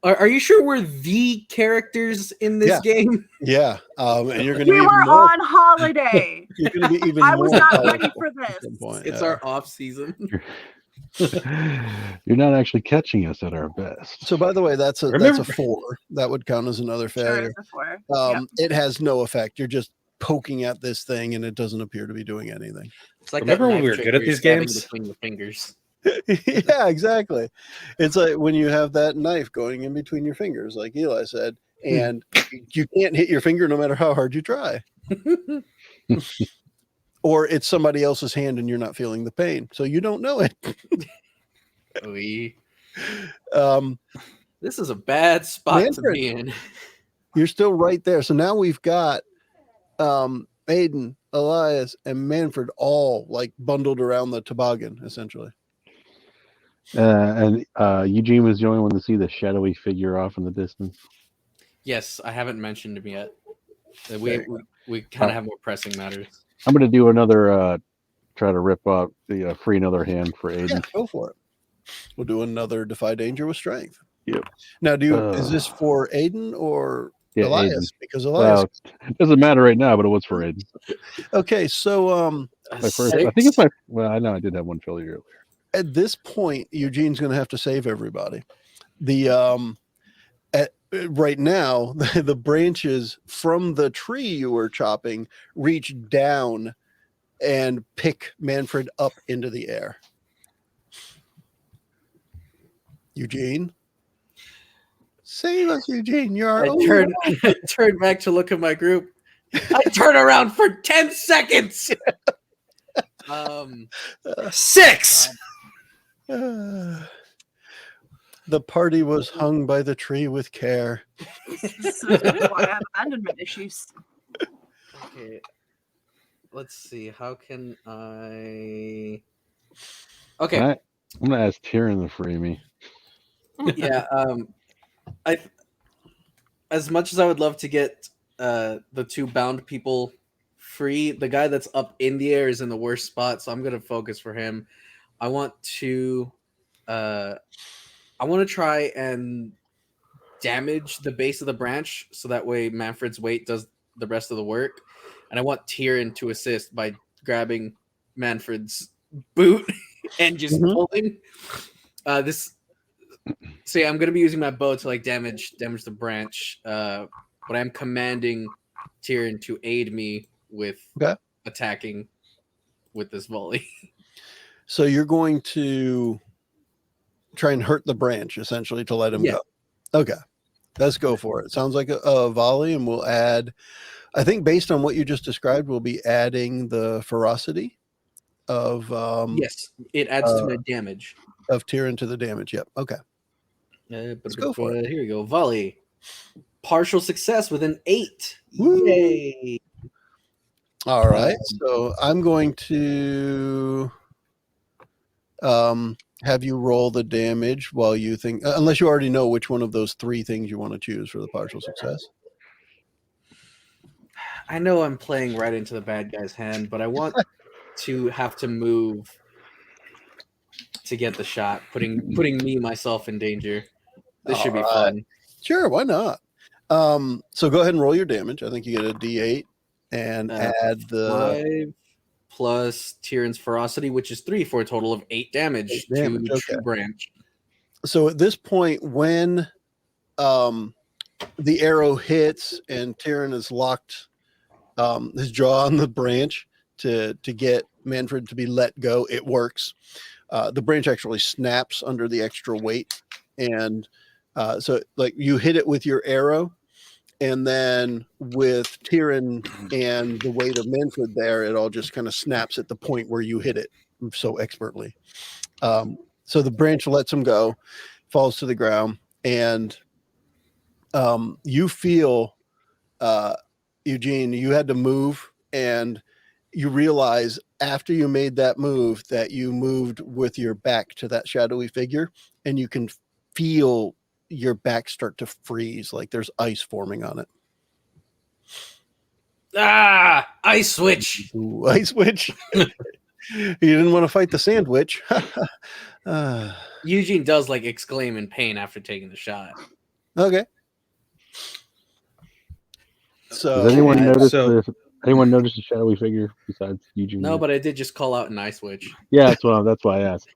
are you sure we're the characters in this game? Yeah. And you're going to We be were even more. on holiday. You're going to be even I more. was not ready powerful for at this. some point, It's yeah. our off season. You're not actually catching us at our best. So by the way, that's a Remember- 4. That would count as another Sure failure. is a 4. Yep. It has no effect. You're just poking at this thing, and it doesn't appear to be doing anything. It's like Remember that when we knife were trick good at where you're these stabbing games? between the fingers. Yeah, exactly. It's like when you have that knife going in between your fingers, like Eli said, and you can't hit your finger no matter how hard you try. Or it's somebody else's hand and you're not feeling the pain, so you don't know it. This is a bad spot Manfred. to be in. You're still right there. So now we've got Aiden, Elias, and Manfred all like bundled around the toboggan, essentially. And Eugene was the only one to see the shadowy figure off in the distance. Yes, I haven't mentioned him yet. There We kind of have more pressing matters. I'm going to do another, try to rip up the free another hand for Aiden. Yeah, go for it. We'll do another defy danger with strength. Yep. Now, is this for Aiden or Yeah, Elias? Aiden. Because Elias. Well, it doesn't matter right now, but it was for Aiden. Okay, so My first, I think it's my. Well, I know I did have one failure earlier. at this point, Eugene's going to have to save everybody. Right now, the branches from the tree you were chopping reach down and pick Manfred up into the air. Eugene, save us, Eugene! You're I turn back to look at my group. I turn around for 10 seconds. 6. The party was hung by the tree with care. This is why I have abandonment issues. Okay. Let's see. How can I? Okay. I'm going to ask Tyrion to free me. Yeah. I. As much as I would love to get the 2 bound people free, the guy that's up in the air is in the worst spot, so I'm gonna focus for him. I want to try and damage the base of the branch so that way Manfred's weight does the rest of the work. And I want Tyrion to assist by grabbing Manfred's boot and just pulling. See, I'm gonna be using my bow to like damage the branch, but I'm commanding Tyrion to aid me with Okay. attacking with this volley. So you're going to try and hurt the branch essentially to let him Yeah. go. Okay. Let's go for it. Sounds like a volley, and we'll add, I think based on what you just described, we'll be adding the ferocity of Yes, it adds to my damage. of Tyrion to the damage. Yep. Okay. Let's go for it. Here we go. Volley. Partial success with an 8. Woo! Yay. All right. So I'm going to have you roll the damage while you think, unless you already know which one of those 3 things you want to choose for the partial success. I know I'm playing right into the bad guy's hand, but I want to have to move to get the shot, putting me myself in danger. This should be fun. Sure, why not? So go ahead and roll your damage. I think you get a D8 and add the 5 plus Tyrion's ferocity, which is 3 for a total of 8 damage to Okay. branch. So at this point, when the arrow hits and Tyrion is locked his jaw on the branch to get Manfred to be let go, it works. The branch actually snaps under the extra weight, and so like you hit it with your arrow, and then with Tyrion and the weight of Manfred there, it all just kind of snaps at the point where you hit it so expertly. So the branch lets him go, falls to the ground, and you feel, Eugene, you had to move, and you realize after you made that move that you moved with your back to that shadowy figure, and you can feel your back start to freeze, like there's ice forming on it. Ah, ice switch. Ooh, ice switch. You didn't want to fight the sandwich. Eugene does like exclaim in pain after taking the shot. Okay. So Does anyone notice so- anyone notice a shadowy figure besides Eugene? No, but I did just call out an ice switch. Yeah, that's why I asked.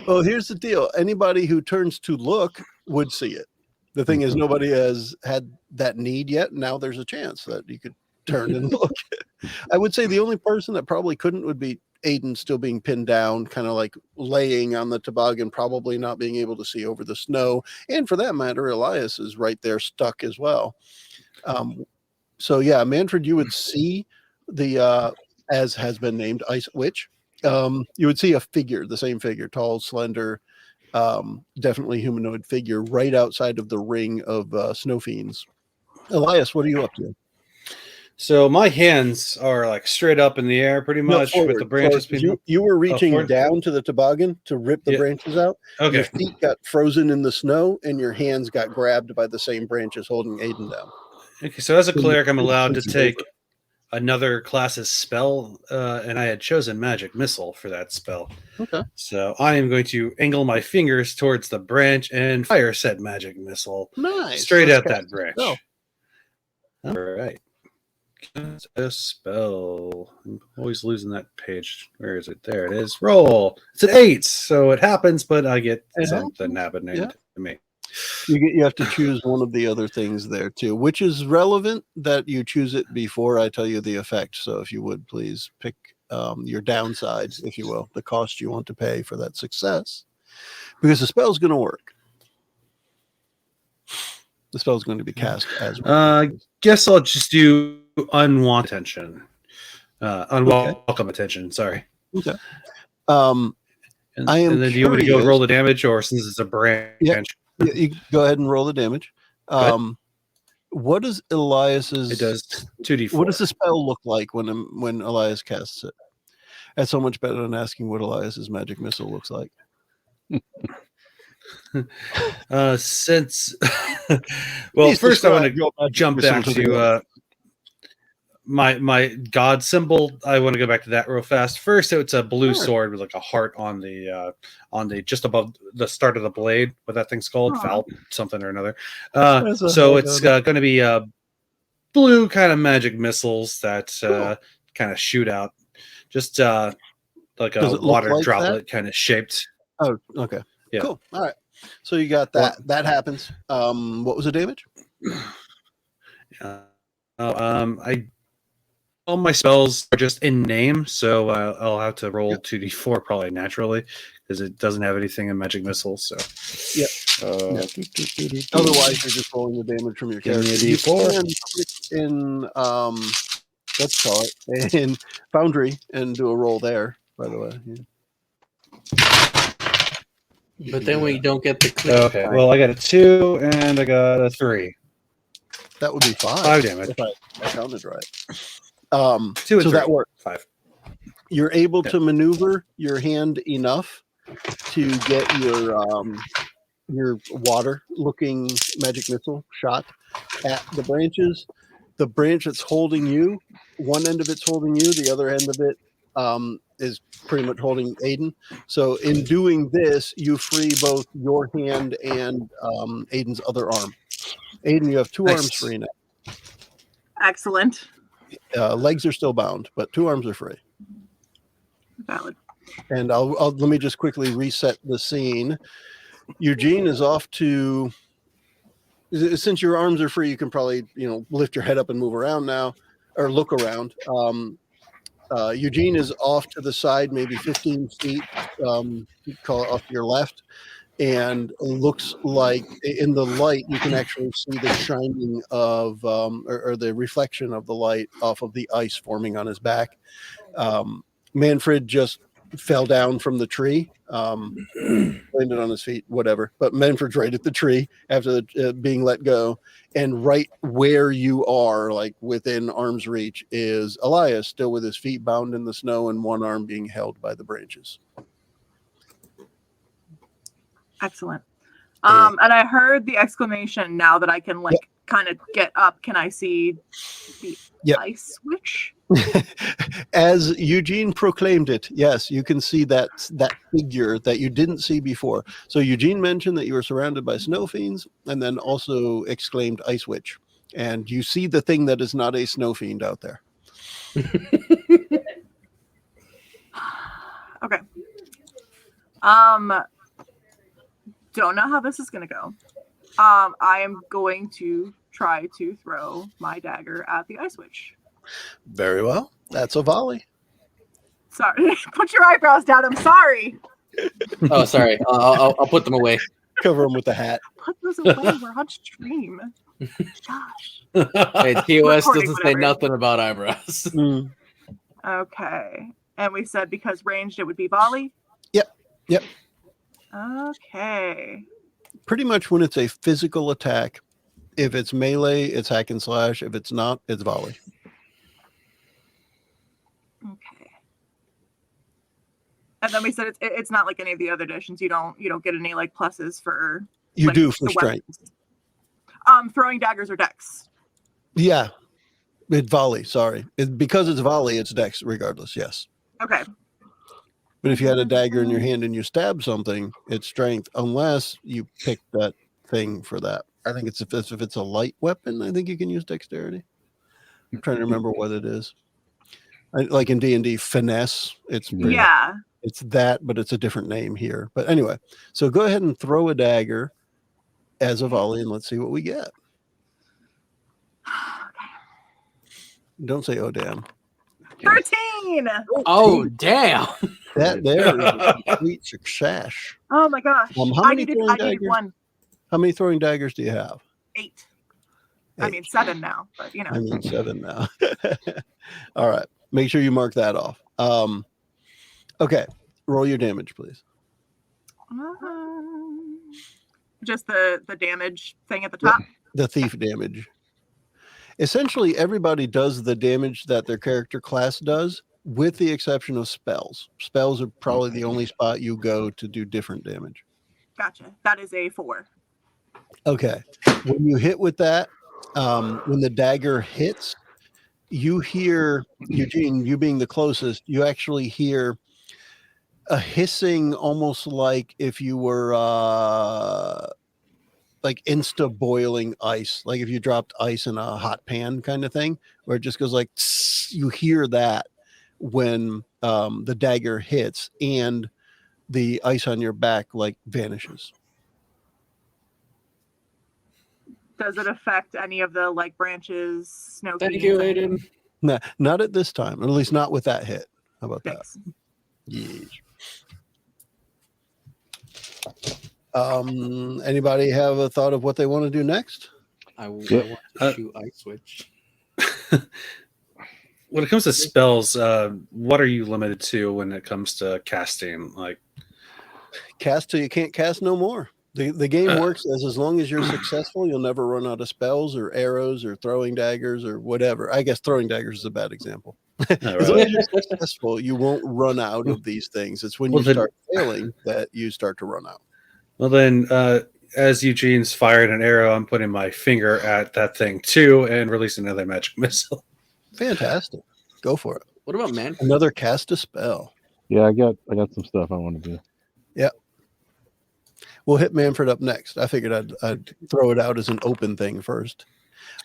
well, here's the deal. Anybody who turns to look would see it. The thing is, nobody has had that need yet. Now there's a chance that you could turn and look. I would say the only person that probably couldn't would be Aiden, still being pinned down, kind of like laying on the toboggan, probably not being able to see over the snow. And for that matter, Elias is right there stuck as well. So yeah, Manfred, you would see the, as has been named, Ice Witch. You would see a figure, the same figure, tall, slender, definitely humanoid figure right outside of the ring of snow fiends. Elias, what are you up to? So my hands are like straight up in the air, pretty much, forward, with the branches. You were reaching forward? down to the toboggan to rip the branches out. Okay. Your feet got frozen in the snow, and your hands got grabbed by the same branches holding Aiden down. Okay. So as a cleric, I'm allowed to take another class's spell, and I had chosen Magic Missile for that spell. Okay. So I am going to angle my fingers towards the branch and fire said Magic Missile Nice. straight Let's at cast that branch. spell. All right. Cast a spell. I'm always losing that page. Where is it? There it is. Roll. It's an 8, so it happens, but I get something happening to me. You have to choose one of the other things there too, which is relevant that you choose it before I tell you the effect. So if you would please pick your downsides, if you will, the cost you want to pay for that success, because the spell's going to work. The spell's going to be cast as well. Guess I'll just do unwanted attention. Unwelcome attention. Sorry. Okay. And then do you want me to go roll the damage, or since it's a branch? Yeah. You go ahead and roll the damage. What is Elias's? It does 2d4. What does the spell look like when Elias casts it? That's so much better than asking what Elias's magic missile looks like. Since well, first I want to jump back to my god symbol. I want to go back to that real fast. First, it's a blue sword with like a heart on the just above the start of the blade. What that thing's called, foul something or another. So it's going to be blue kind of magic missiles that kind of shoot out, just like a water droplet kind of shaped. Oh, okay. Yeah. Cool. All right. So you got that. That happens. What was the damage? I all my spells are just in name, so I'll have to roll 2d4 probably naturally because it doesn't have anything in magic missile. So Yep. Otherwise, you're just rolling the damage from your Give me character. a D4. You can click in let's call it in Foundry and do a roll there. By the way. Yeah. But then we don't get the click. Okay, well, I got a 2 and I got a 3. That would be 5. 5 damage. If I counted right. 2 and so 3. that works. 5. You're able to maneuver your hand enough to get your water-looking magic missile shot at the branches. The branch that's holding you, one end of it's holding you, the other end of it is pretty much holding Aiden. So in doing this, you free both your hand and Aiden's other arm. Aiden, you have 2 arms free now. Excellent. Legs are still bound, but 2 arms are free. Valid. And I'll let me just quickly reset the scene. Eugene is off to. Since your arms are free, you can probably lift your head up and move around now, or look around. Eugene is off to the side, maybe 15 feet. Call it off to your left, and looks like in the light you can actually see the shining of or the reflection of the light off of the ice forming on his back. Manfred just fell down from the tree, landed on his feet, whatever. But Manfred's right at the tree after being let go. And right where you are, like within arm's reach, is Elias, still with his feet bound in the snow and one arm being held by the branches. Excellent. And I heard the exclamation. Now that I can kind of get up, can I see the ice switch? As Eugene proclaimed it, yes, you can see that figure that you didn't see before. So Eugene mentioned that you were surrounded by snow fiends, and then also exclaimed "Ice Witch," and you see the thing that is not a snow fiend out there. Okay. Don't know how this is going to go. I am going to try to throw my dagger at the Ice Witch. Very well. That's a volley. Sorry. Put your eyebrows down. I'm sorry. Oh, sorry. I'll put them away. Cover them with the hat. Put those away. We're on stream. Gosh. Hey, TOS Recording, doesn't say whatever. nothing about eyebrows. Okay. And we said because ranged it would be volley? Yep. Okay. Pretty much when it's a physical attack, if it's melee, it's hack and slash. If it's not, it's volley. Okay. And then we said it's not like any of the other editions. You don't get any like pluses for You like, do for the strength. weapons. Throwing daggers or dex. Yeah. It's volley, sorry. Because it's volley, it's dex regardless, yes. Okay. But if you had a dagger in your hand and you stab something, it's strength, unless you pick that thing for that. I think if it's a light weapon, I think you can use dexterity. I'm trying to remember what it is. Like in D&D, finesse. It's that, but it's a different name here. But anyway, so go ahead and throw a dagger as a volley, and let's see what we get. Don't say, oh, damn. 13! Oh, damn. That there is a complete success. Oh my gosh. How I many needed throwing daggers? 1. How many throwing daggers do you have? 8. I mean 7 now, but I mean 7 now. All right. Make sure you mark that off. Okay. Roll your damage, please. Just the damage thing at the top. The thief damage. Essentially, everybody does the damage that their character class does, with the exception of spells. Spells are probably the only spot you go to do different damage. Gotcha. That is a 4. Okay. When you hit with that, when the dagger hits, you hear, Eugene, you being the closest, you actually hear a hissing, almost like if you were like insta boiling ice, like if you dropped ice in a hot pan kind of thing, where it just goes like, tss, you hear that when the dagger hits and the ice on your back like vanishes. Does it affect any of the like branches, snow Thank fiends, you, anything? Aiden. Nah, not at this time, at least not with that hit. How about that? Thanks. Yes. Anybody have a thought of what they want to do next? I want Yeah. to shoot Ice Switch. When it comes to spells, what are you limited to when it comes to casting? Like, Cast till you can't cast no more. The game works as long as you're successful, you'll never run out of spells or arrows or throwing daggers or whatever. I guess throwing daggers is a bad example. oh, As long really? as you're successful, you won't run out of these things. It's when Well, you then- start failing that you start to run out. Well, then, as Eugene's firing an arrow, I'm putting my finger at that thing too and releasing another magic missile. Fantastic. Go for it. What about man? Another cast a spell. Yeah, I got some stuff I want to do. We'll hit Manfred up next. I figured I'd throw it out as an open thing first.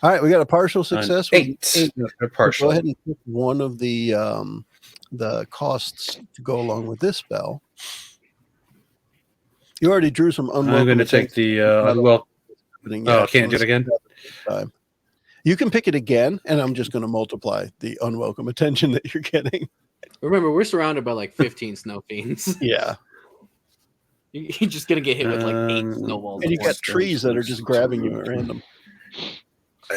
All right, we got a partial success. An with 8. Go Partial. ahead and pick one of the costs to go along with this spell. You already drew some unwelcome. I'm going to take the unwelcome. Oh, I can't do it again? Time. You can pick it again, and I'm just going to multiply the unwelcome attention that you're getting. Remember, we're surrounded by like 15 snow fiends. Yeah. You're just gonna get hit with like 8 snowballs. And you at got once. trees that are just grabbing you at random.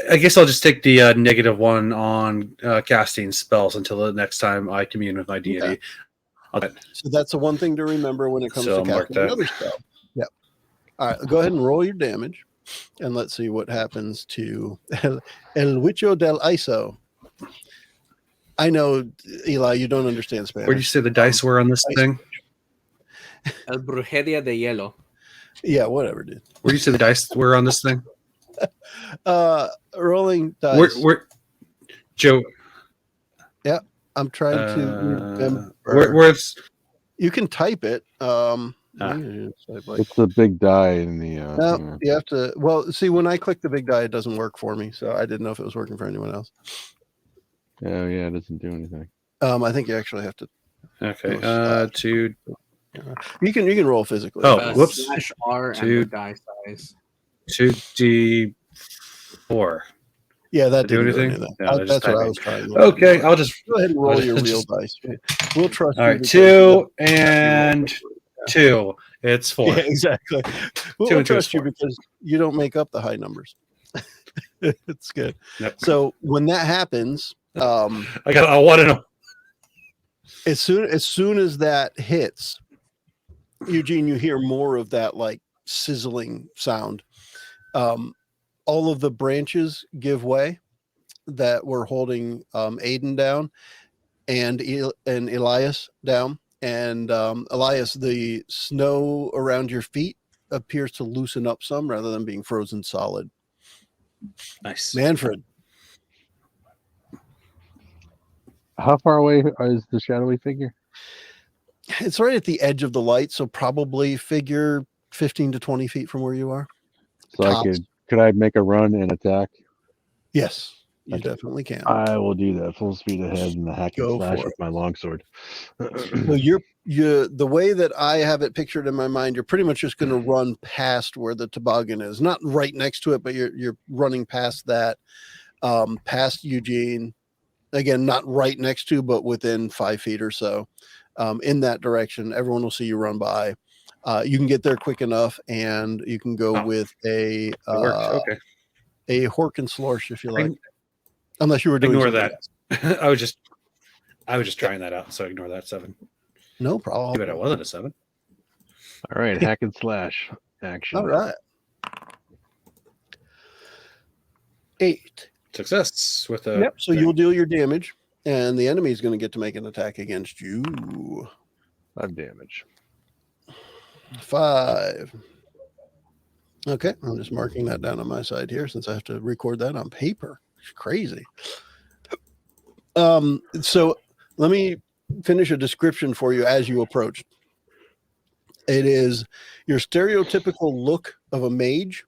I guess I'll just take the -1 on casting spells until the next time I commune with my deity. Okay. So that's the one thing to remember when it comes So to mark casting that. another spell. Yep. All right, go ahead and roll your damage, and let's see what happens to El Huicho del Iso. I know, Eli, you don't understand Spanish. Where do you say the dice were on this thing? El Brujeria de Hielo. Yeah, whatever, dude. Where do you say the dice were on this thing? Rolling dice. Where Joe? I'm trying to remember. Where's You can type it. It's the big die in the. No, you have to. Well, see, when I click the big die, it doesn't work for me, so I didn't know if it was working for anyone else. Oh yeah, it doesn't do anything. I think you actually have to. okay? To You can roll physically. Oh, whoops. /R and Two. the die size. 2d4. Yeah, that Do didn't do anything? anything. No, I just That's what I typing. was trying. to Okay, I'll just go ahead and roll I'll your real just- dice. We'll trust all you. right. because 2 and 2. It's 4. Yeah, exactly. We'll 2 and 2 is trust you 4. because you don't make up the high numbers. It's good. Yep. So when that happens, I want to know. as soon as that hits, Eugene, you hear more of that like sizzling sound. All of the branches give way that were holding Aiden down and Elias down. And Elias, the snow around your feet appears to loosen up some rather than being frozen solid. Nice. Manfred, How far away is the shadowy figure? it's right at the edge of the light, so probably figure 15 to 20 feet from where you are. So Tops. could I make a run and attack? Yes, you Okay. definitely can. I will do that full speed ahead and the hack and Go slash for with my longsword. Well, you the way that I have it pictured in my mind, you're pretty much just going to run past where the toboggan is, not right next to it, but you're running past that, past Eugene. Again, not right next to, but within 5 feet or so, in that direction. Everyone will see you run by. You can get there quick enough, and you can go with a It worked. Okay. a Hork and Slorsh if you like, unless you were doing Ignore something that. else. I was just trying that out, so ignore that 7. No problem. But it wasn't a 7. All right, hack and slash action. All right. 8. Success with a. Yep. So you'll deal your damage, and the enemy is going to get to make an attack against you. 5 damage. 5. Okay, I'm just marking that down on my side here since I have to record that on paper. It's crazy. So let me finish a description for you as you approach. It is your stereotypical look of a mage.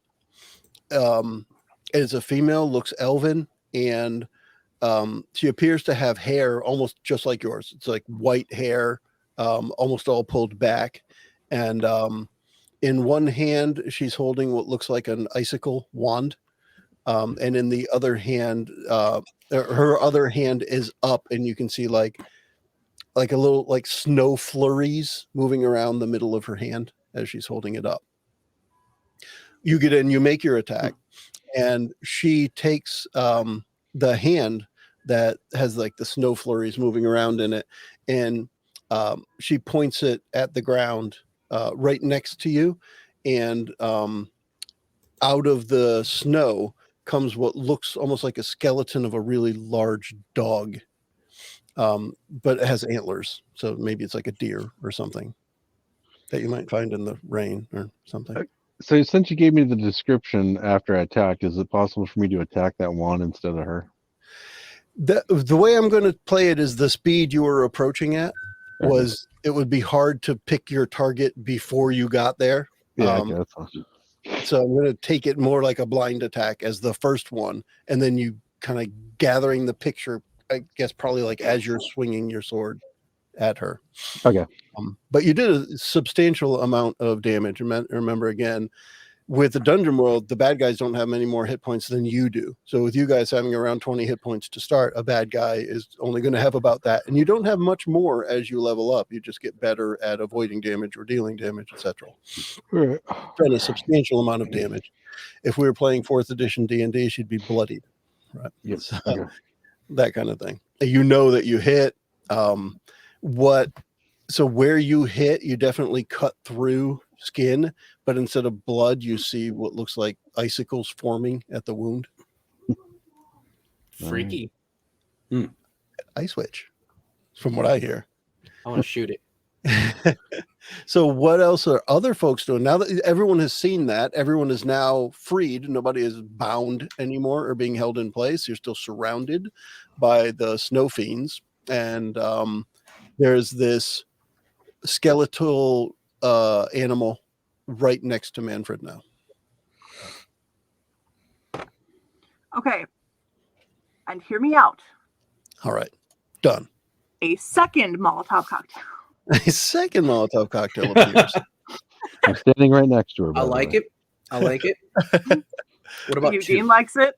It's a female, looks elven, and she appears to have hair almost just like yours. It's like white hair, almost all pulled back. And in one hand, she's holding what looks like an icicle wand. and in the other hand, her other hand is up, and you can see like a little like snow flurries moving around the middle of her hand as she's holding it up. You get in, you make your attack, and she takes the hand that has like the snow flurries moving around in it, and she points it at the ground right next to you, and out of the snow comes what looks almost like a skeleton of a really large dog, but it has antlers, so maybe it's like a deer or something that you might find in the rain or something. So since you gave me the description after I attacked, is it possible for me to attack that one instead of her? The way I'm going to play it is the speed you were approaching at was it would be hard to pick your target before you got there. Yeah, okay, that's fine. So I'm going to take it more like a blind attack as the first one, and then you kind of gathering the picture, I guess probably like as you're swinging your sword at her. Okay. But you did a substantial amount of damage. Remember again, with the dungeon world, the bad guys don't have many more hit points than you do. So with you guys having around 20 hit points to start, a bad guy is only going to have about that. And you don't have much more as you level up. You just get better at avoiding damage or dealing damage, etc. Right. Done a substantial amount of damage. If we were playing 4th edition D&D, she'd be bloodied. Right. Yep. So, Okay. that kind of thing. You know that you hit. So where you hit, you definitely cut through skin, but instead of blood, you see what looks like icicles forming at the wound. Freaky. Ice witch, from what I hear. I want to shoot it. So what else are other folks doing? Now that everyone has seen that, everyone is now freed. Nobody is bound anymore or being held in place. You're still surrounded by the snow fiends. And there's this skeletal animal right next to Manfred now. Okay. And hear me out. All right. Done. A second Molotov cocktail. A second Molotov cocktail appears. I'm standing right next to her. I like it. I like it. What about Eugene two? likes it.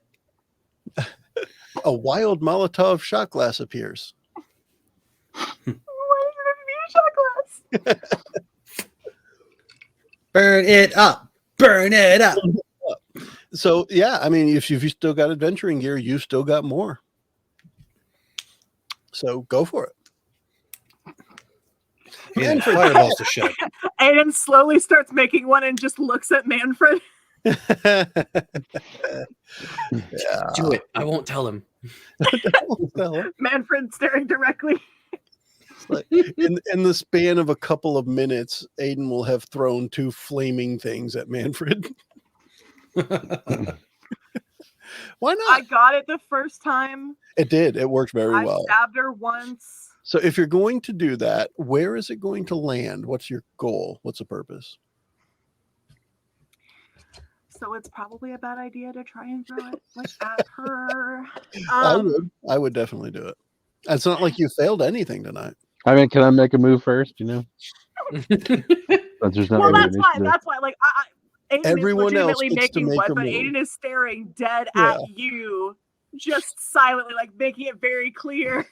A wild Molotov shot glass appears. Why is it a shot glass? Burn it up. Burn it up. So yeah, I mean, if you've still got adventuring gear, you've still got more. So go for it. And fireballs to shut. Aiden slowly starts making one and just looks at Manfred. Yeah. Do it. I won't tell him. Manfred staring directly. Like in the span of a couple of minutes, Aiden will have thrown 2 flaming things at Manfred. Why not? I got it the first time. It did. It worked very I well. stabbed her once. So if you're going to do that, where is it going to land? What's your goal? What's the purpose? So it's probably a bad idea to try and throw it like at her. I would definitely do it. It's not like you failed anything tonight. I mean, can I make a move first? You know, but there's not Well, really that's an why. issue there. That's why. Like, Aiden Everyone is else legitimately gets to making make one, a but move. Aiden is staring dead Yeah. at you, just silently, like making it very clear.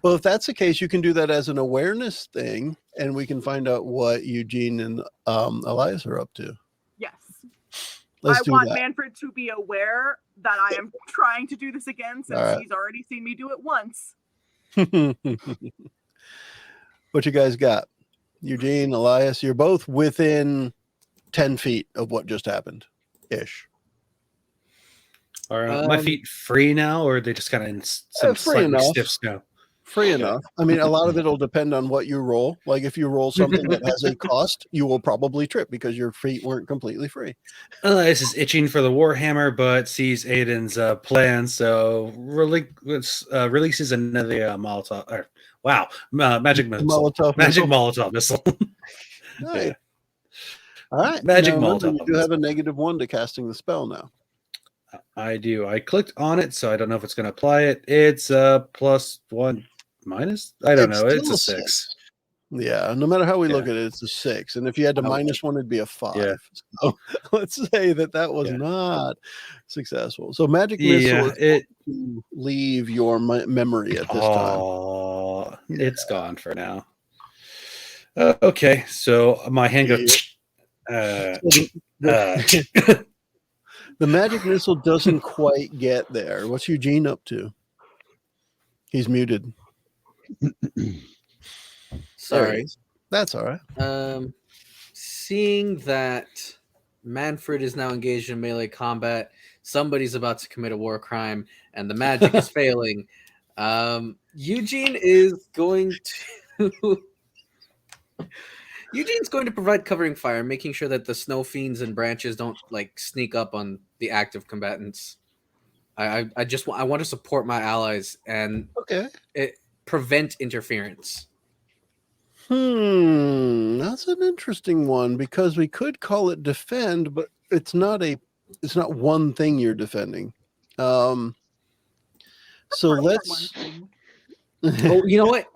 Well, if that's the case, you can do that as an awareness thing, and we can find out what Eugene and Elias are up to. Yes. Let's I do want that. Manfred to be aware that I am trying to do this again, since All right. he's already seen me do it once. What you guys got? Eugene, Elias, you're both within 10 feet of what just happened, ish. Are my feet free now, or are they just kind of in some free slightly enough. stiff snow? Free enough. I mean, a lot of it will depend on what you roll. Like if you roll something that has a cost, you will probably trip because your feet weren't completely free. Elias is itching for the Warhammer, but sees Aiden's plan, so releases another Molotov. Magic missile. Magic Molotov missile. Right. Yeah. All right. Magic now, remember, Molotov. you do have a -1 to casting the spell now. I do. I clicked on it, so I don't know if it's going to apply it. It's +1 minus. I don't know. It's still a 6. Yeah, no matter how we look at it, it's a 6. And if you had to minus 1, it'd be a 5. Yeah. So let's say that was not successful. So Magic Missile is going to leave your memory at this time. Oh, it's gone for now. Okay, so my hand goes. The Magic Missile doesn't quite get there. What's Eugene up to? He's muted. Sorry. That's all right. Seeing that Manfred is now engaged in melee combat, somebody's about to commit a war crime, and the magic is failing. Eugene is going to. Eugene's going to provide covering fire, making sure that the snow fiends and branches don't like sneak up on the active combatants. I want to support my allies and prevent interference. That's an interesting one because we could call it defend, but it's not one thing you're defending. So let's. Oh, you know what?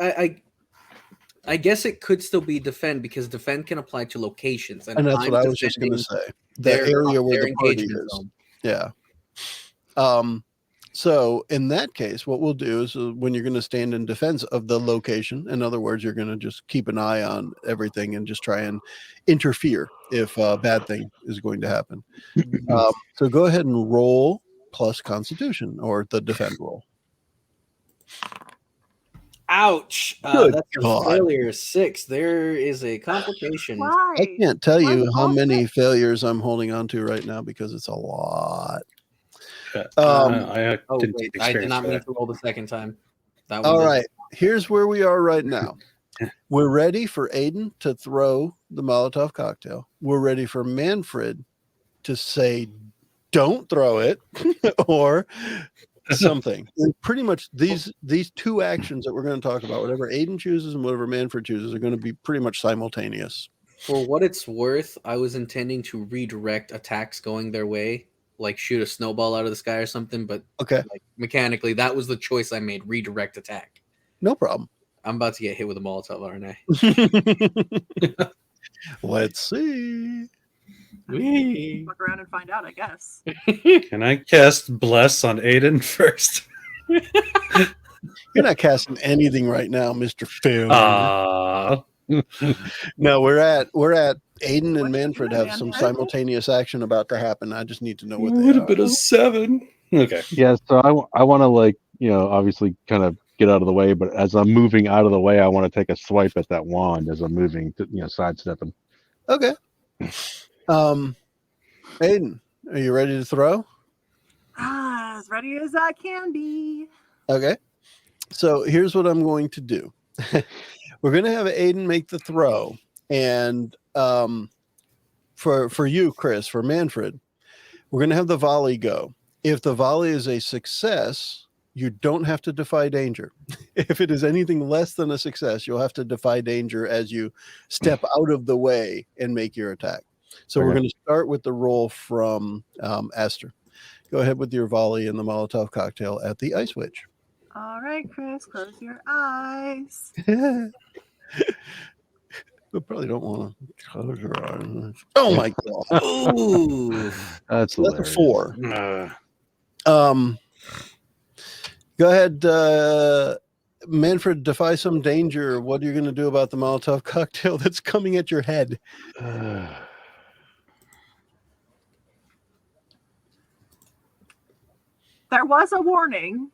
I guess it could still be defend because defend can apply to locations, and that's what I was just going to say. The area where the party is. Yeah. So in that case, what we'll do is when you're going to stand in defense of the location, in other words, you're going to just keep an eye on everything and just try and interfere if a bad thing is going to happen. So go ahead and roll plus Constitution or the defend roll. Ouch. That's a failure 6. There is a complication. Why? I can't tell you how many failures I'm holding on to right now because it's a lot. I did not mean to roll the second time. All right. Here's where we are right now. We're ready for Aiden to throw the Molotov cocktail. We're ready for Manfred to say, don't throw it or something. And pretty much these two actions that we're going to talk about, whatever Aiden chooses and whatever Manfred chooses, are going to be pretty much simultaneous. For what it's worth, I was intending to redirect attacks going their way, like shoot a snowball out of the sky or something, but like mechanically, that was the choice I made, redirect attack. No problem. I'm about to get hit with a Molotov, aren't I? Let's see. Look around and find out, I guess. Can I cast Bless on Aiden first? You're not casting anything right now, Mr. Phil. No, we're at Aiden and Manfred have some simultaneous action about to happen. I just need to know what they are. Would have been a 7. Okay. Yeah, so I want to obviously kind of get out of the way, but as I'm moving out of the way, I want to take a swipe at that wand as I'm moving to sidestepping. Okay. Aiden, are you ready to throw? As ready as I can be. Okay. So here's what I'm going to do. We're going to have Aiden make the throw. And for you, Chris, for Manfred, we're going to have the volley go. If the volley is a success, you don't have to defy danger. If it is anything less than a success, you'll have to defy danger as you step out of the way and make your attack. So we're going to start with the roll from Aster. Go ahead with your volley and the Molotov cocktail at the ice witch. All right, Chris, close your eyes. We probably don't want to close your eyes. Oh my god! Ooh, that's a 4. Go ahead, Manfred. Defy some danger. What are you going to do about the Molotov cocktail that's coming at your head? There was a warning.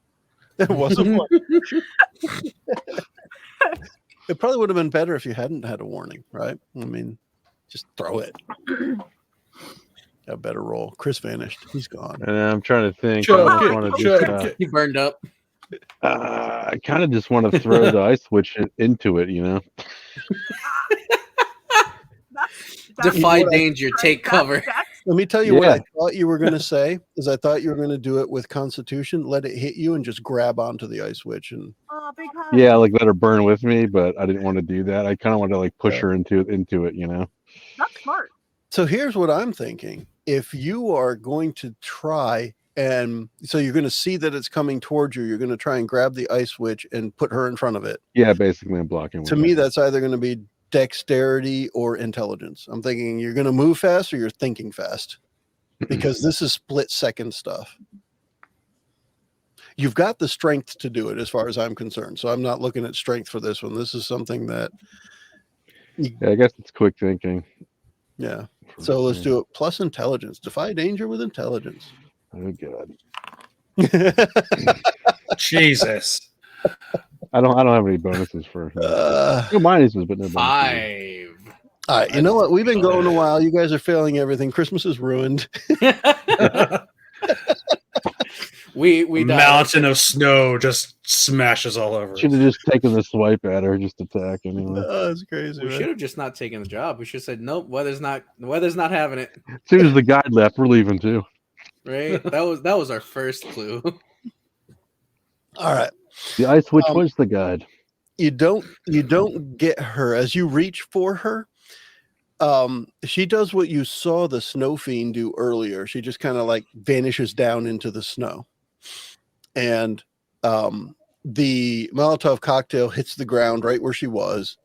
There was a warning. It probably would have been better if you hadn't had a warning, right? I mean, just throw it. A better roll. Chris vanished. He's gone. And I'm trying to think. He burned up. I kind of just want to throw the ice switch into it, Defy danger, take cover. Let me tell you what I thought you were going to say, is I thought you were going to do it with Constitution, let it hit you and just grab onto the ice switch. And like let her burn with me, but I didn't want to do that. I kind of wanted to push her into it, That's smart. So here's what I'm thinking. If you are going to try And so you're going to see that it's coming towards you. You're going to try and grab the ice witch and put her in front of it. Yeah, basically I'm blocking. To me, that's either going to be dexterity or intelligence. I'm thinking you're going to move fast or you're thinking fast, because this is split second stuff. You've got the strength to do it as far as I'm concerned. So I'm not looking at strength for this one. This is something that, Yeah, I guess it's quick thinking. yeah. So let's do it. Plus intelligence. Defy danger with intelligence. Oh god. Jesus. I don't have any bonuses for no minuses, but no bonuses. 5. All right. You know what? We've been going a while. You guys are failing everything. Christmas is ruined. we died. Mountain of snow just smashes all over. Should have just taken the swipe at her, just attack anyway. Oh, that's crazy. We man. should have just not taken the job. We should have said nope. Weather's not having it. As soon as the guide left, we're leaving too. Right? That was our first clue. All right. The ice witch was the guide. You don't get her as you reach for her. She does what you saw the snow fiend do earlier. She just kind of like vanishes down into the snow, and the Molotov cocktail hits the ground right where she was,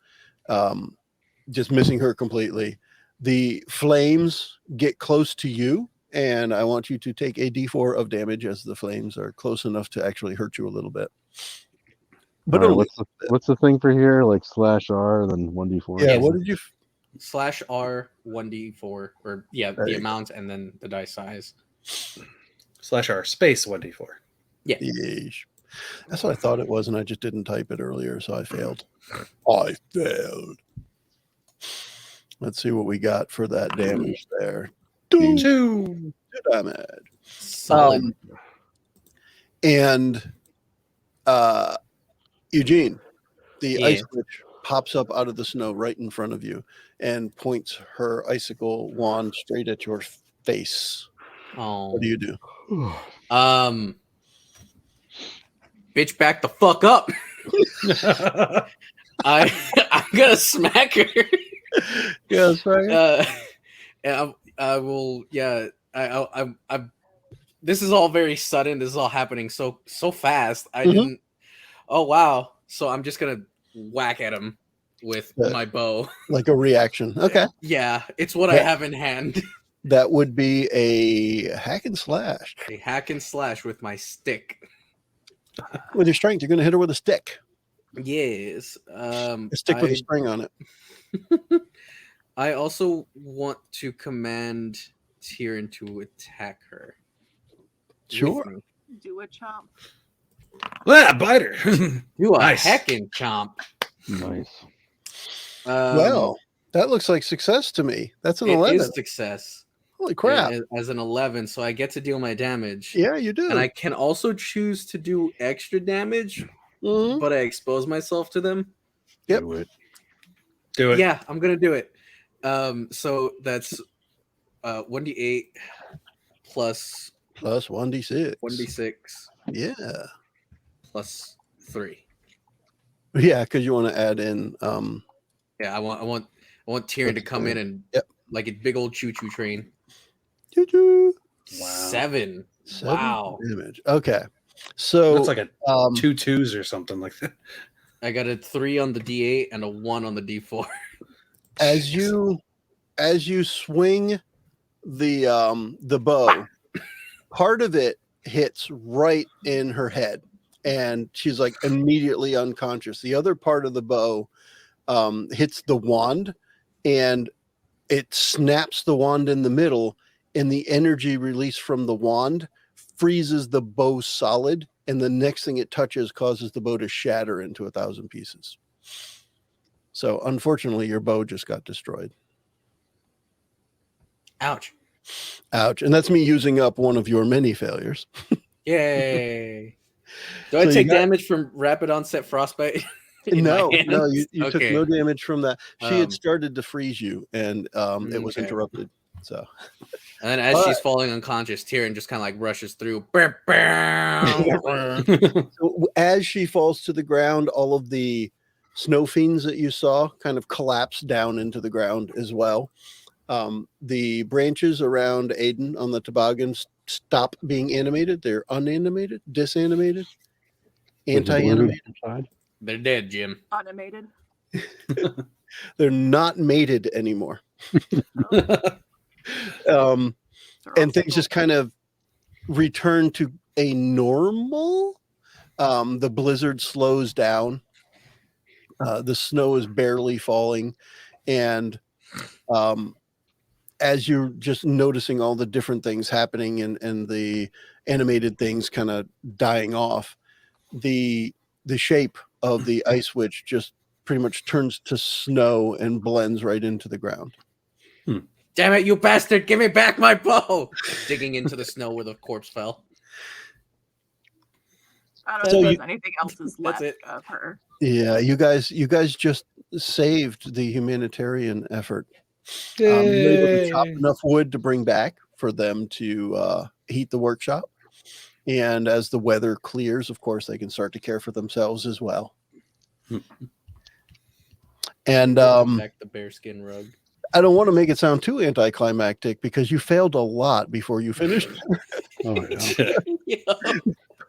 just missing her completely. The flames get close to you, and I want you to take a D4 of damage as the flames are close enough to actually hurt you a little bit. But All right, what's the thing for here? Like /R, then 1d4. yeah, what did you? /R 1d4 or the amount and then the dice size. /R space 1d4. Yeah. Yeesh. That's what I thought it was, and I just didn't type it earlier, so I failed. I failed. Let's see what we got for that damage there. 2 damage. Solid. And Eugene, the Yeah. ice witch pops up out of the snow right in front of you and points her icicle wand straight at your face. Oh. What do you do? Bitch, back the fuck up. I'm gonna smack her. Yeah, sorry. I will. Yeah, I. This is all very sudden. This is all happening so fast. I didn't. Oh wow! So I'm just gonna whack at him with my bow, like a reaction. Okay. Yeah, it's what I have in hand. That would be a hack and slash. A hack and slash with my stick. With your strength, you're going to hit her with a stick. Yes. A stick with a string on it. I also want to command Tyrion to attack her. Sure. Do a chomp. Ah, bite her. Do a Nice. heckin' chomp. Nice. Well, that looks like success to me. That's an 11. It is success. Holy crap. As an 11, so I get to deal my damage. Yeah, you do. And I can also choose to do extra damage, Mhm. but I expose myself to them. Yep. Do it. Yeah, I'm gonna do it. So that's 1d8 plus 1d6. 1d6 Yeah. plus 3. Yeah, because you want to add in. Yeah, I want Tyrion to come in and like a big old choo-choo train. Choo-choo. Wow. 7. 7 Wow. damage. Okay. So That's like a 2 2 2s or something like that. I got a 3 on the D8 and a 1 on the D4. as you swing the bow, part of it hits right in her head, and she's like immediately unconscious. The other part of the bow hits the wand, and it snaps the wand in the middle, and the energy released from the wand freezes the bow solid, and the next thing it touches causes the bow to shatter into 1,000 pieces. So unfortunately, your bow just got destroyed. Ouch. Ouch. And that's me using up one of your many failures. Yay. Do I So you take got- damage from rapid onset frostbite? in my No, hands? you took Okay. no damage from that. She had Um, started to freeze you, and it was okay. interrupted. So And then as All she's falling unconscious, Tyrion just kind of like rushes through. So as she falls to the ground, all of the snow fiends that you saw kind of collapse down into the ground as well. The branches around Aiden on the toboggans stop being animated. They're unanimated, disanimated, With the anti-animated. blizzard side. They're dead, Jim. Animated. They're not mated anymore. Oh, they're all And things single. just kind of return to a normal. The blizzard slows down. The snow is barely falling. And as you're just noticing all the different things happening and the animated things kind of dying off, the shape of the ice witch just pretty much turns to snow and blends right into the ground. Damn it, you bastard! Give me back my bow! Digging into the snow where the corpse fell. I don't So know if you- there's anything else is That's left it. of her. Yeah, you guys just saved the humanitarian effort. You're able to chop enough wood to bring back for them to heat the workshop. And as the weather clears, of course, they can start to care for themselves as well. And Back the bearskin rug. I don't want to make it sound too anticlimactic because you failed a lot before you finished. Oh, yeah. Yeah.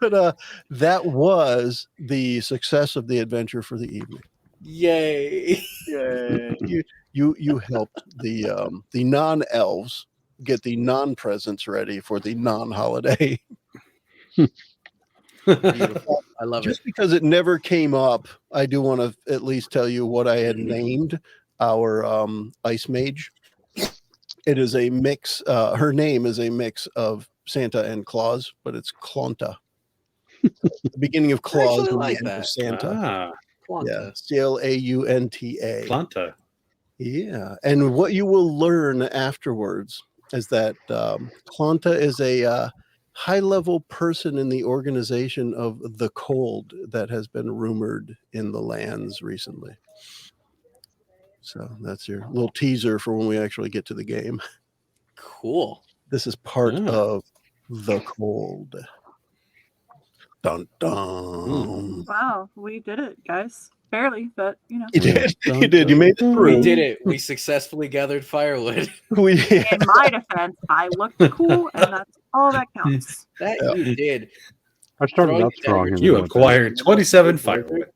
But that was the success of the adventure for the evening. Yay! You helped the non-elves get the non-presents ready for the non-holiday. Beautiful. I love Just it. because it never came up, I do want to at least tell you what I had named our ice mage. It is a mix. Her name is a mix of Santa and Claus, but it's Clonta. The beginning of Claus actually and like the end that. of Santa. Ah, Yeah, Quanta. Claunta. Planta. Yeah, and what you will learn afterwards is that Clonta is a high-level person in the organization of the Cold that has been rumored in the lands recently. So that's your little teaser for when we actually get to the game. Cool. This is part Ah. of the Cold. Dun dun. Wow, we did it, guys. Barely, but you know. You did. You did. You made it through. We did it. We successfully gathered firewood. We, In my defense, I looked cool, and that's all that counts. That Yeah. you did. I started Throwing out the strong. dagger and You then- acquired 27 firewood.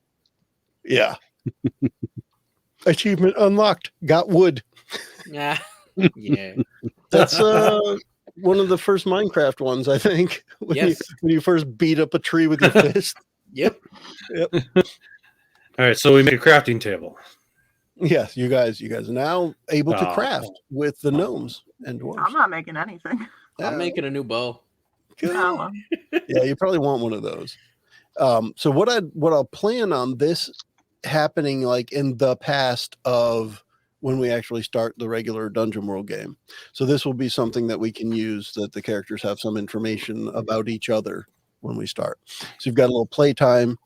yeah. Achievement unlocked. Got wood. Yeah. Yeah. That's one of the first Minecraft ones, I think. When, Yes. when you first beat up a tree with your fist. Yep. All right, so we make a crafting table. Yes, you guys are now able to Oh. craft with the gnomes and dwarves. I'm not making anything. I'm making a new bow. Good. Oh, well. Yeah, you probably want one of those. So what I'll plan on this happening like in the past of when we actually start the regular Dungeon World game. So this will be something that we can use that the characters have some information about each other when we start. So you've got a little playtime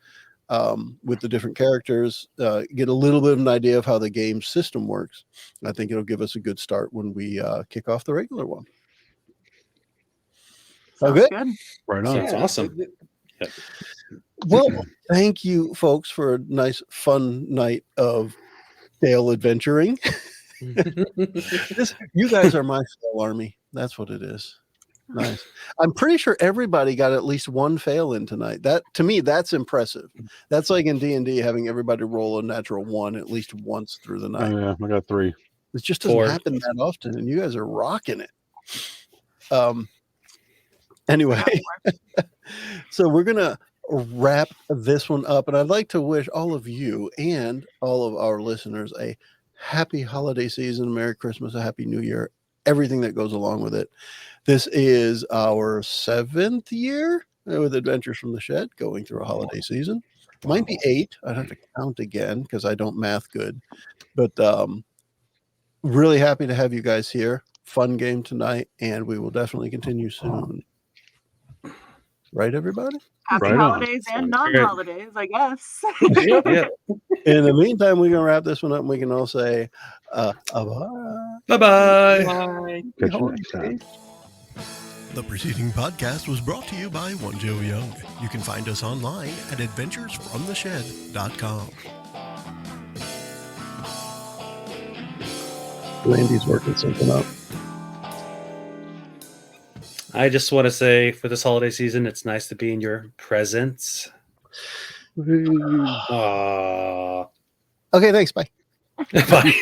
with the different characters, get a little bit of an idea of how the game system works. I think it'll give us a good start when we kick off the regular one. Sounds Okay. good. Right on. Sounds awesome. Well, thank you, folks, for a nice, fun night of Dale adventuring. You guys are my fail army. That's what it is. Nice. I'm pretty sure everybody got at least one fail in tonight. That to me, that's impressive. That's like in D&D having everybody roll a natural one at least once through the night. Yeah, I got 3. It just doesn't 4. happen that often, and you guys are rocking it. Anyway, so we're gonna wrap this one up, and I'd like to wish all of you and all of our listeners a happy holiday season, Merry Christmas, a Happy New Year, everything that goes along with it. This is our 7th year with Adventures from the Shed, going through a holiday season. Might be 8. I'd have to count again because I don't math good. But really happy to have you guys here. Fun game tonight, and we will definitely continue soon. Right, everybody? Happy Right on. holidays and Sounds great. non-holidays, I guess. Yeah. In the meantime, we're going to wrap this one up, and we can all say bye. Bye-bye. Catch you next time. The preceding podcast was brought to you by One Joe Young. You can find us online at adventuresfromtheshed.com. Landy's working something up. I just want to say for this holiday season, it's nice to be in your presence. Aww. Okay, thanks. Bye. Bye.